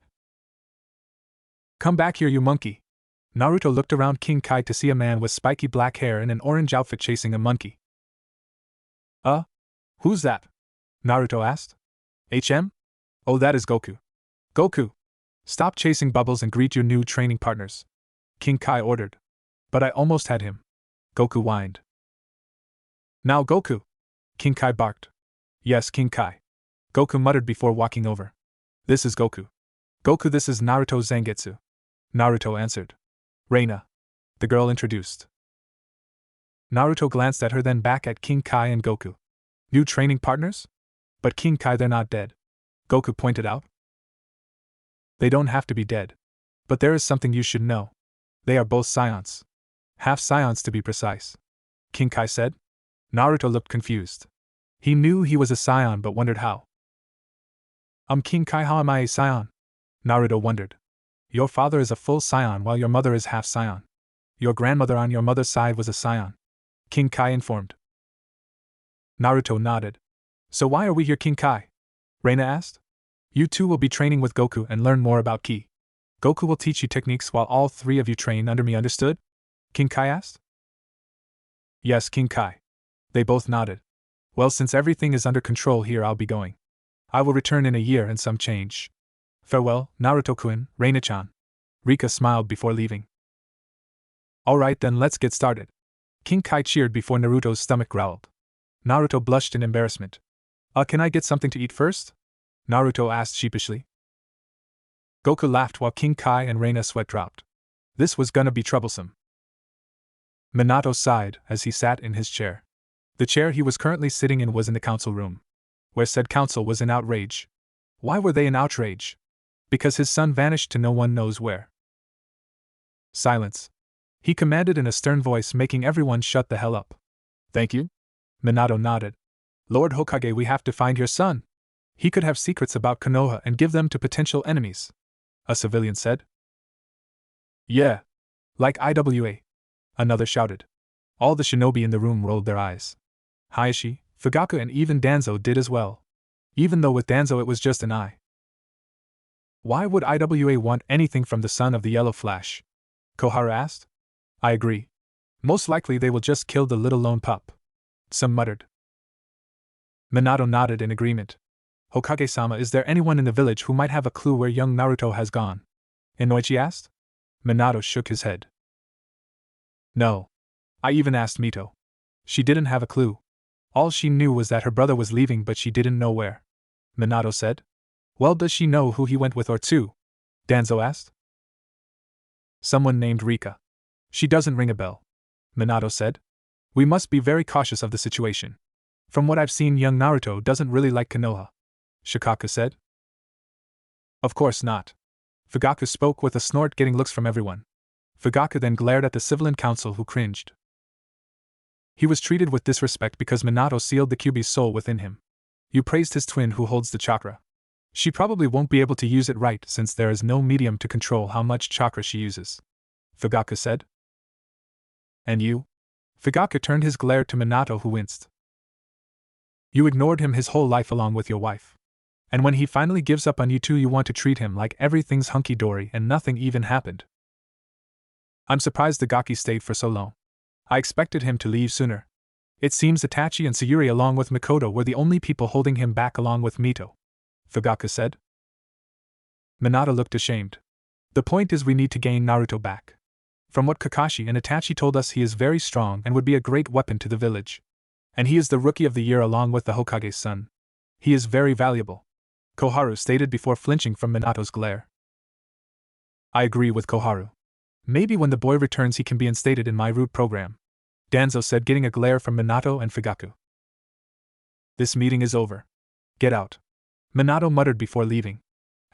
Come back here, you monkey. Naruto looked around King Kai to see a man with spiky black hair and an orange outfit chasing a monkey. Who's that? Naruto asked. HM? Oh, that is Goku. Goku! Stop chasing bubbles and greet your new training partners, King Kai ordered. But I almost had him, Goku whined. Now Goku! King Kai barked. Yes, King Kai. Goku muttered before walking over. This is Goku. Goku, this is Naruto Zangetsu, Naruto answered. Reina, the girl introduced. Naruto glanced at her, then back at King Kai and Goku. New training partners? But King Kai, they're not dead, Goku pointed out. They don't have to be dead. But there is something you should know. They are both scions. Half scions to be precise, King Kai said. Naruto looked confused. He knew he was a scion but wondered how. King Kai, how am I a scion? Naruto wondered. Your father is a full scion while your mother is half scion. Your grandmother on your mother's side was a scion, King Kai informed. Naruto nodded. So why are we here, King Kai? Reina asked. You two will be training with Goku and learn more about Ki. Goku will teach you techniques while all three of you train under me, understood? King Kai asked. Yes, King Kai. They both nodded. Well, since everything is under control here, I'll be going. I will return in a year and some change. Farewell, Naruto-kun, Reina-chan. Rika smiled before leaving. Alright then, let's get started. King Kai cheered before Naruto's stomach growled. Naruto blushed in embarrassment. Can I get something to eat first? Naruto asked sheepishly. Goku laughed while King Kai and Reina sweat dropped. This was gonna be troublesome. Minato sighed as he sat in his chair. The chair he was currently sitting in was in the council room, where said council was in outrage. Why were they in outrage? Because his son vanished to no one knows where. Silence. He commanded in a stern voice, making everyone shut the hell up. Thank you? Minato nodded. Lord Hokage, we have to find your son. He could have secrets about Konoha and give them to potential enemies. A civilian said. Yeah. Like IWA. Another shouted. All the shinobi in the room rolled their eyes. Hayashi, Fugaku and even Danzo did as well. Even though with Danzo it was just an eye. Why would IWA want anything from the son of the Yellow Flash? Koharu asked. I agree. Most likely they will just kill the little lone pup. Some muttered. Minato nodded in agreement. Hokage-sama, is there anyone in the village who might have a clue where young Naruto has gone? Inoichi asked. Minato shook his head. No. I even asked Mito. She didn't have a clue. All she knew was that her brother was leaving, but she didn't know where. Minato said. Well, does she know who he went with or to? Danzo asked. Someone named Rika. She doesn't ring a bell. Minato said. We must be very cautious of the situation. From what I've seen, young Naruto doesn't really like Konoha. Shikaka said. Of course not. Fugaku spoke with a snort, getting looks from everyone. Fugaku then glared at the civilian council, who cringed. He was treated with disrespect because Minato sealed the Kyuubi's soul within him. You praised his twin who holds the chakra. She probably won't be able to use it right since there is no medium to control how much chakra she uses. Fugaku said. And you? Fugaku turned his glare to Minato, who winced. You ignored him his whole life along with your wife. And when he finally gives up on you two, you want to treat him like everything's hunky-dory and nothing even happened. I'm surprised the Gaki stayed for so long. I expected him to leave sooner. It seems Itachi and Sayuri along with Mikoto were the only people holding him back along with Mito. Fugaku said. Minato looked ashamed. The point is we need to gain Naruto back. From what Kakashi and Itachi told us, he is very strong and would be a great weapon to the village. And he is the rookie of the year along with the Hokage's son. He is very valuable. Koharu stated before flinching from Minato's glare. I agree with Koharu. Maybe when the boy returns he can be instated in my root program. Danzo said, getting a glare from Minato and Fugaku. This meeting is over. Get out. Minato muttered before leaving.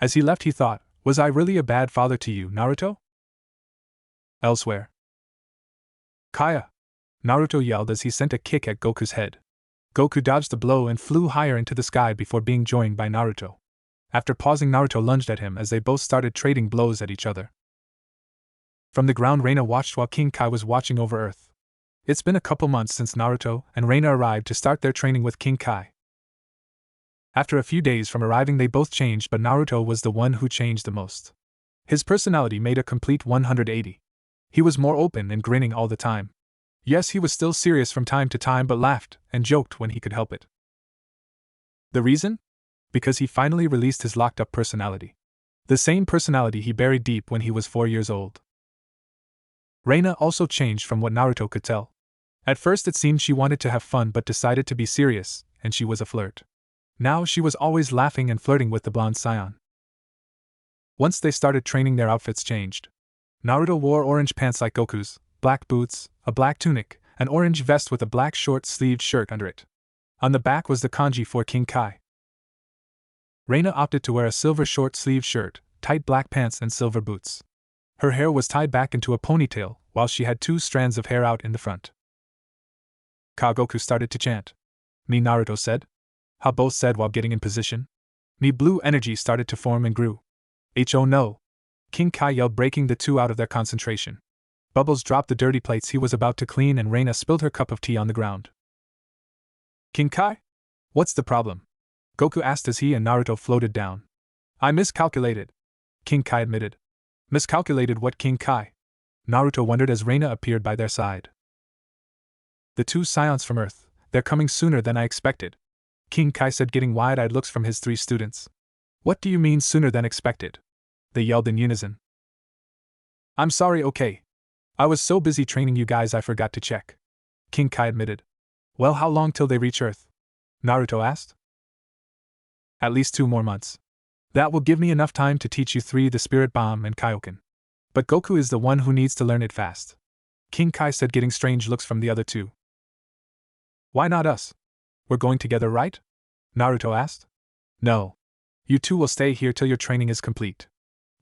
As he left he thought, was I really a bad father to you, Naruto? Elsewhere. Kaya! Naruto yelled as he sent a kick at Goku's head. Goku dodged the blow and flew higher into the sky before being joined by Naruto. After pausing, Naruto lunged at him as they both started trading blows at each other. From the ground, Reina watched while King Kai was watching over Earth. It's been a couple months since Naruto and Reina arrived to start their training with King Kai. After a few days from arriving, they both changed, but Naruto was the one who changed the most. His personality made a complete 180. He was more open and grinning all the time. Yes, he was still serious from time to time, but laughed and joked when he could help it. The reason? Because he finally released his locked-up personality. The same personality he buried deep when he was 4 years old. Reina also changed from what Naruto could tell. At first it seemed she wanted to have fun but decided to be serious, and she was a flirt. Now she was always laughing and flirting with the blonde scion. Once they started training, their outfits changed. Naruto wore orange pants like Goku's, black boots, a black tunic, an orange vest with a black short-sleeved shirt under it. On the back was the kanji for King Kai. Reina opted to wear a silver short-sleeved shirt, tight black pants and silver boots. Her hair was tied back into a ponytail, while she had 2 strands of hair out in the front. Goku started to chant. Me, Naruto said. How both said while getting in position. Me, blue energy started to form and grew. Oh no! King Kai yelled, breaking the two out of their concentration. Bubbles dropped the dirty plates he was about to clean and Reina spilled her cup of tea on the ground. King Kai? What's the problem? Goku asked as he and Naruto floated down. I miscalculated. King Kai admitted. Miscalculated what, King Kai? Naruto wondered as Reina appeared by their side. The 2 scions from Earth, They're coming sooner than I expected, King Kai said, getting wide-eyed looks from his 3 students. What do you mean sooner than expected? They yelled in unison. I'm sorry, okay. I was so busy training you guys I forgot to check, King Kai admitted. Well, how long till they reach Earth? Naruto asked. At least 2 more months. That will give me enough time to teach you 3 the Spirit Bomb and Kaioken. But Goku is the one who needs to learn it fast, King Kai said, getting strange looks from the other 2. Why not us? We're going together, right? Naruto asked. No. You 2 will stay here till your training is complete,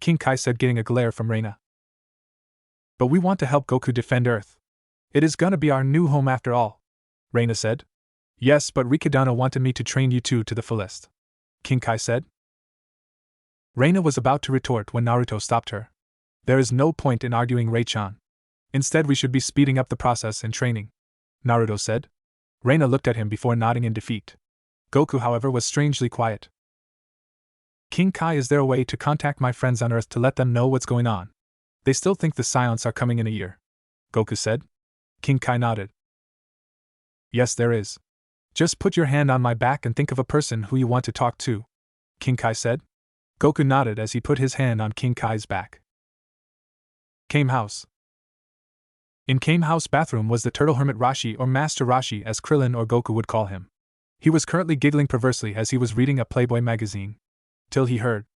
King Kai said, getting a glare from Reina. But we want to help Goku defend Earth. It is gonna be our new home after all, Reina said. Yes, but Rikidano wanted me to train you 2 to the fullest, King Kai said. Reina was about to retort when Naruto stopped her. There is no point in arguing, Rei-chan. Instead, we should be speeding up the process and training, Naruto said. Reina looked at him before nodding in defeat. Goku, however, was strangely quiet. King Kai, is there a way to contact my friends on Earth to let them know what's going on? They still think the Scions are coming in a year, Goku said. King Kai nodded. Yes, there is. Just put your hand on my back and think of a person who you want to talk to, King Kai said. Goku nodded as he put his hand on King Kai's back. Kame House. In Kame House bathroom was the turtle hermit Rashi, or Master Rashi as Krillin or Goku would call him. He was currently giggling perversely as he was reading a Playboy magazine, till he heard.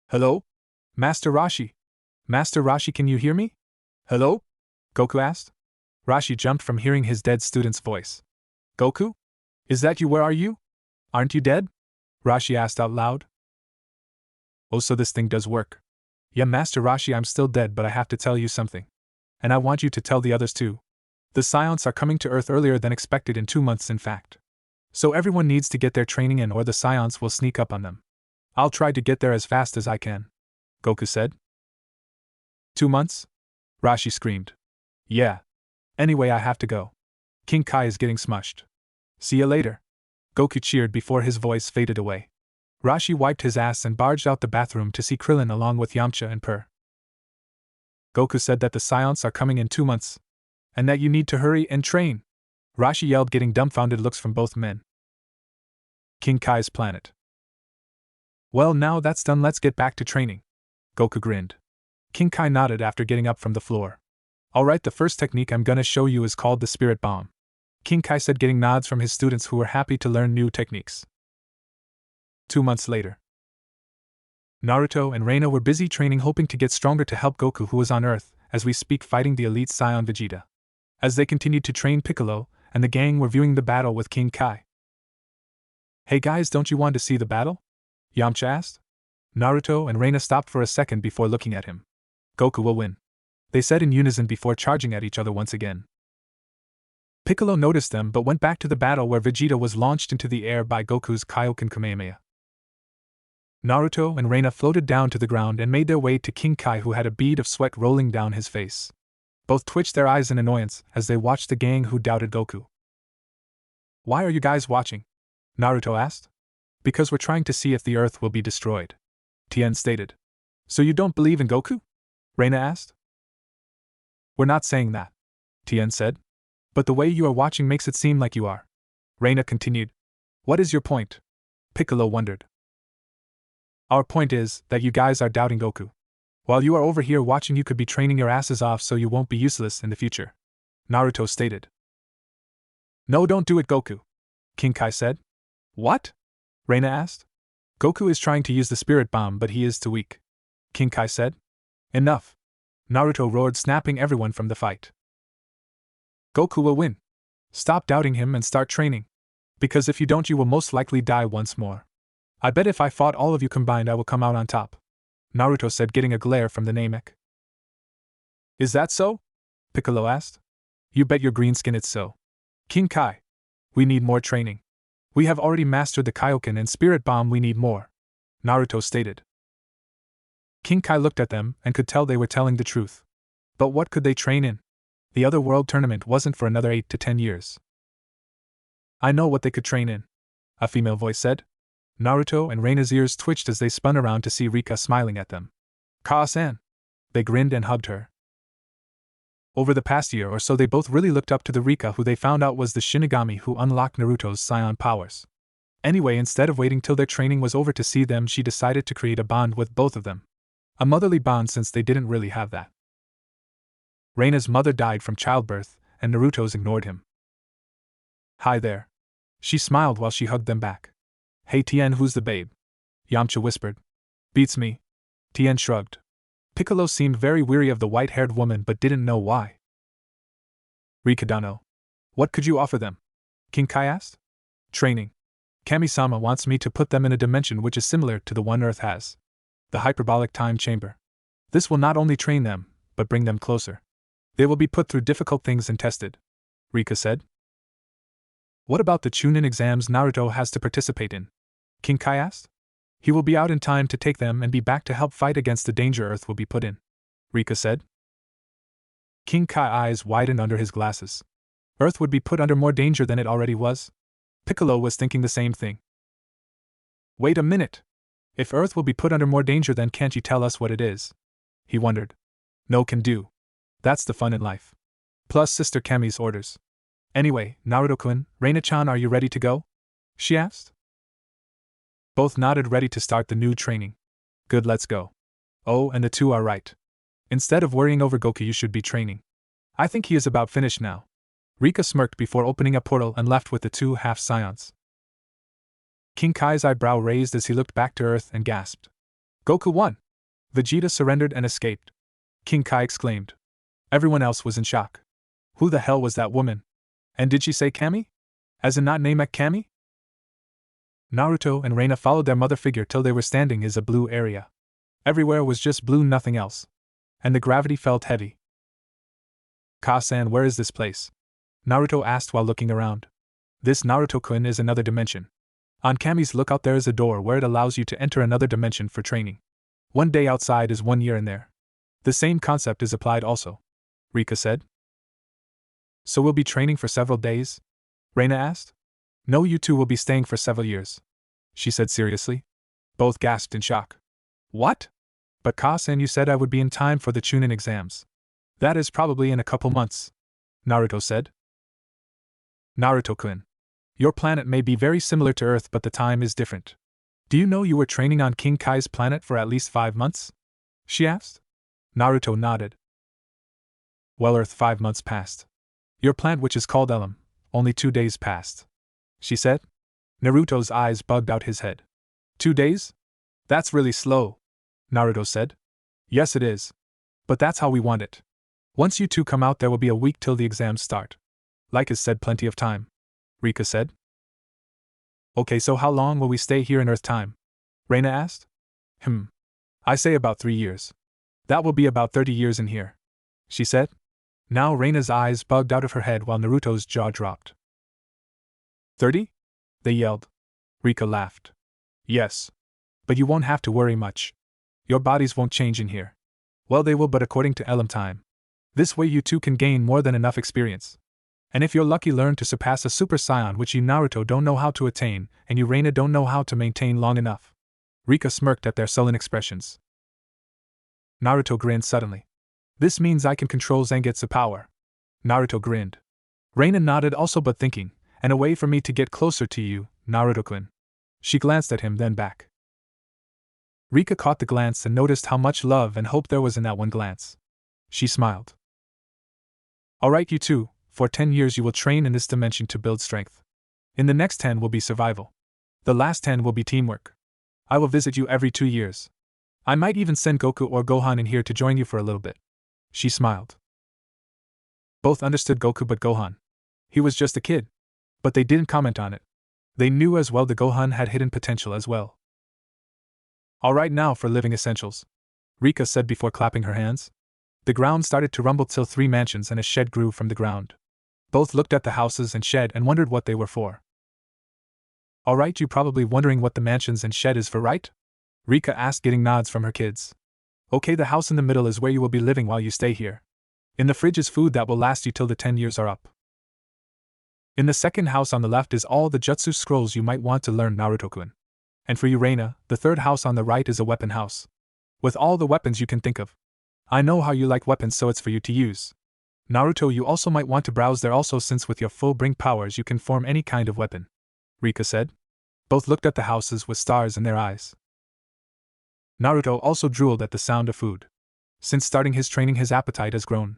Hello? Master Rashi? Master Rashi, can you hear me? Hello? Goku asked. Rashi jumped from hearing his dead student's voice. Goku? Is that you? Where are you? Aren't you dead? Rashi asked out loud. Oh, so this thing does work. Yeah, Master Rashi, I'm still dead, but I have to tell you something. And I want you to tell the others too. The Scions are coming to Earth earlier than expected, in 2 months in fact. So everyone needs to get their training in or the Scions will sneak up on them. I'll try to get there as fast as I can, Goku said. 2 months? Rashi screamed. Yeah. Anyway, I have to go. King Kai is getting smushed. See you later. Goku cheered before his voice faded away. Rashi wiped his ass and barged out the bathroom to see Krillin along with Yamcha and Purr. Goku said that the Scions are coming in 2 months. And that you need to hurry and train. Rashi yelled, getting dumbfounded looks from both men. King Kai's planet. Well, now that's done, let's get back to training. Goku grinned. King Kai nodded after getting up from the floor. Alright, the first technique I'm gonna show you is called the Spirit Bomb, King Kai said, getting nods from his students who were happy to learn new techniques. 2 months later. Naruto and Reina were busy training, hoping to get stronger to help Goku, who was on Earth, as we speak, fighting the elite Scion Vegeta. As they continued to train, Piccolo and the gang were viewing the battle with King Kai. Hey guys, don't you want to see the battle? Yamcha asked. Naruto and Reina stopped for a second before looking at him. Goku will win, they said in unison before charging at each other once again. Piccolo noticed them but went back to the battle where Vegeta was launched into the air by Goku's Kaioken Kamehameha. Naruto and Reina floated down to the ground and made their way to King Kai, who had a bead of sweat rolling down his face. Both twitched their eyes in annoyance as they watched the gang who doubted Goku. Why are you guys watching? Naruto asked. Because we're trying to see if the Earth will be destroyed, Tien stated. So you don't believe in Goku? Reina asked. We're not saying that, Tien said. But the way you are watching makes it seem like you are. Reina continued. What is your point? Piccolo wondered. Our point is that you guys are doubting Goku. While you are over here watching, you could be training your asses off so you won't be useless in the future, Naruto stated. No, don't do it, Goku, King Kai said. What? Reina asked. Goku is trying to use the Spirit Bomb, but he is too weak, King Kai said. Enough, Naruto roared, snapping everyone from the fight. Goku will win. Stop doubting him and start training. Because if you don't, you will most likely die once more. I bet if I fought all of you combined, I will come out on top, Naruto said, getting a glare from the Namek. Is that so? Piccolo asked. You bet your green skin it's so. King Kai. We need more training. We have already mastered the Kaioken and Spirit Bomb, we need more, Naruto stated. King Kai looked at them and could tell they were telling the truth. But what could they train in? The other world tournament wasn't for another 8 to 10 years. I know what they could train in, a female voice said. Naruto and Reina's ears twitched as they spun around to see Rika smiling at them. Ka-san. They grinned and hugged her. Over the past year or so they both really looked up to the Rika who they found out was the Shinigami who unlocked Naruto's Scion powers. Anyway, instead of waiting till their training was over to see them, she decided to create a bond with both of them. A motherly bond since they didn't really have that. Reina's mother died from childbirth, and Naruto's ignored him. Hi there. She smiled while she hugged them back. Hey Tien, who's the babe? Yamcha whispered. Beats me. Tien shrugged. Piccolo seemed very weary of the white-haired woman but didn't know why. Rikadano. What could you offer them? King Kai asked. Training. Kami-sama wants me to put them in a dimension which is similar to the one Earth has. The hyperbolic time chamber. This will not only train them, but bring them closer. They will be put through difficult things and tested, Rika said. What about the Chunin exams Naruto has to participate in? King Kai asked. He will be out in time to take them and be back to help fight against the danger Earth will be put in, Rika said. King Kai's eyes widened under his glasses. Earth would be put under more danger than it already was? Piccolo was thinking the same thing. Wait a minute. If Earth will be put under more danger, then can't you tell us what it is? He wondered. No can do. That's the fun in life. Plus Sister Kami's orders. Anyway, Naruto-kun, Reina-chan, are you ready to go? She asked. Both nodded, ready to start the new training. Good, let's go. Oh, and the two are right. Instead of worrying over Goku, you should be training. I think he is about finished now. Rika smirked before opening a portal and left with the two half-scions. King Kai's eyebrow raised as he looked back to Earth and gasped. Goku won! Vegeta surrendered and escaped. King Kai exclaimed. Everyone else was in shock. Who the hell was that woman? And did she say Kami? As in not Namek Kami? Naruto and Reina followed their mother figure till they were standing in a blue area. Everywhere was just blue, nothing else. And the gravity felt heavy. Ka-san, where is this place? Naruto asked while looking around. This, Naruto-kun, is another dimension. On Kami's lookout there is a door where it allows you to enter another dimension for training. 1 day outside is 1 year in there. The same concept is applied also, Rika said. So we'll be training for several days? Reina asked. No, you two will be staying for several years, she said seriously. Both gasped in shock. What? But Ka-san, you said I would be in time for the Chunin exams. That is probably in a couple months, Naruto said. Naruto-kun. Your planet may be very similar to Earth, but the time is different. Do you know you were training on King Kai's planet for at least 5 months? She asked. Naruto nodded. Well, Earth 5 months passed. Your planet, which is called Elam, only 2 days passed, she said. Naruto's eyes bugged out his head. 2 days? That's really slow, Naruto said. Yes, it is. But that's how we want it. Once you two come out, there will be a week till the exams start. Like is said, plenty of time, Rika said. Okay, so how long will we stay here in Earth time? Reina asked. I say about 3 years. That will be about 30 years in here, she said. Now Reina's eyes bugged out of her head while Naruto's jaw dropped. 30? They yelled. Rika laughed. Yes. But you won't have to worry much. Your bodies won't change in here. Well, they will, but according to Elam time. This way you two can gain more than enough experience. And if you're lucky, learn to surpass a Super Saiyan, which you Naruto don't know how to attain, and you Reina don't know how to maintain long enough. Rika smirked at their sullen expressions. Naruto grinned suddenly. This means I can control Zangetsu power. Naruto grinned. Reina nodded also, but thinking, and a way for me to get closer to you, Naruto-kun. She glanced at him, then back. Rika caught the glance and noticed how much love and hope there was in that one glance. She smiled. Alright, you two, for 10 years you will train in this dimension to build strength. In the next 10 will be survival. The last 10 will be teamwork. I will visit you every 2 years. I might even send Goku or Gohan in here to join you for a little bit. She smiled. Both understood Goku but Gohan. He was just a kid. But they didn't comment on it. They knew as well the Gohan had hidden potential as well. Alright, now for living essentials, Rika said before clapping her hands. The ground started to rumble till 3 mansions and a shed grew from the ground. Both looked at the houses and shed and wondered what they were for. Alright, you probably wondering what the mansions and shed is for, right? Rika asked, getting nods from her kids. Okay, the house in the middle is where you will be living while you stay here. In the fridge is food that will last you till the 10 years are up. In the second house on the left is all the jutsu scrolls you might want to learn, Naruto-kun. And for you, Reina, the third house on the right is a weapon house. With all the weapons you can think of. I know how you like weapons, so it's for you to use. Naruto, you also might want to browse there also, since with your full bring powers you can form any kind of weapon, Rika said. Both looked at the houses with stars in their eyes. Naruto also drooled at the sound of food. Since starting his training, his appetite has grown.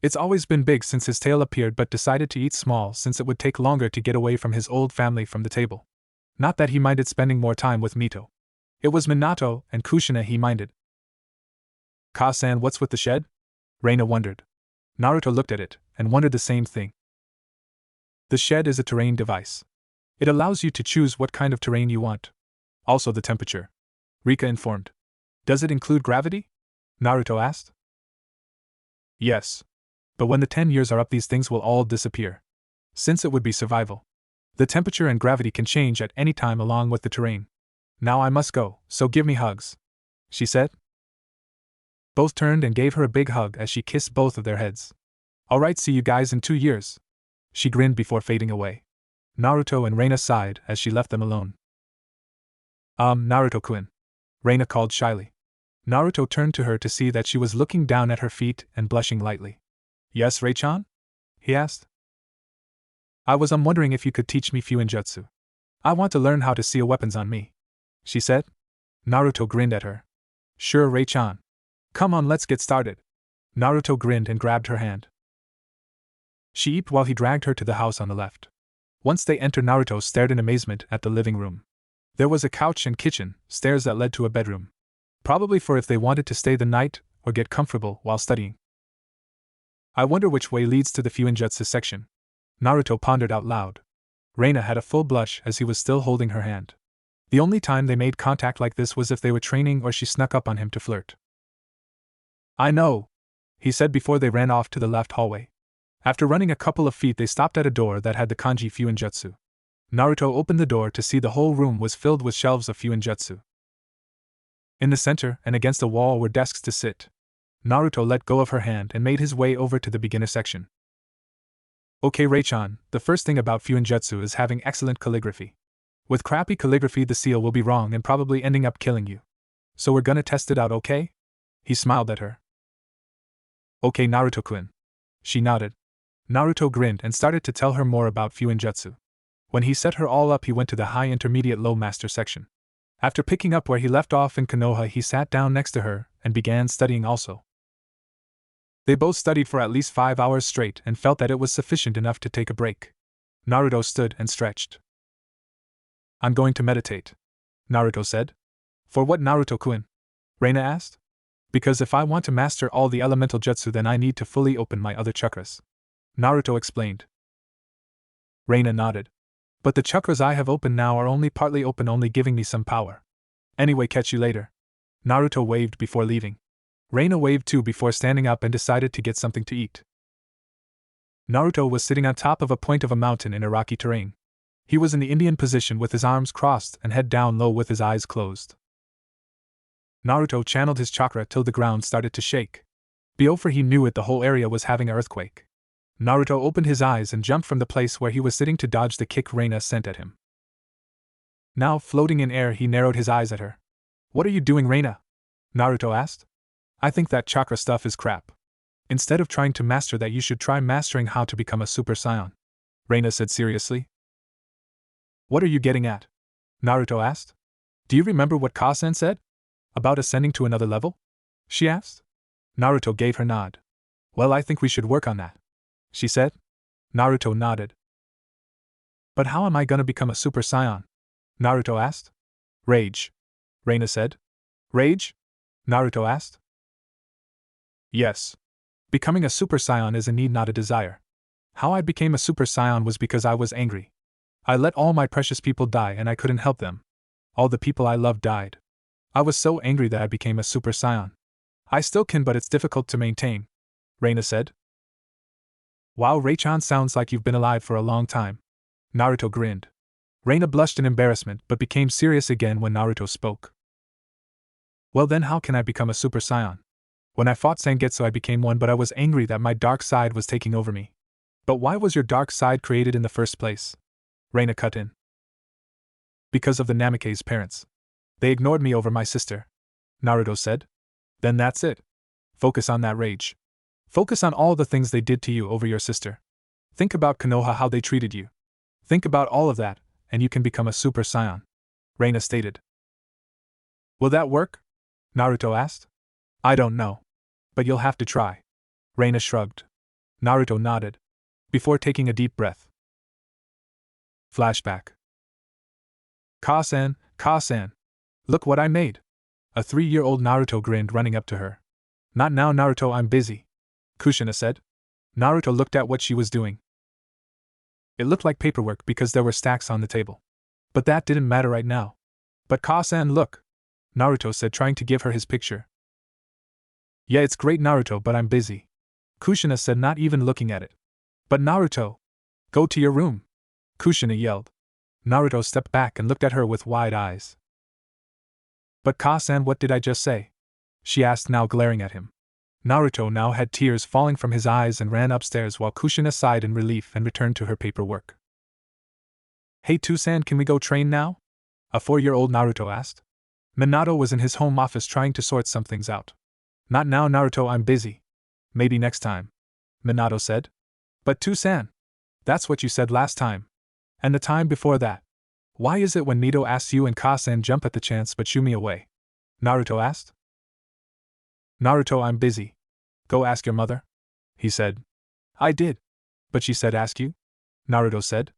It's always been big since his tail appeared, but decided to eat small since it would take longer to get away from his old family from the table. Not that he minded spending more time with Mito. It was Minato and Kushina he minded. Ka-san, what's with the shed? Reina wondered. Naruto looked at it and wondered the same thing. The shed is a terrain device. It allows you to choose what kind of terrain you want. Also the temperature, Rika informed. Does it include gravity? Naruto asked. Yes. But when the 10 years are up, these things will all disappear. Since it would be survival. The temperature and gravity can change at any time along with the terrain. Now I must go, so give me hugs, she said. Both turned and gave her a big hug as she kissed both of their heads. Alright, see you guys in 2 years. She grinned before fading away. Naruto and Reina sighed as she left them alone. Naruto-kun, Reina called shyly. Naruto turned to her to see that she was looking down at her feet and blushing lightly. Yes, Rei-chan? He asked. I was wondering if you could teach me Fuinjutsu. I want to learn how to seal weapons on me, she said. Naruto grinned at her. Sure, Rei-chan. Come on, let's get started. Naruto grinned and grabbed her hand. She eeped while he dragged her to the house on the left. Once they entered, Naruto stared in amazement at the living room. There was a couch and kitchen, stairs that led to a bedroom. Probably for if they wanted to stay the night or get comfortable while studying. I wonder which way leads to the Fuinjutsu section, Naruto pondered out loud. Reina had a full blush as he was still holding her hand. The only time they made contact like this was if they were training or she snuck up on him to flirt. I know, he said before they ran off to the left hallway. After running a couple of feet, they stopped at a door that had the kanji Fuinjutsu. Naruto opened the door to see the whole room was filled with shelves of Fuinjutsu. In the center and against a wall were desks to sit. Naruto let go of her hand and made his way over to the beginner section. Okay, Rei-chan, the first thing about Fuinjutsu is having excellent calligraphy. With crappy calligraphy, the seal will be wrong and probably ending up killing you. So we're gonna test it out, okay? He smiled at her. Okay, Naruto-kun. She nodded. Naruto grinned and started to tell her more about Fuinjutsu. When he set her all up, he went to the high, intermediate, low master section. After picking up where he left off in Konoha, he sat down next to her and began studying also. They both studied for at least 5 hours straight and felt that it was sufficient enough to take a break. Naruto stood and stretched. I'm going to meditate, Naruto said. For what, Naruto-kun? Reina asked. Because if I want to master all the elemental jutsu, then I need to fully open my other chakras, Naruto explained. Reina nodded. But the chakras I have opened now are only partly open, only giving me some power. Anyway, catch you later. Naruto waved before leaving. Reina waved too before standing up and decided to get something to eat. Naruto was sitting on top of a point of a mountain in a rocky terrain. He was in the Indian position with his arms crossed and head down low with his eyes closed. Naruto channeled his chakra till the ground started to shake. Before he knew it, the whole area was having an earthquake. Naruto opened his eyes and jumped from the place where he was sitting to dodge the kick Reina sent at him. Now floating in air, he narrowed his eyes at her. What are you doing, Reina? Naruto asked. I think that chakra stuff is crap. Instead of trying to master that, you should try mastering how to become a Super Saiyan, Reina said seriously. What are you getting at? Naruto asked. Do you remember what Ka-san said? About ascending to another level? She asked. Naruto gave her nod. Well, I think we should work on that, she said. Naruto nodded. But how am I gonna become a Super Saiyan? Naruto asked. Rage, Reina said. Rage? Naruto asked. Yes. Becoming a Super Saiyan is a need, not a desire. How I became a Super Saiyan was because I was angry. I let all my precious people die and I couldn't help them. All the people I loved died. I was so angry that I became a Super Saiyan. I still can, but it's difficult to maintain, Reina said. Wow, Rei-chan, sounds like you've been alive for a long time. Naruto grinned. Reina blushed in embarrassment but became serious again when Naruto spoke. Well then, how can I become a Super Saiyan? When I fought Zangetsu, I became one, but I was angry that my dark side was taking over me. But why was your dark side created in the first place? Reina cut in. Because of the Namikaze's parents. They ignored me over my sister, Naruto said. Then that's it. Focus on that rage. Focus on all the things they did to you over your sister. Think about Konoha, how they treated you. Think about all of that, and you can become a Super Saiyan, Reina stated. Will that work? Naruto asked. I don't know. But you'll have to try. Reina shrugged. Naruto nodded, before taking a deep breath. Flashback. Ka-san, Ka-san. Look what I made. A 3-year-old Naruto grinned, running up to her. Not now, Naruto, I'm busy, Kushina said. Naruto looked at what she was doing. It looked like paperwork because there were stacks on the table. But that didn't matter right now. But Ka-san, look, Naruto said, trying to give her his picture. Yeah, it's great, Naruto, but I'm busy, Kushina said, not even looking at it. But Naruto, go to your room, Kushina yelled. Naruto stepped back and looked at her with wide eyes. But Ka-san, what did I just say? She asked, now glaring at him. Naruto now had tears falling from his eyes and ran upstairs while Kushina sighed in relief and returned to her paperwork. Hey Tusan, can we go train now? A 4-year-old Naruto asked. Minato was in his home office trying to sort some things out. Not now, Naruto, I'm busy. Maybe next time, Minato said. But Tusan, that's what you said last time. And the time before that. Why is it when Mito asks you and Ka-san jump at the chance but shoo me away? Naruto asked. Naruto, I'm busy. Go ask your mother, he said. I did. But she said ask you? Naruto said.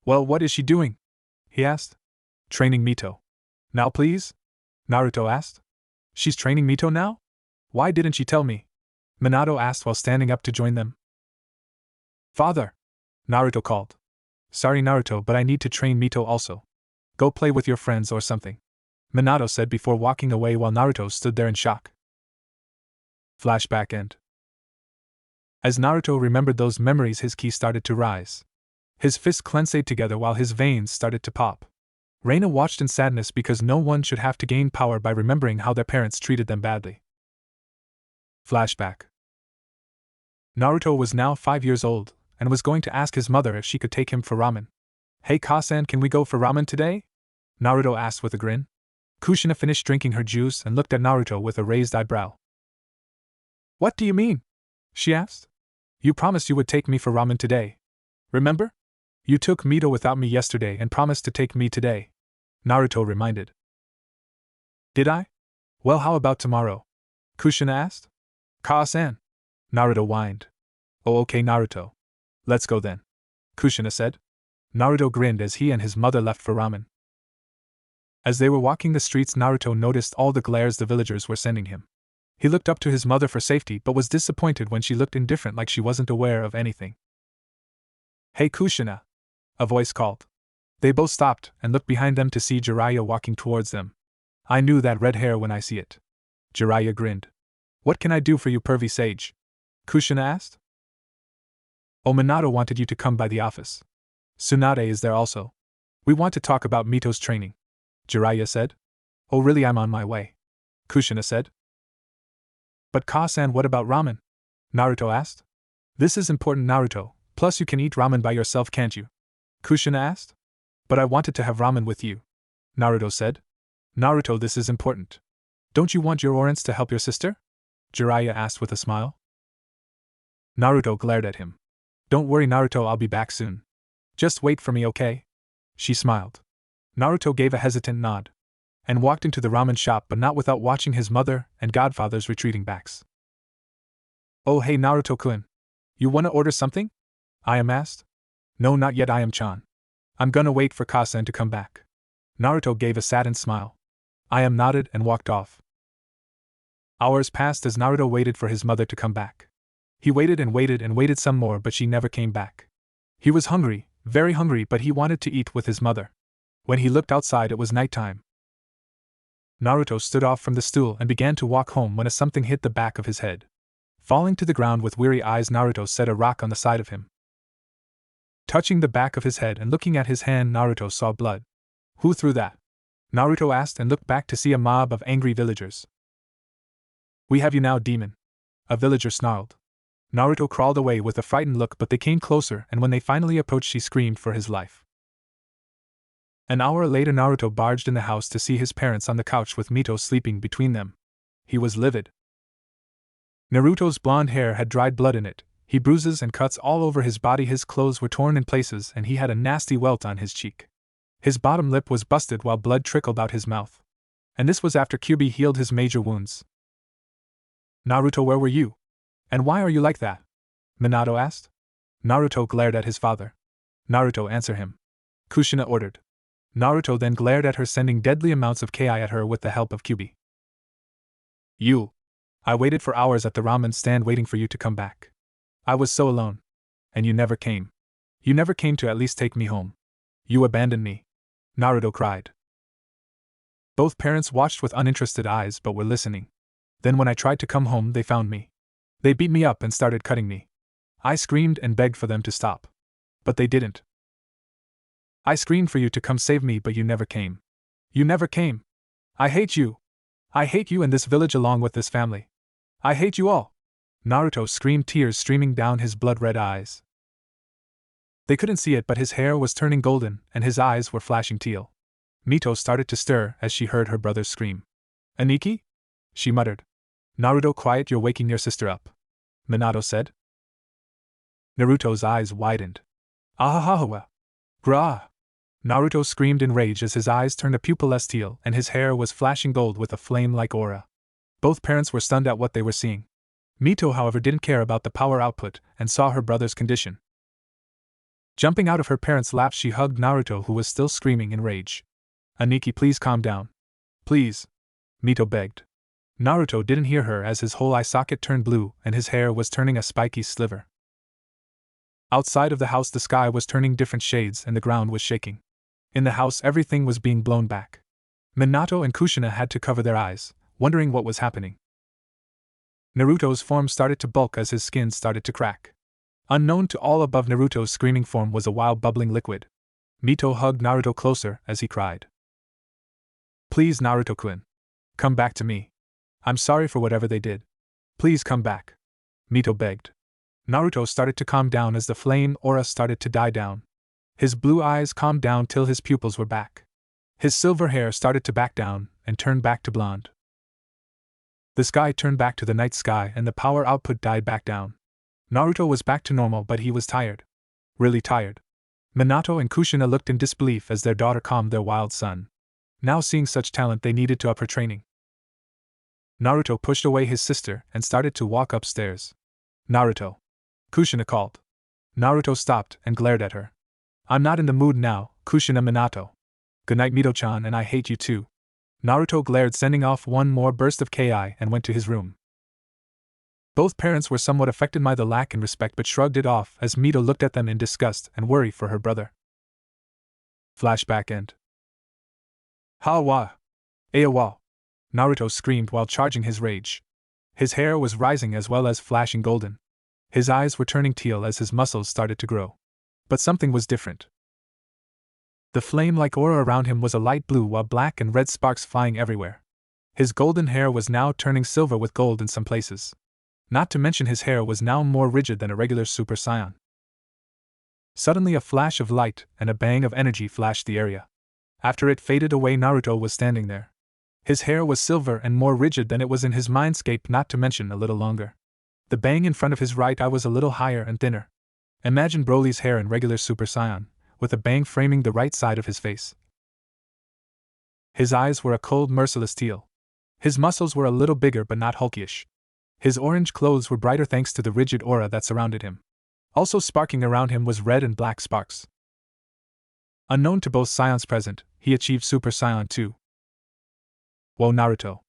Well, what is she doing? He asked. Training Mito. Now please? Naruto asked. She's training Mito now? Why didn't she tell me? Minato asked while standing up to join them. Father! Naruto called. Sorry, Naruto, but I need to train Mito also. Go play with your friends or something, Minato said before walking away while Naruto stood there in shock. Flashback end. As Naruto remembered those memories, his ki started to rise. His fists clenched together while his veins started to pop. Reina watched in sadness because no one should have to gain power by remembering how their parents treated them badly. Flashback. Naruto was now 5 years old, and was going to ask his mother if she could take him for ramen. Hey Ka-san, can we go for ramen today? Naruto asked with a grin. Kushina finished drinking her juice and looked at Naruto with a raised eyebrow. What do you mean? She asked. You promised you would take me for ramen today. Remember? You took Mito without me yesterday and promised to take me today, Naruto reminded. Did I? Well, how about tomorrow? Kushina asked. Ka-san, Naruto whined. Oh, okay, Naruto. Let's go then, Kushina said. Naruto grinned as he and his mother left for ramen. As they were walking the streets, Naruto noticed all the glares the villagers were sending him. He looked up to his mother for safety but was disappointed when she looked indifferent, like she wasn't aware of anything. Hey Kushina! A voice called. They both stopped and looked behind them to see Jiraiya walking towards them. I knew that red hair when I see it. Jiraiya grinned. What can I do for you, pervy sage? Kushina asked. Oh, Minato wanted you to come by the office. Tsunade is there also. We want to talk about Mito's training, Jiraiya said. Oh really, I'm on my way, Kushina said. But Ka-san, what about ramen? Naruto asked. This is important, Naruto, plus you can eat ramen by yourself, can't you? Kushina asked. But I wanted to have ramen with you, Naruto said. Naruto, this is important. Don't you want your orents to help your sister? Jiraiya asked with a smile. Naruto glared at him. Don't worry, Naruto, I'll be back soon. Just wait for me, okay? She smiled. Naruto gave a hesitant nod and walked into the ramen shop, but not without watching his mother and godfather's retreating backs. Oh hey Naruto-kun. You wanna order something? I.M asked. No, not yet, I.M-chan. I'm gonna wait for Ka-san to come back. Naruto gave a saddened smile. I.M nodded and walked off. Hours passed as Naruto waited for his mother to come back. He waited and waited and waited some more, but she never came back. He was hungry, very hungry, but he wanted to eat with his mother. When he looked outside, it was nighttime. Naruto stood off from the stool and began to walk home when something hit the back of his head. Falling to the ground with weary eyes, Naruto set a rock on the side of him. Touching the back of his head and looking at his hand, Naruto saw blood. Who threw that? Naruto asked and looked back to see a mob of angry villagers. We have you now, demon, a villager snarled. Naruto crawled away with a frightened look, but they came closer, and when they finally approached, he screamed for his life. An hour later, Naruto barged in the house to see his parents on the couch with Mito sleeping between them. He was livid. Naruto's blonde hair had dried blood in it, he bruises and cuts all over his body, his clothes were torn in places, and he had a nasty welt on his cheek. His bottom lip was busted while blood trickled out his mouth. And this was after Kyuubi healed his major wounds. Naruto, where were you? And why are you like that? Minato asked. Naruto glared at his father. Naruto, answer him. Kushina ordered. Naruto then glared at her, sending deadly amounts of Ki at her with the help of Kyuubi. You. I waited for hours at the ramen stand waiting for you to come back. I was so alone. And you never came. You never came to at least take me home. You abandoned me. Naruto cried. Both parents watched with uninterested eyes but were listening. Then when I tried to come home, they found me. They beat me up and started cutting me. I screamed and begged for them to stop. But they didn't. I screamed for you to come save me, but you never came. You never came. I hate you. I hate you and this village along with this family. I hate you all. Naruto screamed, tears streaming down his blood-red eyes. They couldn't see it, but his hair was turning golden and his eyes were flashing teal. Mito started to stir as she heard her brother's scream. Aniki? She muttered. Naruto, quiet, you're waking your sister up. Minato said. Naruto's eyes widened. Ahahaha. Grah! Naruto screamed in rage as his eyes turned a pupilless teal and his hair was flashing gold with a flame-like aura. Both parents were stunned at what they were seeing. Mito, however, didn't care about the power output and saw her brother's condition. Jumping out of her parents' lap, she hugged Naruto, who was still screaming in rage. Aniki, please calm down. Please. Mito begged. Naruto didn't hear her as his whole eye socket turned blue and his hair was turning a spiky sliver. Outside of the house, the sky was turning different shades and the ground was shaking. In the house, everything was being blown back. Minato and Kushina had to cover their eyes, wondering what was happening. Naruto's form started to bulk as his skin started to crack. Unknown to all, above Naruto's screaming form was a wild bubbling liquid. Mito hugged Naruto closer as he cried. Please, Naruto-kun. Come back to me. I'm sorry for whatever they did. Please come back. Mito begged. Naruto started to calm down as the flame aura started to die down. His blue eyes calmed down till his pupils were back. His silver hair started to back down and turn back to blonde. The sky turned back to the night sky and the power output died back down. Naruto was back to normal, but he was tired. Really tired. Minato and Kushina looked in disbelief as their daughter calmed their wild son. Now seeing such talent, they needed to up her training. Naruto pushed away his sister and started to walk upstairs. Naruto. Kushina called. Naruto stopped and glared at her. I'm not in the mood now, Kushina. Minato. Good night, Mito-chan, and I hate you too. Naruto glared, sending off one more burst of Ki and went to his room. Both parents were somewhat affected by the lack in respect but shrugged it off as Mito looked at them in disgust and worry for her brother. Flashback end. Ha-wa! Aya-wa! Naruto screamed while charging his rage. His hair was rising as well as flashing golden. His eyes were turning teal as his muscles started to grow. But something was different. The flame-like aura around him was a light blue while black and red sparks flying everywhere. His golden hair was now turning silver with gold in some places. Not to mention his hair was now more rigid than a regular Super Saiyan. Suddenly a flash of light and a bang of energy flashed the area. After it faded away, Naruto was standing there. His hair was silver and more rigid than it was in his Mindscape, not to mention a little longer. The bang in front of his right eye was a little higher and thinner. Imagine Broly's hair in regular Super Saiyan, with a bang framing the right side of his face. His eyes were a cold, merciless teal. His muscles were a little bigger but not hulkyish. His orange clothes were brighter thanks to the rigid aura that surrounded him. Also sparking around him was red and black sparks. Unknown to both Saiyans present, he achieved Super Saiyan 2. Whoa, Naruto.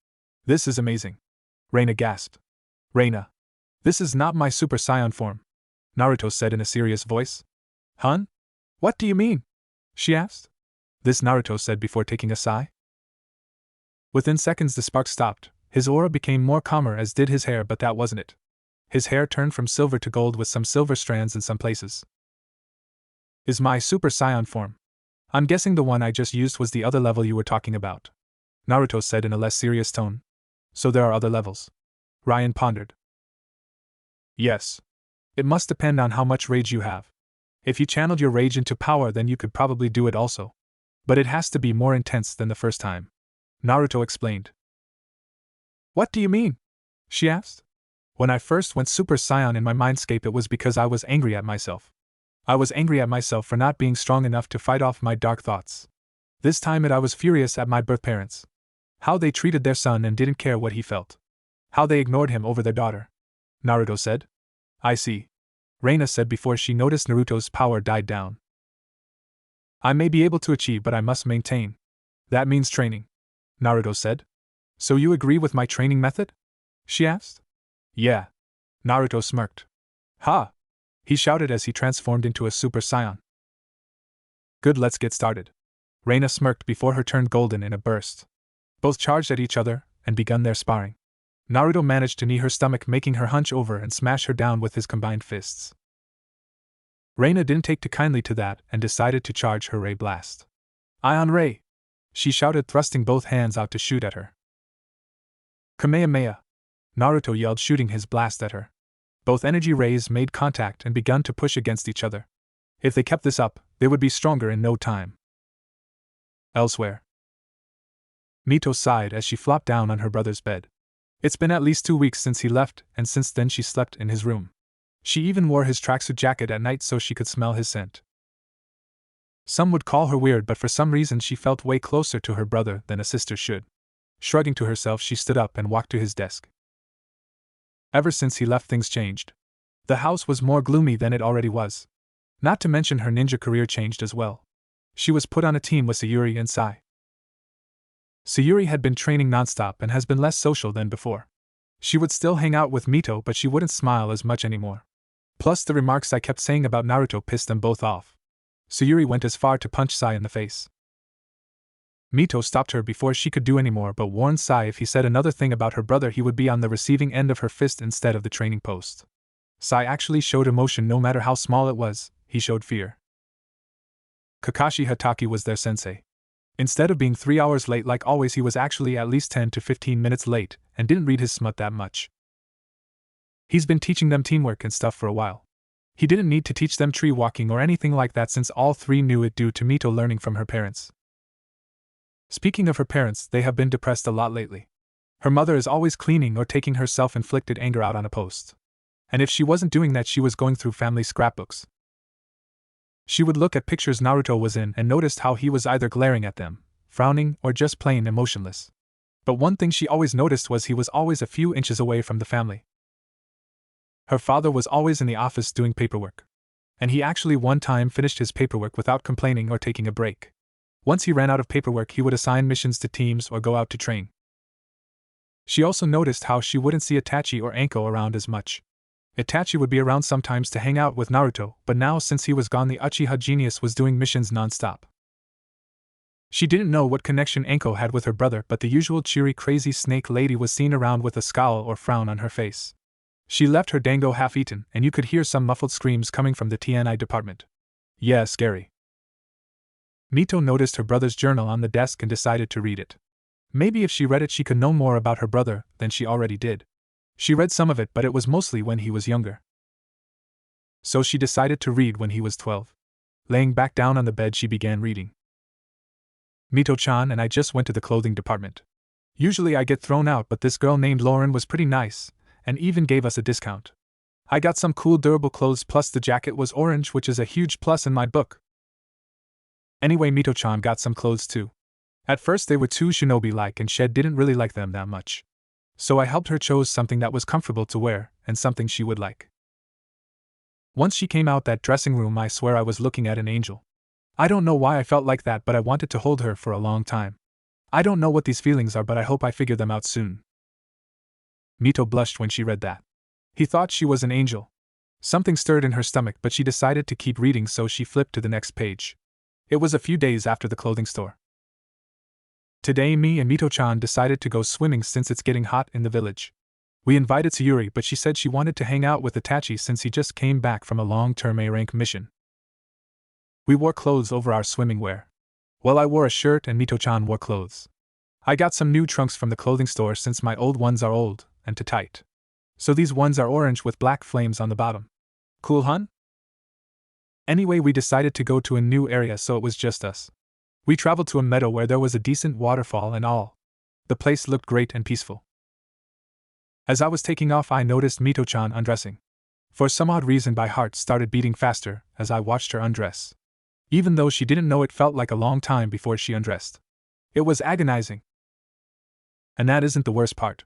This is amazing. Reina gasped. Reina. This is not my Super Saiyan form, Naruto said in a serious voice. Hun? What do you mean? She asked. This, Naruto said before taking a sigh. Within seconds the spark stopped. His aura became more calmer, as did his hair, but that wasn't it. His hair turned from silver to gold with some silver strands in some places. Is my Super Saiyan form? I'm guessing the one I just used was the other level you were talking about, Naruto said in a less serious tone. So there are other levels? Ryan pondered. Yes. It must depend on how much rage you have. If you channeled your rage into power, then you could probably do it also. But it has to be more intense than the first time, Naruto explained. What do you mean? She asked. When I first went Super Saiyan in my Mindscape, it was because I was angry at myself. I was angry at myself for not being strong enough to fight off my dark thoughts. This time I was furious at my birth parents. How they treated their son and didn't care what he felt. How they ignored him over their daughter. Naruto said. I see. Reina said before she noticed Naruto's power died down. I may be able to achieve, but I must maintain. That means training. Naruto said. So you agree with my training method? She asked. Yeah. Naruto smirked. Ha! He shouted as he transformed into a Super Saiyan. Good, let's get started. Reina smirked before her turned golden in a burst. Both charged at each other and begun their sparring. Naruto managed to knee her stomach, making her hunch over and smash her down with his combined fists. Reina didn't take too kindly to that and decided to charge her Ray Blast. Ion Ray! She shouted, thrusting both hands out to shoot at her. Kamehameha! Naruto yelled, shooting his blast at her. Both energy rays made contact and begun to push against each other. If they kept this up, they would be stronger in no time. Elsewhere. Mito sighed as she flopped down on her brother's bed. It's been at least 2 weeks since he left, and since then she slept in his room. She even wore his tracksuit jacket at night so she could smell his scent. Some would call her weird, but for some reason she felt way closer to her brother than a sister should. Shrugging to herself, she stood up and walked to his desk. Ever since he left, things changed. The house was more gloomy than it already was. Not to mention her ninja career changed as well. She was put on a team with Sayuri and Sai. Sayuri had been training nonstop and has been less social than before. She would still hang out with Mito, but she wouldn't smile as much anymore. Plus, the remarks I kept saying about Naruto pissed them both off. Sayuri went as far to punch Sai in the face. Mito stopped her before she could do any more, but warned Sai if he said another thing about her brother, he would be on the receiving end of her fist instead of the training post. Sai actually showed emotion, no matter how small it was. He showed fear. Kakashi Hatake was their sensei. Instead of being 3 hours late like always, he was actually at least 10 to 15 minutes late, and didn't read his smut that much. He's been teaching them teamwork and stuff for a while. He didn't need to teach them tree walking or anything like that, since all three knew it due to Mito learning from her parents. Speaking of her parents, they have been depressed a lot lately. Her mother is always cleaning or taking her self-inflicted anger out on a post. And if she wasn't doing that, she was going through family scrapbooks. She would look at pictures Naruto was in and noticed how he was either glaring at them, frowning, or just plain emotionless. But one thing she always noticed was he was always a few inches away from the family. Her father was always in the office doing paperwork. And he actually one time finished his paperwork without complaining or taking a break. Once he ran out of paperwork, he would assign missions to teams or go out to train. She also noticed how she wouldn't see Itachi or Anko around as much. Itachi would be around sometimes to hang out with Naruto, but now since he was gone, the Uchiha genius was doing missions non-stop. She didn't know what connection Anko had with her brother, but the usual cheery crazy snake lady was seen around with a scowl or frown on her face. She left her dango half-eaten, and you could hear some muffled screams coming from the TNI department. Yeah, scary. Mito noticed her brother's journal on the desk and decided to read it. Maybe if she read it she could know more about her brother than she already did. She read some of it, but it was mostly when he was younger. So she decided to read when he was 12. Laying back down on the bed, she began reading. Mito-chan and I just went to the clothing department. Usually I get thrown out, but this girl named Lauren was pretty nice, and even gave us a discount. I got some cool durable clothes, plus the jacket was orange, which is a huge plus in my book. Anyway, Mito-chan got some clothes too. At first they were too shinobi-like and Shed didn't really like them that much. So I helped her choose something that was comfortable to wear, and something she would like. Once she came out that dressing room, I swear I was looking at an angel. I don't know why I felt like that, but I wanted to hold her for a long time. I don't know what these feelings are, but I hope I figure them out soon. Mito blushed when she read that. He thought she was an angel. Something stirred in her stomach, but she decided to keep reading, so she flipped to the next page. It was a few days after the clothing store. Today, me and Mito-chan decided to go swimming since it's getting hot in the village. We invited Sayuri, but she said she wanted to hang out with Itachi since he just came back from a long-term A-rank mission. We wore clothes over our swimming wear. Well, I wore a shirt and Mito-chan wore clothes. I got some new trunks from the clothing store since my old ones are old and too tight. So these ones are orange with black flames on the bottom. Cool, hun? Anyway, we decided to go to a new area, so it was just us. We traveled to a meadow where there was a decent waterfall and all. The place looked great and peaceful. As I was taking off, I noticed Mito-chan undressing. For some odd reason, my heart started beating faster as I watched her undress. Even though she didn't know, it felt like a long time before she undressed. It was agonizing. And that isn't the worst part.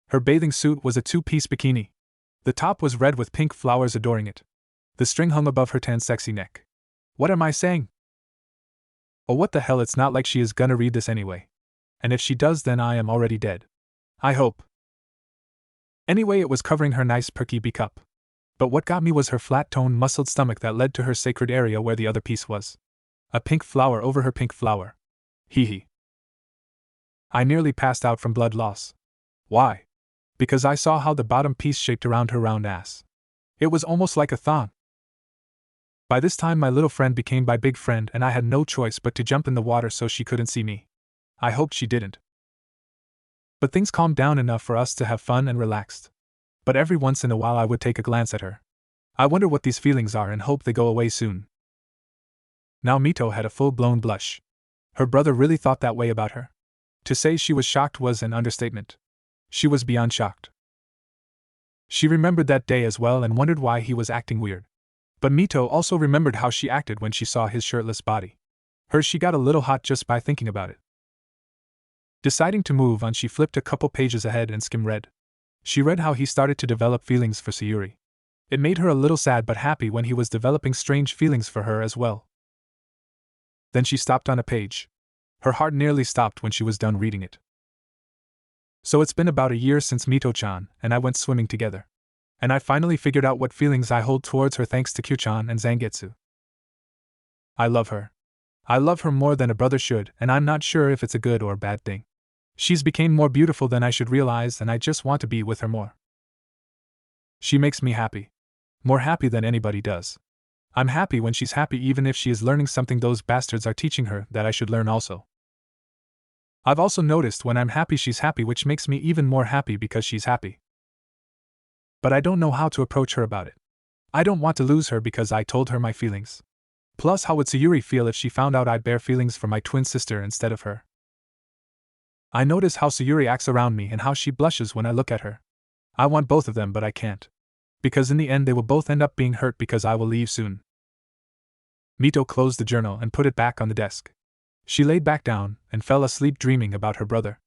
Her bathing suit was a two-piece bikini. The top was red with pink flowers adoring it. The string hung above her tan sexy neck. What am I saying? Oh, what the hell, it's not like she is gonna read this anyway. And if she does, then I am already dead. I hope. Anyway, it was covering her nice perky B-cup. But what got me was her flat-toned, muscled stomach that led to her sacred area where the other piece was. A pink flower over her pink flower. Hee hee. I nearly passed out from blood loss. Why? Because I saw how the bottom piece shaped around her round ass. It was almost like a thong. By this time my little friend became my big friend and I had no choice but to jump in the water so she couldn't see me. I hoped she didn't. But things calmed down enough for us to have fun and relaxed. But every once in a while I would take a glance at her. I wonder what these feelings are and hope they go away soon. Now Mito had a full-blown blush. Her brother really thought that way about her. To say she was shocked was an understatement. She was beyond shocked. She remembered that day as well and wondered why he was acting weird. But Mito also remembered how she acted when she saw his shirtless body. She got a little hot just by thinking about it. Deciding to move on, she flipped a couple pages ahead and skim-read. She read how he started to develop feelings for Sayuri. It made her a little sad but happy when he was developing strange feelings for her as well. Then she stopped on a page. Her heart nearly stopped when she was done reading it. So it's been about a year since Mito-chan and I went swimming together. And I finally figured out what feelings I hold towards her thanks to Q-chan and Zangetsu. I love her. I love her more than a brother should, and I'm not sure if it's a good or bad thing. She's became more beautiful than I should realize and I just want to be with her more. She makes me happy. More happy than anybody does. I'm happy when she's happy, even if she is learning something those bastards are teaching her that I should learn also. I've also noticed when I'm happy she's happy, which makes me even more happy because she's happy. But I don't know how to approach her about it. I don't want to lose her because I told her my feelings. Plus, how would Sayuri feel if she found out I'd bear feelings for my twin sister instead of her? I notice how Sayuri acts around me and how she blushes when I look at her. I want both of them, but I can't. Because in the end they will both end up being hurt because I will leave soon. Mito closed the journal and put it back on the desk. She laid back down and fell asleep dreaming about her brother.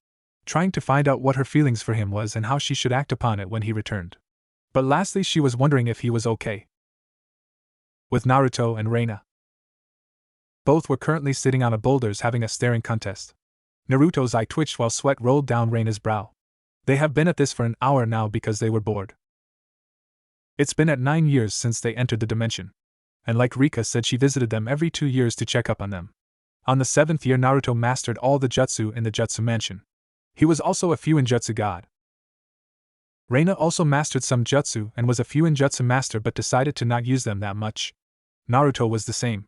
Trying to find out what her feelings for him was and how she should act upon it when he returned. But lastly she was wondering if he was okay with Naruto and Reina. Both were currently sitting on a boulders having a staring contest. Naruto's eye twitched while sweat rolled down Reina's brow. They have been at this for an hour now because they were bored. It's been at 9 years since they entered the dimension. And like Rika said, she visited them every 2 years to check up on them. On the 7th year Naruto mastered all the jutsu in the jutsu mansion. He was also a Fuinjutsu god. Reina also mastered some jutsu and was a Fuinjutsu master but decided to not use them that much. Naruto was the same.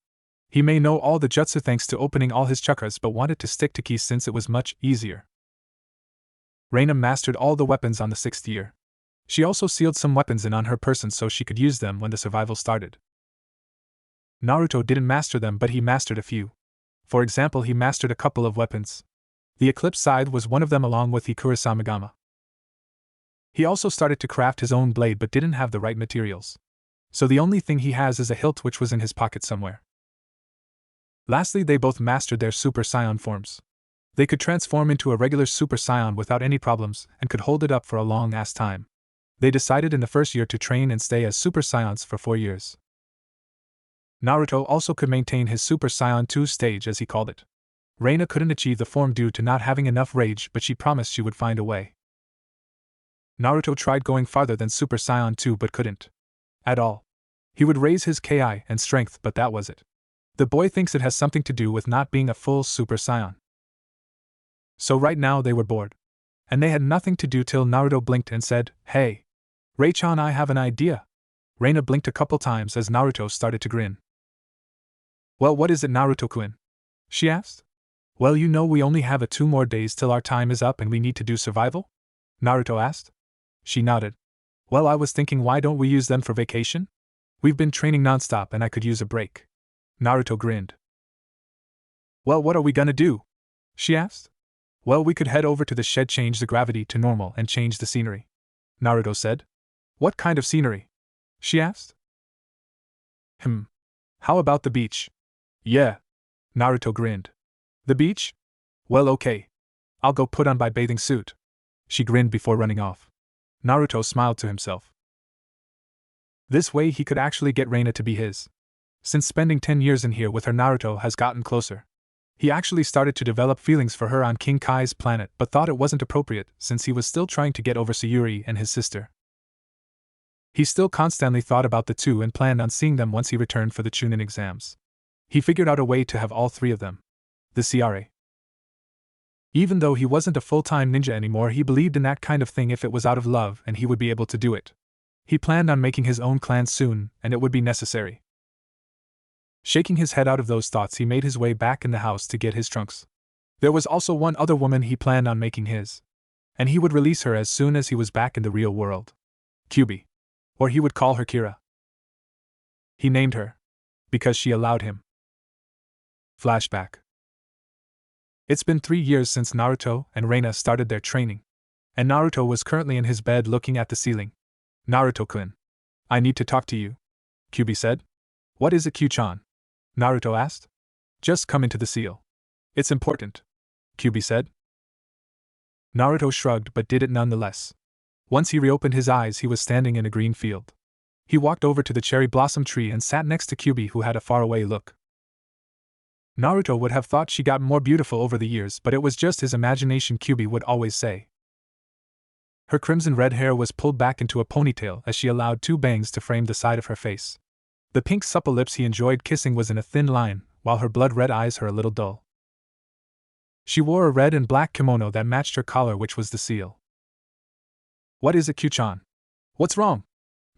He may know all the jutsu thanks to opening all his chakras but wanted to stick to ki since it was much easier. Reina mastered all the weapons on the 6th year. She also sealed some weapons in on her person so she could use them when the survival started. Naruto didn't master them but he mastered a few. For example, he mastered a couple of weapons. The Eclipse Scythe was one of them along with Hikura Samagama. He also started to craft his own blade but didn't have the right materials. So the only thing he has is a hilt which was in his pocket somewhere. Lastly, they both mastered their Super Saiyan forms. They could transform into a regular Super Saiyan without any problems and could hold it up for a long-ass time. They decided in the first year to train and stay as Super Saiyans for 4 years. Naruto also could maintain his Super Saiyan 2 stage as he called it. Reina couldn't achieve the form due to not having enough rage but she promised she would find a way. Naruto tried going farther than Super Saiyan 2 but couldn't. At all. He would raise his Ki and strength but that was it. The boy thinks it has something to do with not being a full Super Saiyan. So right now they were bored. And they had nothing to do till Naruto blinked and said, "Hey, Rei-chan, I have an idea." Reina blinked a couple times as Naruto started to grin. "Well, what is it, Naruto-kun?" she asked. "Well, you know we only have 2 more days till our time is up and we need to do survival?" Naruto asked. She nodded. "Well, I was thinking, why don't we use them for vacation? We've been training nonstop and I could use a break." Naruto grinned. "Well, what are we gonna do?" she asked. "Well, we could head over to the shed, change the gravity to normal and change the scenery. Naruto said. What kind of scenery? She asked. How about the beach? Yeah. Naruto grinned. The beach? Well, okay. I'll go put on my bathing suit. She grinned before running off. Naruto smiled to himself. This way he could actually get Reina to be his. Since spending 10 years in here with her, Naruto has gotten closer. He actually started to develop feelings for her on King Kai's planet, but thought it wasn't appropriate since he was still trying to get over Sayuri and his sister. He still constantly thought about the two and planned on seeing them once he returned for the Chunin exams. He figured out a way to have all three of them. The CRA. Even though he wasn't a full-time ninja anymore, he believed in that kind of thing if it was out of love and he would be able to do it. He planned on making his own clan soon, and it would be necessary. Shaking his head out of those thoughts, he made his way back in the house to get his trunks. There was also one other woman he planned on making his. And he would release her as soon as he was back in the real world. Kyubi. Or he would call her Kira. He named her. Because she allowed him. Flashback. It's been 3 years since Naruto and Reina started their training. And Naruto was currently in his bed looking at the ceiling. Naruto-kun. I need to talk to you. Kyubi said. What is it, Q-chan? Naruto asked. Just come into the seal. It's important. Kyubi said. Naruto shrugged but did it nonetheless. Once he reopened his eyes, he was standing in a green field. He walked over to the cherry blossom tree and sat next to Kyubi, who had a faraway look. Naruto would have thought she got more beautiful over the years, but it was just his imagination, Kyubi would always say. Her crimson red hair was pulled back into a ponytail as she allowed 2 bangs to frame the side of her face. The pink supple lips he enjoyed kissing was in a thin line, while her blood-red eyes were a little dull. She wore a red and black kimono that matched her collar, which was the seal. What is it, Q-chan? What's wrong?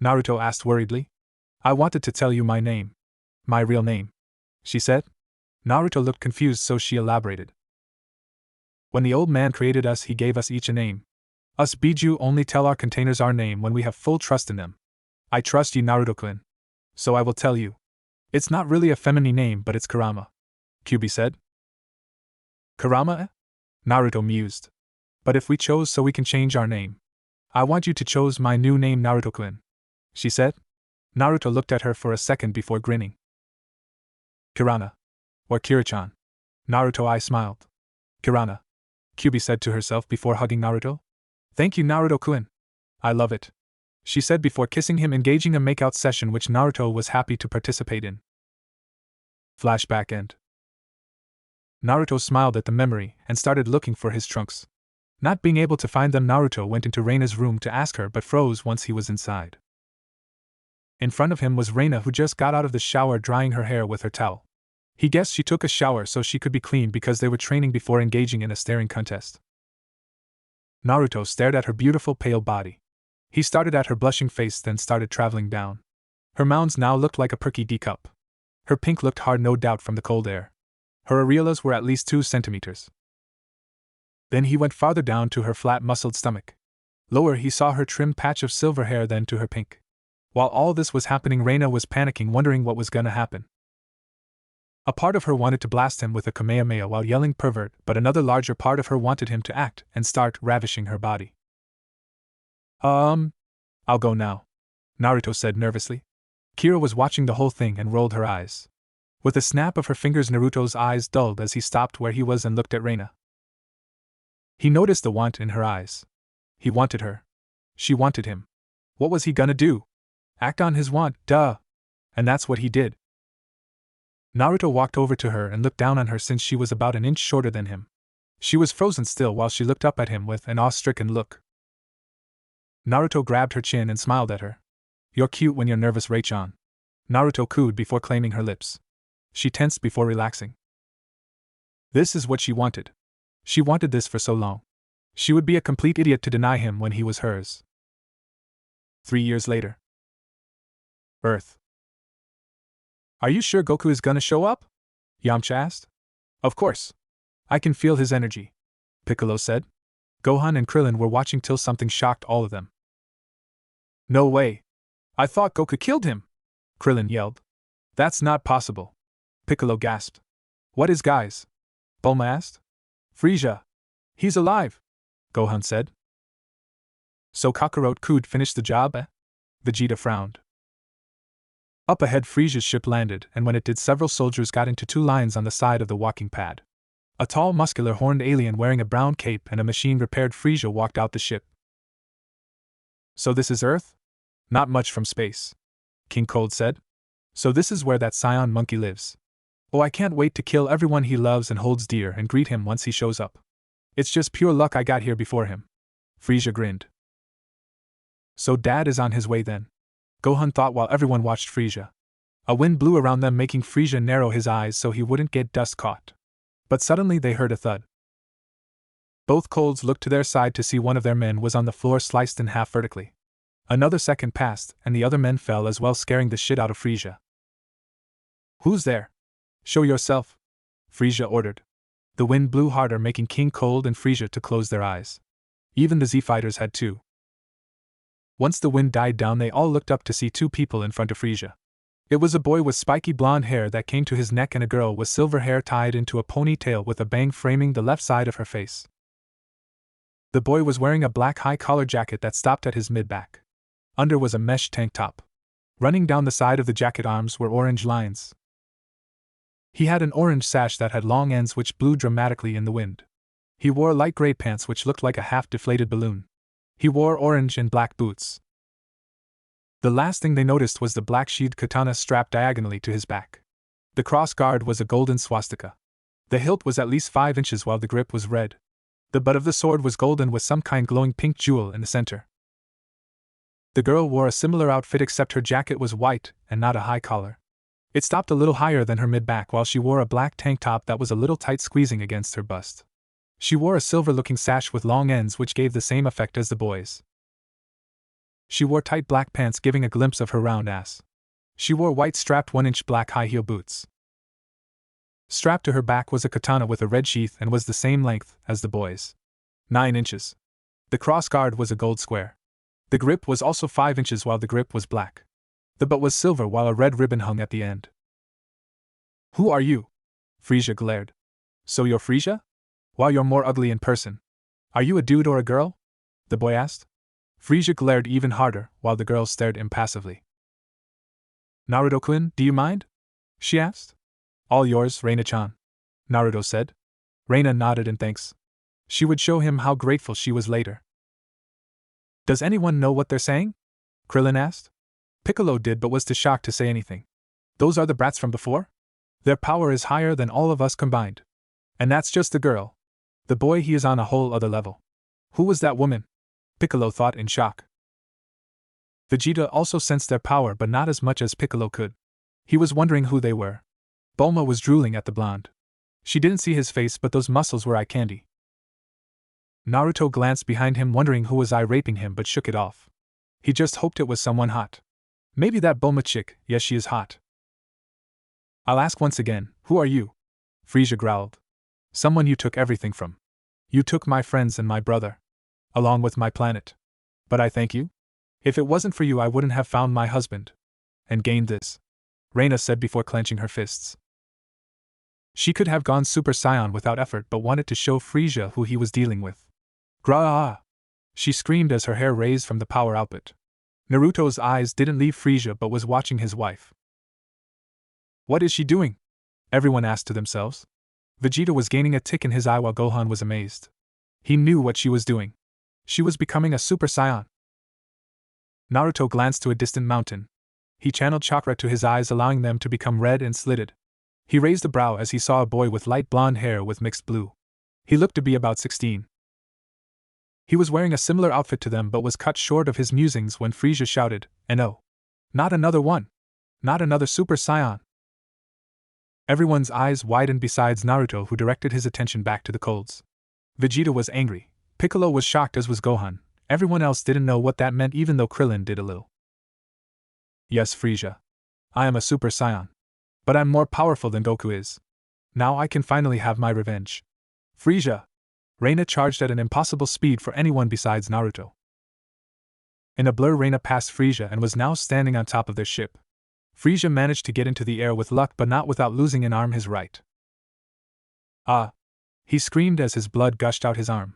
Naruto asked worriedly. I wanted to tell you my name. My real name. She said. Naruto looked confused, so she elaborated. When the old man created us, he gave us each a name. Us Biju only tell our containers our name when we have full trust in them. I trust you, Naruto-kun. So I will tell you. It's not really a feminine name, but it's Kurama. Kyubi said. Kurama? Naruto mused. But if we chose so we can change our name. I want you to choose my new name, Naruto-kun. She said. Naruto looked at her for a second before grinning. Kirana. Or Kira-chan. Naruto I smiled. Kirana. Kyubi said to herself before hugging Naruto. Thank you, Naruto-kun. I love it. She said before kissing him, engaging a makeout session which Naruto was happy to participate in. Flashback end. Naruto smiled at the memory and started looking for his trunks. Not being able to find them, Naruto went into Reina's room to ask her but froze once he was inside. In front of him was Reina, who just got out of the shower drying her hair with her towel. He guessed she took a shower so she could be clean because they were training before engaging in a staring contest. Naruto stared at her beautiful pale body. He started at her blushing face, then started traveling down. Her mounds now looked like a perky D cup. Her pink looked hard, no doubt from the cold air. Her areolas were at least 2 centimeters. Then he went farther down to her flat muscled stomach. Lower he saw her trim patch of silver hair, then to her pink. While all this was happening, Reina was panicking, wondering what was gonna happen. A part of her wanted to blast him with a Kamehameha while yelling pervert, but another larger part of her wanted him to act and start ravishing her body. I'll go now, Naruto said nervously. Kira was watching the whole thing and rolled her eyes. With a snap of her fingers, Naruto's eyes dulled as he stopped where he was and looked at Reina. He noticed the want in her eyes. He wanted her. She wanted him. What was he gonna do? Act on his want, duh. And that's what he did. Naruto walked over to her and looked down on her since she was about an inch shorter than him. She was frozen still while she looked up at him with an awe-stricken look. Naruto grabbed her chin and smiled at her. You're cute when you're nervous, Rei-chan. Naruto cooed before claiming her lips. She tensed before relaxing. This is what she wanted. She wanted this for so long. She would be a complete idiot to deny him when he was hers. 3 years later. Earth. Are you sure Goku is gonna show up? Yamcha asked. Of course. I can feel his energy, Piccolo said. Gohan and Krillin were watching till something shocked all of them. No way. I thought Goku killed him, Krillin yelled. That's not possible. Piccolo gasped. What is, guys? Bulma asked. Frieza. He's alive, Gohan said. So Kakarot could finish the job, eh? Vegeta frowned. Up ahead, Frisia's ship landed, and when it did, several soldiers got into two lines on the side of the walking pad. A tall, muscular, horned alien wearing a brown cape and a machine-repaired Frisia walked out the ship. So this is Earth? Not much from space, King Cold said. So this is where that Scion monkey lives. Oh, I can't wait to kill everyone he loves and holds dear and greet him once he shows up. It's just pure luck I got here before him. Frisia grinned. So Dad is on his way then, Gohan thought while everyone watched Frisia. A wind blew around them, making Frisia narrow his eyes so he wouldn't get dust caught. But suddenly they heard a thud. Both Colds looked to their side to see one of their men was on the floor, sliced in half vertically. Another second passed, and the other men fell as well, scaring the shit out of Frisia. Who's there? Show yourself, Frisia ordered. The wind blew harder, making King Cold and Frisia to close their eyes. Even the Z-fighters had too. Once the wind died down, they all looked up to see two people in front of Frisia. It was a boy with spiky blonde hair that came to his neck and a girl with silver hair tied into a ponytail with a bang framing the left side of her face. The boy was wearing a black high-collar jacket that stopped at his mid-back. Under was a mesh tank top. Running down the side of the jacket arms were orange lines. He had an orange sash that had long ends which blew dramatically in the wind. He wore light gray pants which looked like a half-deflated balloon. He wore orange and black boots. The last thing they noticed was the black-sheathed katana strapped diagonally to his back. The cross guard was a golden swastika. The hilt was at least 5 inches while the grip was red. The butt of the sword was golden with some kind glowing pink jewel in the center. The girl wore a similar outfit except her jacket was white and not a high collar. It stopped a little higher than her mid-back while she wore a black tank top that was a little tight, squeezing against her bust. She wore a silver-looking sash with long ends which gave the same effect as the boys. She wore tight black pants giving a glimpse of her round ass. She wore white strapped 1-inch black high-heel boots. Strapped to her back was a katana with a red sheath and was the same length as the boys. 9 inches. The cross guard was a gold square. The grip was also 5 inches while the grip was black. The butt was silver while a red ribbon hung at the end. Who are you? Frisia glared. So you're Frisia? Wow, you're more ugly in person. Are you a dude or a girl? The boy asked. Frisia glared even harder while the girl stared impassively. Naruto-kun, do you mind? She asked. All yours, Reina-chan, Naruto said. Reina nodded in thanks. She would show him how grateful she was later. Does anyone know what they're saying? Krillin asked. Piccolo did but was too shocked to say anything. Those are the brats from before? Their power is higher than all of us combined. And that's just the girl. The boy, he is on a whole other level. Who was that woman? Piccolo thought in shock. Vegeta also sensed their power but not as much as Piccolo could. He was wondering who they were. Bulma was drooling at the blonde. She didn't see his face but those muscles were eye candy. Naruto glanced behind him wondering who was eye-raping him but shook it off. He just hoped it was someone hot. Maybe that Bulma chick, yes she is hot. I'll ask once again, who are you? Frisia growled. Someone you took everything from. You took my friends and my brother. Along with my planet. But I thank you? If it wasn't for you I wouldn't have found my husband. And gained this. Reina said before clenching her fists. She could have gone Super Saiyan without effort but wanted to show Frisia who he was dealing with. Gra-ah! She screamed as her hair raised from the power output. Naruto's eyes didn't leave Frisia but was watching his wife. What is she doing? Everyone asked to themselves. Vegeta was gaining a tick in his eye while Gohan was amazed. He knew what she was doing. She was becoming a Super Saiyan. Naruto glanced to a distant mountain. He channeled chakra to his eyes, allowing them to become red and slitted. He raised a brow as he saw a boy with light blonde hair with mixed blue. He looked to be about 16. He was wearing a similar outfit to them but was cut short of his musings when Frisia shouted, "No! Not another one! Not another Super Saiyan!" Everyone's eyes widened besides Naruto, who directed his attention back to the Colds. Vegeta was angry, Piccolo was shocked as was Gohan, everyone else didn't know what that meant even though Krillin did a little. Yes, Frisia. I am a Super Saiyan. But I'm more powerful than Goku is. Now I can finally have my revenge. Frisia! Reina charged at an impossible speed for anyone besides Naruto. In a blur, Reina passed Frisia and was now standing on top of their ship. Frisia managed to get into the air with luck but not without losing an arm, his right. Ah! He screamed as his blood gushed out his arm.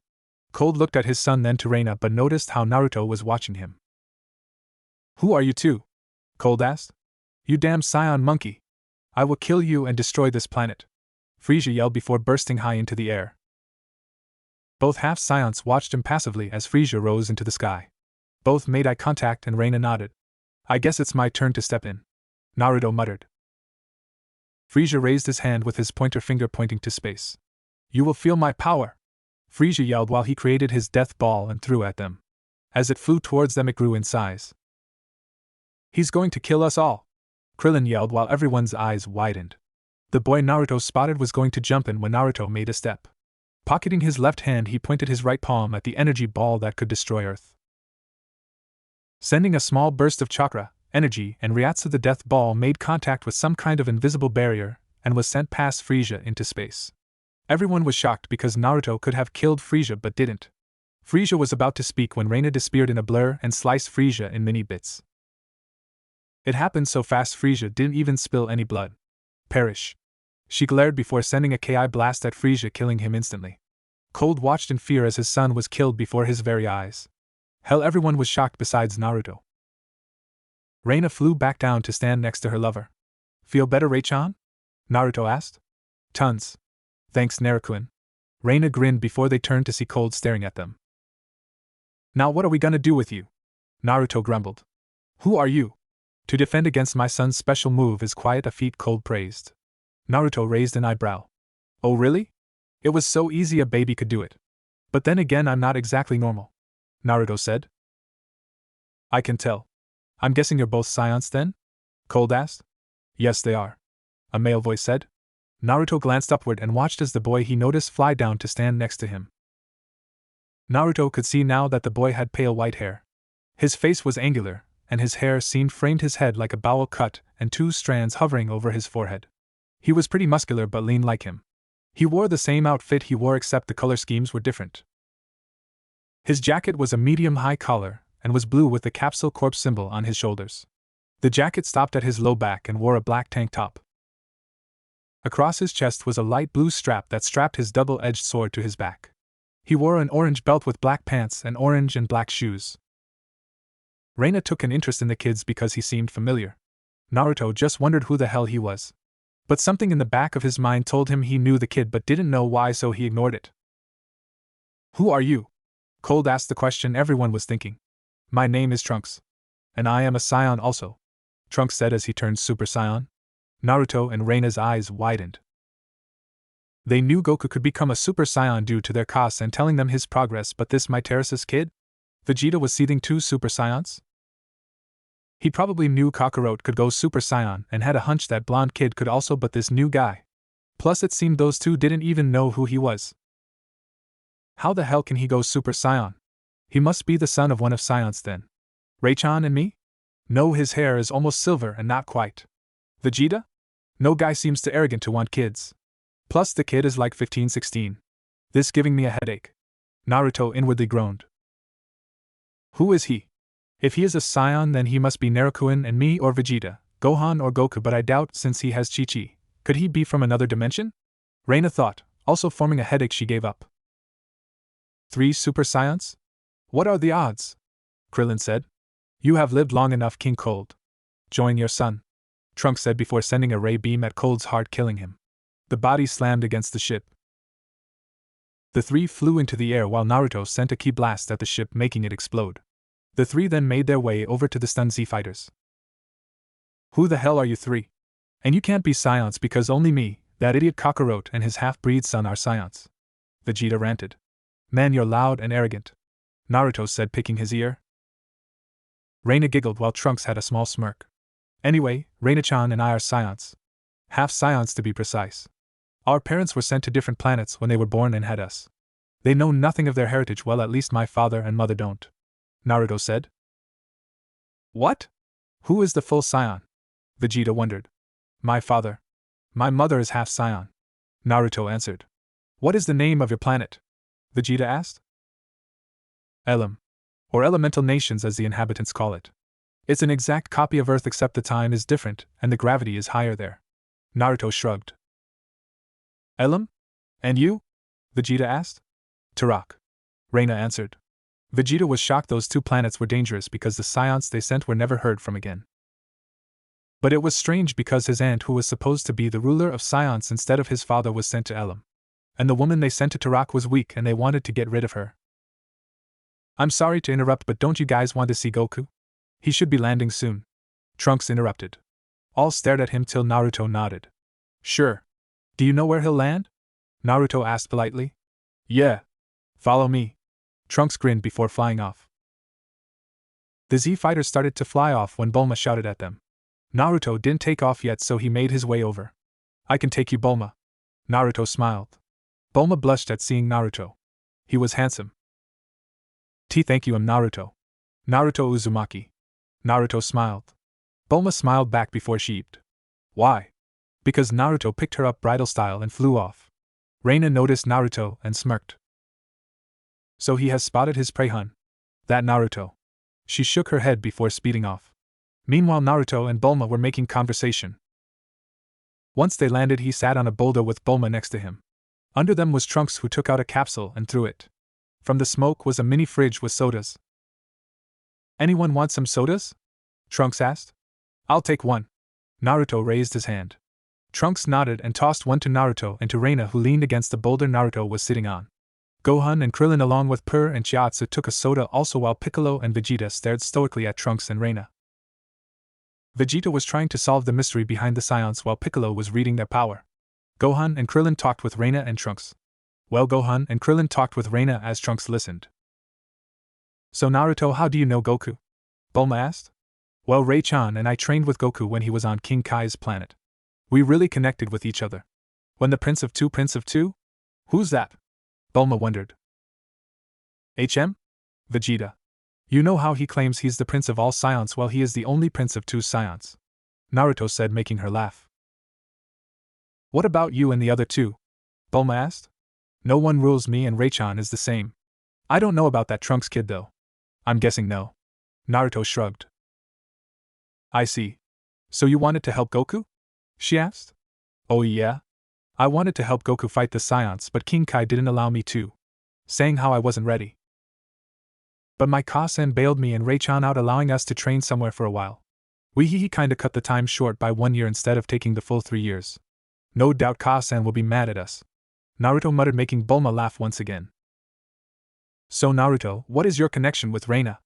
Cold looked at his son then to Reina but noticed how Naruto was watching him. Who are you two? Cold asked. You damn scion monkey. I will kill you and destroy this planet. Frieza yelled before bursting high into the air. Both half-scions watched impassively as Frieza rose into the sky. Both made eye contact and Reina nodded. I guess it's my turn to step in, Naruto muttered. Frieza raised his hand with his pointer finger pointing to space. You will feel my power, Frieza yelled while he created his death ball and threw at them. As it flew towards them it grew in size. He's going to kill us all, Krillin yelled while everyone's eyes widened. The boy Naruto spotted was going to jump in when Naruto made a step. Pocketing his left hand he pointed his right palm at the energy ball that could destroy Earth. Sending a small burst of chakra, energy and Ryatsu the death ball made contact with some kind of invisible barrier and was sent past Frieza into space. Everyone was shocked because Naruto could have killed Frieza but didn't. Frieza was about to speak when Reina disappeared in a blur and sliced Frieza in many bits. It happened so fast Frieza didn't even spill any blood. Perish. She glared before sending a Ki blast at Frieza, killing him instantly. Cold watched in fear as his son was killed before his very eyes. Hell, everyone was shocked besides Naruto. Reina flew back down to stand next to her lover. Feel better, Rei-chan? Naruto asked. Tons. Thanks, Naruto. Reina grinned before they turned to see Cold staring at them. Now what are we gonna do with you? Naruto grumbled. Who are you? To defend against my son's special move is quite a feat, Cold praised. Naruto raised an eyebrow. Oh really? It was so easy a baby could do it. But then again I'm not exactly normal, Naruto said. I can tell. I'm guessing you're both scions then? Cold asked. Yes they are, a male voice said. Naruto glanced upward and watched as the boy he noticed fly down to stand next to him. Naruto could see now that the boy had pale white hair. His face was angular, and his hair seemed framed his head like a bowl cut and two strands hovering over his forehead. He was pretty muscular but lean like him. He wore the same outfit he wore except the color schemes were different. His jacket was a medium-high collar and was blue with the Capsule Corp symbol on his shoulders. The jacket stopped at his low back and wore a black tank top. Across his chest was a light blue strap that strapped his double-edged sword to his back. He wore an orange belt with black pants and orange and black shoes. Reina took an interest in the kids because he seemed familiar. Naruto just wondered who the hell he was. But something in the back of his mind told him he knew the kid but didn't know why, so he ignored it. Who are you? Cold asked the question everyone was thinking. My name is Trunks. And I am a scion also, Trunks said as he turned Super Saiyan. Naruto and Reina's eyes widened. They knew Goku could become a Super Saiyan due to their cause and telling them his progress, but this Myteris' kid? Vegeta was seething 2 Super Saiyans? He probably knew Kakarot could go Super Saiyan and had a hunch that blonde kid could also, but this new guy. Plus it seemed those two didn't even know who he was. How the hell can he go Super Saiyan? He must be the son of one of Scions then. Rei-chan and me? No, his hair is almost silver and not quite. Vegeta? No guy seems too arrogant to want kids. Plus the kid is like 15-16. This giving me a headache. Naruto inwardly groaned. Who is he? If he is a scion then he must be Naruto and me or Vegeta, Gohan or Goku, but I doubt since he has Chi-Chi. Could he be from another dimension? Reina thought, also forming a headache. She gave up. 3 Super Saiyan? What are the odds? Krillin said. You have lived long enough, King Cold. Join your son, Trunks said before sending a ray beam at Cold's heart, killing him. The body slammed against the ship. The 3 flew into the air while Naruto sent a ki blast at the ship, making it explode. The 3 then made their way over to the stunned Z fighters. Who the hell are you 3? And you can't be scions because only me, that idiot Kakarot and his half-breed son are scions. Vegeta ranted. Man, you're loud and arrogant, Naruto said, picking his ear. Reina giggled while Trunks had a small smirk. Anyway, Reina-chan and I are scions. Half scions to be precise. Our parents were sent to different planets when they were born and had us. They know nothing of their heritage, well at least my father and mother don't, Naruto said. What? Who is the full scion? Vegeta wondered. My father. My mother is half scion, Naruto answered. What is the name of your planet? Vegeta asked. Elam, or elemental nations as the inhabitants call it. It's an exact copy of Earth except the time is different and the gravity is higher there. Naruto shrugged. Elam? And you? Vegeta asked. Turok. Reina answered. Vegeta was shocked those two planets were dangerous because the scions they sent were never heard from again. But it was strange because his aunt, who was supposed to be the ruler of scions instead of his father, was sent to Elam. And the woman they sent to Tarak was weak and they wanted to get rid of her. I'm sorry to interrupt, but don't you guys want to see Goku? He should be landing soon. Trunks interrupted. All stared at him till Naruto nodded. Sure. Do you know where he'll land? Naruto asked politely. Yeah. Follow me. Trunks grinned before flying off. The Z fighters started to fly off when Bulma shouted at them. Naruto didn't take off yet, so he made his way over. I can take you, Bulma. Naruto smiled. Bulma blushed at seeing Naruto. He was handsome. Thank you, Naruto. Naruto Uzumaki. Naruto smiled. Bulma smiled back before she eeped. Why? Because Naruto picked her up bridal style and flew off. Reina noticed Naruto and smirked. So he has spotted his prey, hun. That Naruto. She shook her head before speeding off. Meanwhile, Naruto and Bulma were making conversation. Once they landed, he sat on a boulder with Bulma next to him. Under them was Trunks, who took out a capsule and threw it. From the smoke was a mini fridge with sodas. Anyone want some sodas? Trunks asked. I'll take one. Naruto raised his hand. Trunks nodded and tossed one to Naruto and to Reina, who leaned against the boulder Naruto was sitting on. Gohan and Krillin along with Purr and Chiatsu took a soda also, while Piccolo and Vegeta stared stoically at Trunks and Reina. Vegeta was trying to solve the mystery behind the scions while Piccolo was reading their power. Gohan and Krillin talked with Reina and Trunks. Well, Gohan and Krillin talked with Reina as Trunks listened. So Naruto, how do you know Goku? Bulma asked. Well, Ray-chan and I trained with Goku when he was on King Kai's planet. We really connected with each other. When the Prince of Two? Who's that? Bulma wondered. HM? Vegeta. You know how he claims he's the prince of all scions while he is the only prince of two scions. Naruto said, making her laugh. What about you and the other two? Bulma asked. No one rules me, and Ray-chan is the same. I don't know about that Trunks kid though. I'm guessing no. Naruto shrugged. I see. So you wanted to help Goku? She asked. Oh yeah? I wanted to help Goku fight the scions, but King Kai didn't allow me to. Saying how I wasn't ready. But my Ka-san bailed me and Ray-chan out, allowing us to train somewhere for a while. He kinda cut the time short by 1 year instead of taking the full 3 years. No doubt Ka-san will be mad at us. Naruto muttered, making Bulma laugh once again. So Naruto, what is your connection with Reina?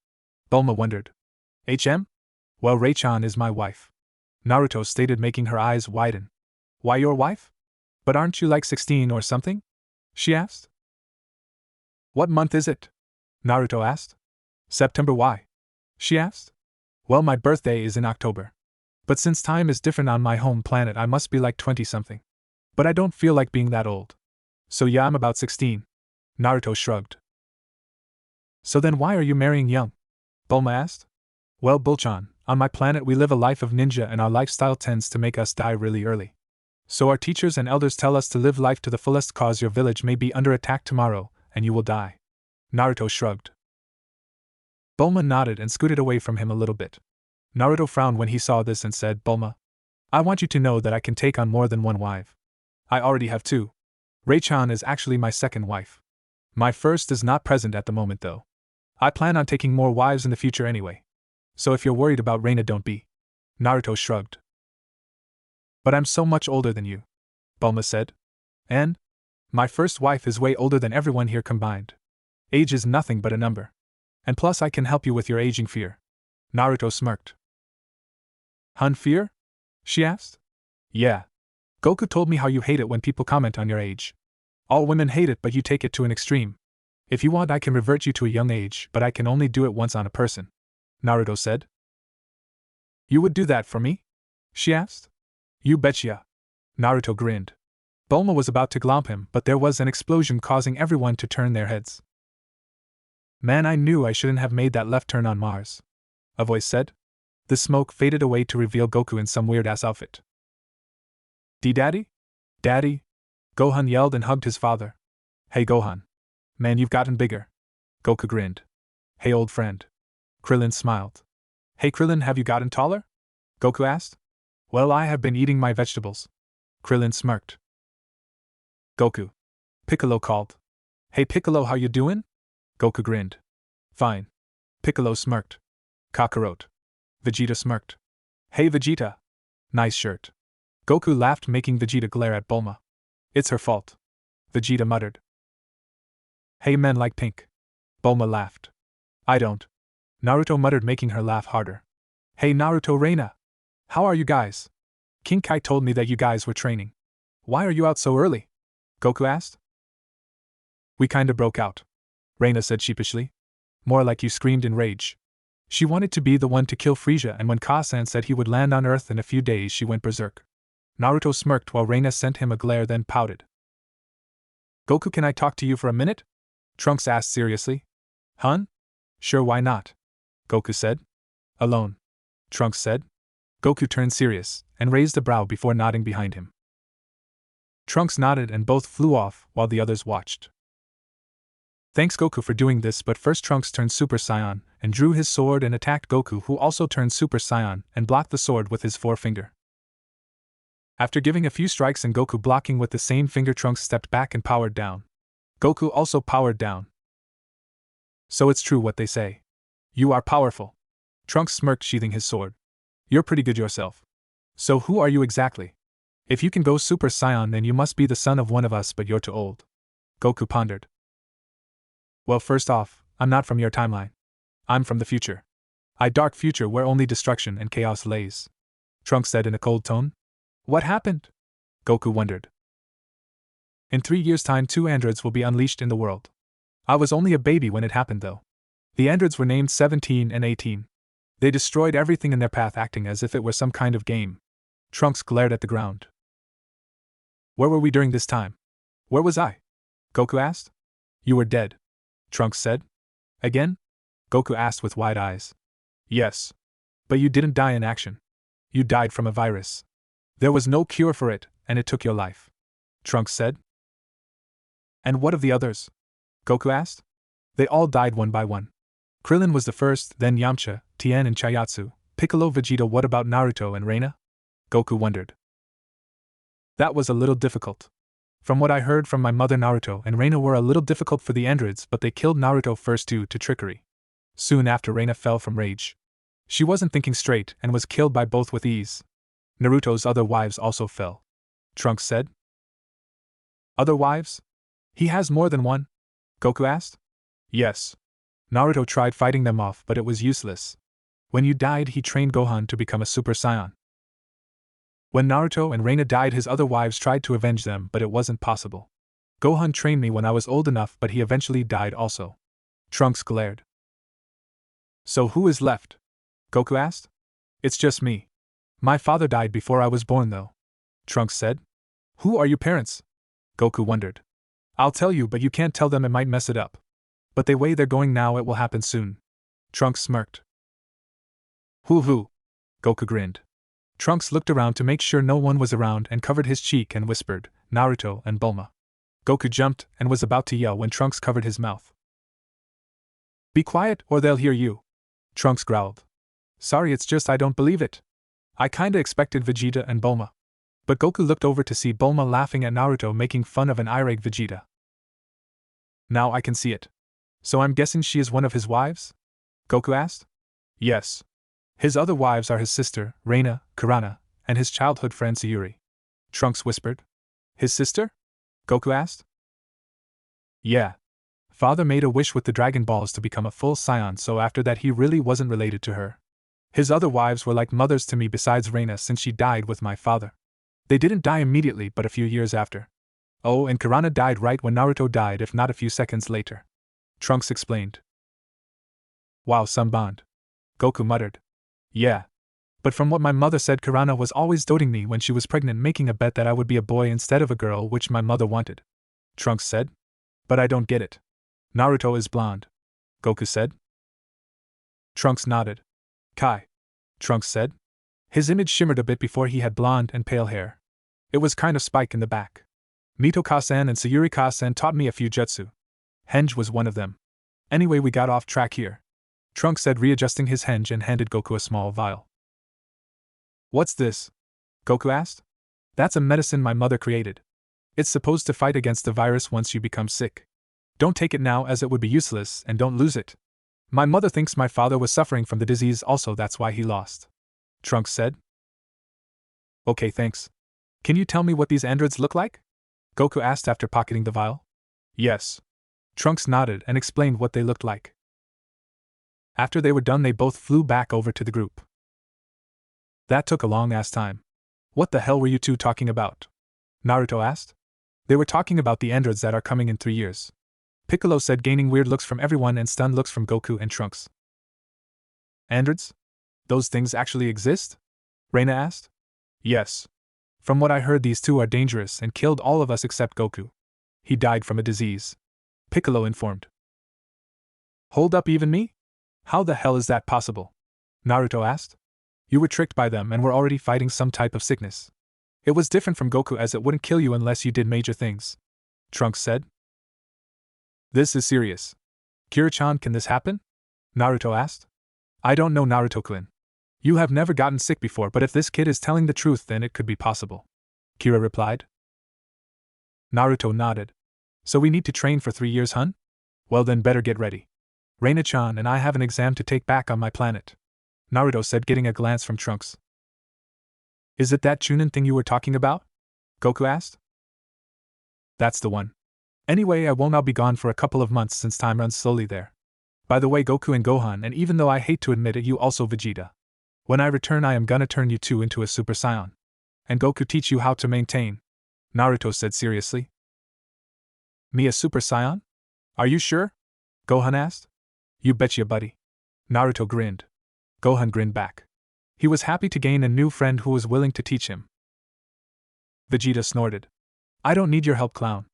Bulma wondered. HM? Well, Ray-chan is my wife. Naruto stated, making her eyes widen. Why your wife? But aren't you like 16 or something? She asked. What month is it? Naruto asked. September. Why? She asked. Well, my birthday is in October. But since time is different on my home planet, I must be like 20-something. But I don't feel like being that old. So yeah, I'm about 16. Naruto shrugged. So then why are you marrying young? Bulma asked. Well, Bulchan, on my planet we live a life of ninja and our lifestyle tends to make us die really early. So our teachers and elders tell us to live life to the fullest, cause your village may be under attack tomorrow, and you will die. Naruto shrugged. Bulma nodded and scooted away from him a little bit. Naruto frowned when he saw this and said, Bulma, I want you to know that I can take on more than one wife. I already have 2. Ray-chan is actually my second wife. My first is not present at the moment though. I plan on taking more wives in the future anyway. So if you're worried about Reina, don't be. Naruto shrugged. But I'm so much older than you, Bulma said. And? My first wife is way older than everyone here combined. Age is nothing but a number. And plus I can help you with your aging fear. Naruto smirked. Hun, fear? She asked. Yeah. Goku told me how you hate it when people comment on your age. All women hate it, but you take it to an extreme. If you want, I can revert you to a young age, but I can only do it once on a person. Naruto said. You would do that for me? She asked. You betcha. Naruto grinned. Bulma was about to glomp him, but there was an explosion causing everyone to turn their heads. Man, I knew I shouldn't have made that left turn on Mars. A voice said. The smoke faded away to reveal Goku in some weird-ass outfit. D-Daddy? Daddy? Gohan yelled and hugged his father. Hey Gohan. Man, you've gotten bigger. Goku grinned. Hey old friend. Krillin smiled. Hey Krillin, have you gotten taller? Goku asked. Well, I have been eating my vegetables. Krillin smirked. Goku. Piccolo called. Hey Piccolo, how you doing? Goku grinned. Fine. Piccolo smirked. Kakarot. Vegeta smirked. Hey Vegeta. Nice shirt. Goku laughed, making Vegeta glare at Bulma. It's her fault. Vegeta muttered. Hey, men like pink. Bulma laughed. I don't. Naruto muttered, making her laugh harder. Hey Naruto, Reina. How are you guys? King Kai told me that you guys were training. Why are you out so early? Goku asked. We kinda broke out. Reina said sheepishly. More like you screamed in rage. She wanted to be the one to kill Frieza, and when Ka-san said he would land on Earth in a few days, she went berserk. Naruto smirked while Reina sent him a glare, then pouted. Goku, can I talk to you for a minute? Trunks asked seriously. Hun? Sure, why not? Goku said. Alone. Trunks said. Goku turned serious and raised a brow before nodding behind him. Trunks nodded and both flew off while the others watched. Thanks Goku for doing this, but first Trunks turned Super Saiyan and drew his sword and attacked Goku, who also turned Super Saiyan and blocked the sword with his forefinger. After giving a few strikes and Goku blocking with the same finger, Trunks stepped back and powered down. Goku also powered down. So it's true what they say. You are powerful. Trunks smirked, sheathing his sword. You're pretty good yourself. So who are you exactly? If you can go Super Saiyan, then you must be the son of one of us, but you're too old. Goku pondered. Well, first off, I'm not from your timeline. I'm from the future. A dark future where only destruction and chaos lays. Trunks said in a cold tone. What happened? Goku wondered. In 3 years' time, 2 androids will be unleashed in the world. I was only a baby when it happened, though. The androids were named 17 and 18. They destroyed everything in their path, acting as if it were some kind of game. Trunks glared at the ground. Where were we during this time? Where was I? Goku asked. You were dead. Trunks said. Again? Goku asked with wide eyes. Yes. But you didn't die in action. You died from a virus. There was no cure for it, and it took your life. Trunks said. And what of the others? Goku asked. They all died one by one. Krillin was the first, then Yamcha, Tien and Chayatsu, Piccolo, Vegeta. What about Naruto and Reina? Goku wondered. That was a little difficult. From what I heard from my mother, Naruto and Reina were a little difficult for the androids, but they killed Naruto first due to trickery. Soon after, Reina fell from rage. She wasn't thinking straight and was killed by both with ease. Naruto's other wives also fell. Trunks said. Other wives? He has more than one? Goku asked. Yes. Naruto tried fighting them off, but it was useless. When you died, he trained Gohan to become a Super Saiyan. When Naruto and Reina died, his other wives tried to avenge them, but it wasn't possible. Gohan trained me when I was old enough, but he eventually died also. Trunks glared. So who is left? Goku asked. It's just me. My father died before I was born, though. Trunks said. Who are your parents? Goku wondered. I'll tell you, but you can't tell them, it might mess it up. But the way they're going now, it will happen soon. Trunks smirked. Hoo. Goku grinned. Trunks looked around to make sure no one was around and covered his cheek and whispered, Naruto and Bulma. Goku jumped and was about to yell when Trunks covered his mouth. Be quiet or they'll hear you. Trunks growled. Sorry, it's just I don't believe it. I kinda expected Vegeta and Bulma. But Goku looked over to see Bulma laughing at Naruto making fun of an irate Vegeta. Now I can see it. So I'm guessing she is one of his wives? Goku asked. Yes. His other wives are his sister, Reina, Kurana, and his childhood friend Sayuri. Trunks whispered. His sister? Goku asked. Yeah. Father made a wish with the Dragon Balls to become a full Saiyan, so after that he really wasn't related to her. His other wives were like mothers to me besides Reina, since she died with my father. They didn't die immediately, but a few years after. Oh, and Kurana died right when Naruto died, if not a few seconds later. Trunks explained. Wow, some bond. Goku muttered. Yeah. But from what my mother said, Kurana was always doting me when she was pregnant, making a bet that I would be a boy instead of a girl, which my mother wanted. Trunks said. But I don't get it. Naruto is blonde. Goku said. Trunks nodded. Kai. Trunks said. His image shimmered a bit before he had blonde and pale hair. It was kind of spike in the back. Mito Ka-san and Sayuri Ka-san taught me a few jutsu. Henge was one of them. Anyway, we got off track here. Trunks said, readjusting his henge, and handed Goku a small vial. What's this? Goku asked. That's a medicine my mother created. It's supposed to fight against the virus once you become sick. Don't take it now as it would be useless, and don't lose it. My mother thinks my father was suffering from the disease also, that's why he lost. Trunks said. Okay, thanks. Can you tell me what these androids look like? Goku asked after pocketing the vial. Yes. Trunks nodded and explained what they looked like. After they were done, they both flew back over to the group. That took a long-ass time. What the hell were you two talking about? Naruto asked. They were talking about the androids that are coming in 3 years. Piccolo said, gaining weird looks from everyone and stunned looks from Goku and Trunks. Androids? Those things actually exist? Reina asked. Yes. From what I heard, these two are dangerous and killed all of us except Goku. He died from a disease. Piccolo informed. Hold up, even me? How the hell is that possible? Naruto asked. You were tricked by them and were already fighting some type of sickness. It was different from Goku as it wouldn't kill you unless you did major things. Trunks said. This is serious. Kira-chan, can this happen? Naruto asked. I don't know, Naruto-kun. You have never gotten sick before, but if this kid is telling the truth, then it could be possible. Kira replied. Naruto nodded. So we need to train for 3 years, hun? Well then better get ready. Reina-chan and I have an exam to take back on my planet. Naruto said, getting a glance from Trunks. Is it that Chunin thing you were talking about? Goku asked. That's the one. Anyway, I will now be gone for a couple of months since time runs slowly there. By the way, Goku and Gohan, and even though I hate to admit it, you also Vegeta. When I return, I am gonna turn you two into a Super Saiyan. And Goku teach you how to maintain. Naruto said seriously. Me a Super Saiyan? Are you sure? Gohan asked. You betcha, buddy. Naruto grinned. Gohan grinned back. He was happy to gain a new friend who was willing to teach him. Vegeta snorted. I don't need your help, clown.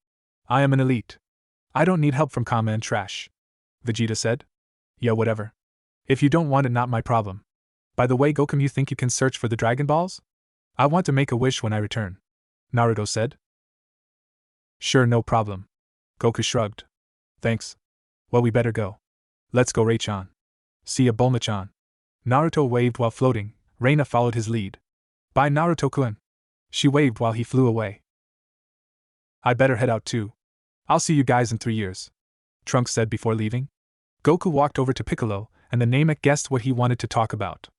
I am an elite. I don't need help from Kama and Trash. Vegeta said. Yeah, whatever. If you don't want it, not my problem. By the way, Goku, you think you can search for the Dragon Balls? I want to make a wish when I return. Naruto said. Sure, no problem. Goku shrugged. Thanks. Well, we better go. Let's go, Ray-chan. See ya, Bulma-chan. Naruto waved while floating. Reina followed his lead. Bye, Naruto-kun. She waved while he flew away. I better head out too. I'll see you guys in 3 years. Trunks said before leaving. Goku walked over to Piccolo, and the Namek guessed what he wanted to talk about.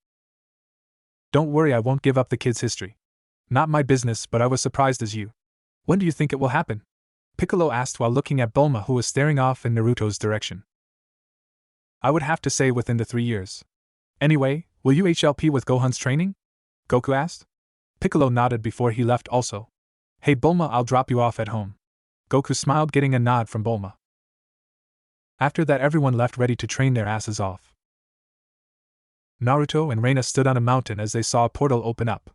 Don't worry, I won't give up the kid's history. Not my business, but I was surprised as you. When do you think it will happen? Piccolo asked while looking at Bulma, who was staring off in Naruto's direction. I would have to say within the 3 years. Anyway, will you HLP with Gohan's training? Goku asked. Piccolo nodded before he left also. Hey Bulma, I'll drop you off at home. Goku smiled, getting a nod from Bulma. After that, everyone left ready to train their asses off. Naruto and Reina stood on a mountain as they saw a portal open up.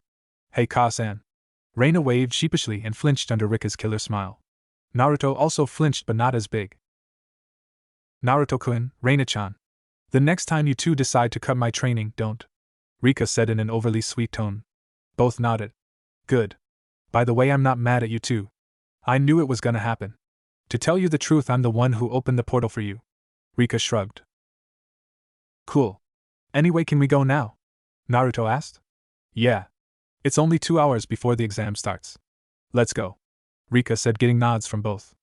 Hey Ka-san. Reina waved sheepishly and flinched under Rika's killer smile. Naruto also flinched, but not as big. Naruto-kun, Reina-chan. The next time you two decide to cut my training, don't. Rika said in an overly sweet tone. Both nodded. Good. By the way, I'm not mad at you two. I knew it was gonna happen. To tell you the truth, I'm the one who opened the portal for you. Rika shrugged. Cool. Anyway, can we go now? Naruto asked. Yeah. It's only 2 hours before the exam starts. Let's go. Rika said, getting nods from both.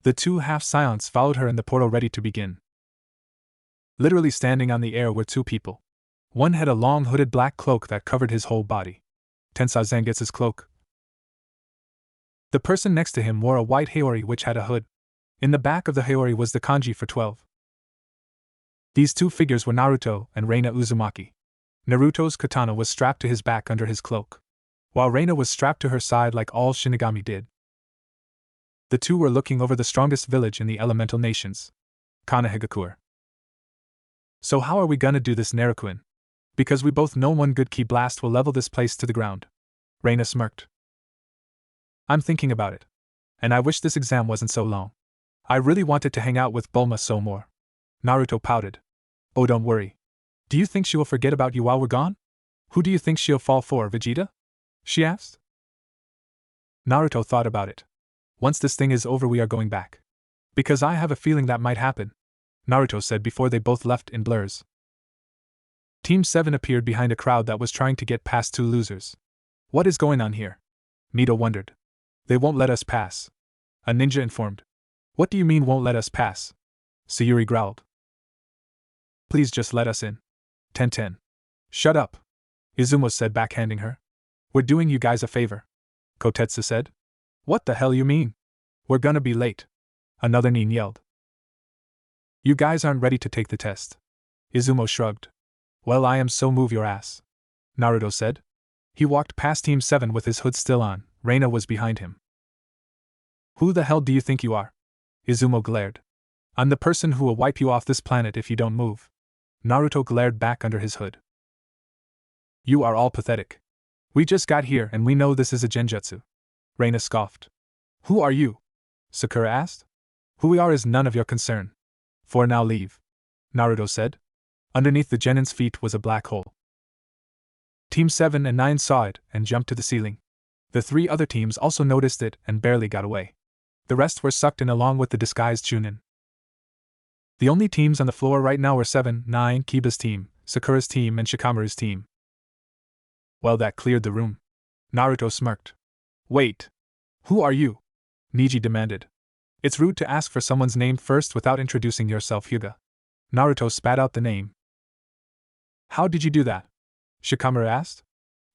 The two half-Saions followed her in the portal ready to begin. Literally standing on the air were 2 people. One had a long hooded black cloak that covered his whole body. Tensai Zangetsu's cloak. The person next to him wore a white haori which had a hood. In the back of the haori was the kanji for 12. These 2 figures were Naruto and Reina Uzumaki. Naruto's katana was strapped to his back under his cloak, while Reina was strapped to her side like all Shinigami did. The 2 were looking over the strongest village in the elemental nations, Konohagakure. So how are we gonna do this, Naruto-kun? Because we both know one good ki blast will level this place to the ground. Reina smirked. I'm thinking about it. And I wish this exam wasn't so long. I really wanted to hang out with Bulma so more. Naruto pouted. Oh, don't worry. Do you think she will forget about you while we're gone? Who do you think she'll fall for, Vegeta? She asked. Naruto thought about it. Once this thing is over, we are going back. Because I have a feeling that might happen, Naruto said before they both left in blurs. Team 7 appeared behind a crowd that was trying to get past 2 losers. What is going on here? Mito wondered. They won't let us pass. A ninja informed. What do you mean won't let us pass? Sayuri growled. Please just let us in. Tenten. Shut up. Izumo said, backhanding her. We're doing you guys a favor. Kotetsu said. What the hell you mean? We're gonna be late. Another nin yelled. You guys aren't ready to take the test. Izumo shrugged. Well, I am, so move your ass. Naruto said. He walked past Team 7 with his hood still on. Reina was behind him. Who the hell do you think you are? Izumo glared. I'm the person who will wipe you off this planet if you don't move. Naruto glared back under his hood. You are all pathetic. We just got here and we know this is a genjutsu. Reina scoffed. Who are you? Sakura asked. Who we are is none of your concern. For now leave. Naruto said. Underneath the genin's feet was a black hole. Team 7 and 9 saw it and jumped to the ceiling. The 3 other teams also noticed it and barely got away. The rest were sucked in along with the disguised Chunin. The only teams on the floor right now were 7, 9, Kiba's team, Sakura's team, and Shikamaru's team. Well, that cleared the room. Naruto smirked. Wait. Who are you? Niji demanded. It's rude to ask for someone's name first without introducing yourself, Hyuga. Naruto spat out the name. How did you do that? Shikamaru asked.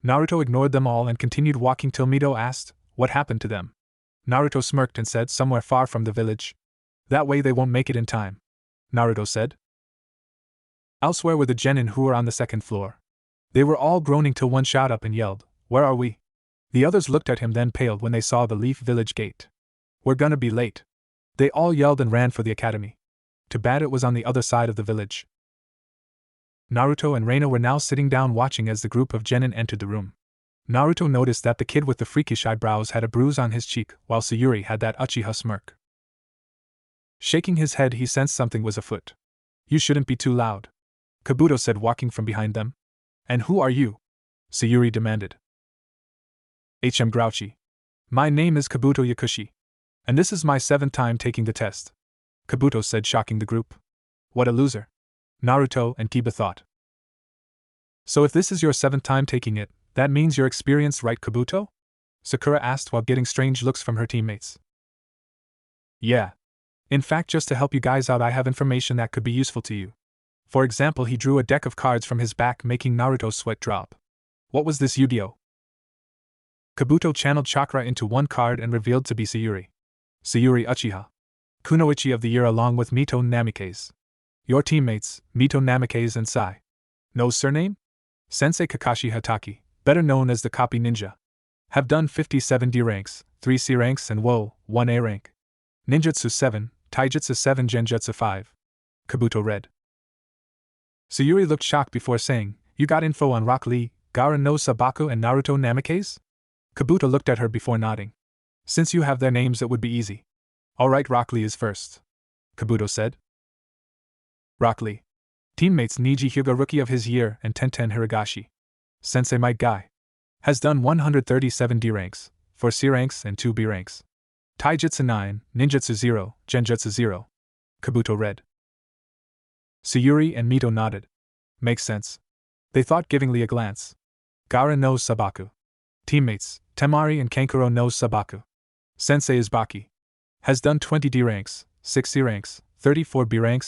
Naruto ignored them all and continued walking till Mito asked, what happened to them? Naruto smirked and said, somewhere far from the village. That way they won't make it in time. Naruto said. Elsewhere were the genin who were on the second floor. They were all groaning till one shot up and yelled, where are we? The others looked at him, then paled when they saw the Leaf Village gate. We're gonna be late. They all yelled and ran for the academy. Too bad it was on the other side of the village. Naruto and Reina were now sitting down watching as the group of genin entered the room. Naruto noticed that the kid with the freakish eyebrows had a bruise on his cheek, while Sayuri had that Uchiha smirk. Shaking his head, he sensed something was afoot. You shouldn't be too loud, Kabuto said, walking from behind them. And who are you? Sayuri demanded. Grouchy. My name is Kabuto Yakushi. And this is my 7th time taking the test, Kabuto said, shocking the group. What a loser, Naruto and Kiba thought. So if this is your 7th time taking it, that means you're experienced, right, Kabuto? Sakura asked while getting strange looks from her teammates. Yeah. In fact, just to help you guys out, I have information that could be useful to you. For example, he drew a deck of cards from his back, making Naruto's sweat drop. What was this, Yu-Gi-Oh? Kabuto channeled chakra into one card and revealed to be Sayuri. Sayuri Uchiha. Kunoichi of the year along with Mito Namikaze. Your teammates, Mito Namikaze and Sai. No surname? Sensei Kakashi Hataki, better known as the Copy Ninja. Have done 57 D ranks, 3 C ranks and 1 A rank. Ninjutsu 7, Taijutsu 7, Genjutsu 5. Kabuto read. Sayuri looked shocked before saying, You got info on Rock Lee, Gaara no Sabaku and Naruto Namikaze? Kabuto looked at her before nodding. Since you have their names, it would be easy. Alright, Rock Lee is first, Kabuto said. Rock Lee. Teammates Niji Hyuga, rookie of his year, and Tenten Hirogashi. Sensei Might Guy. Has done 137 D ranks, 4 C ranks and 2 B ranks. Taijutsu 9, Ninjutsu 0, Genjutsu 0. Kabuto read. Sayuri and Mito nodded. Makes sense. They thought givingly a glance. Gaara no Sabaku. Teammates, Temari and Kankuro no Sabaku. Sensei is Baki. Has done 20 D ranks, 6 C ranks, 34 B ranks,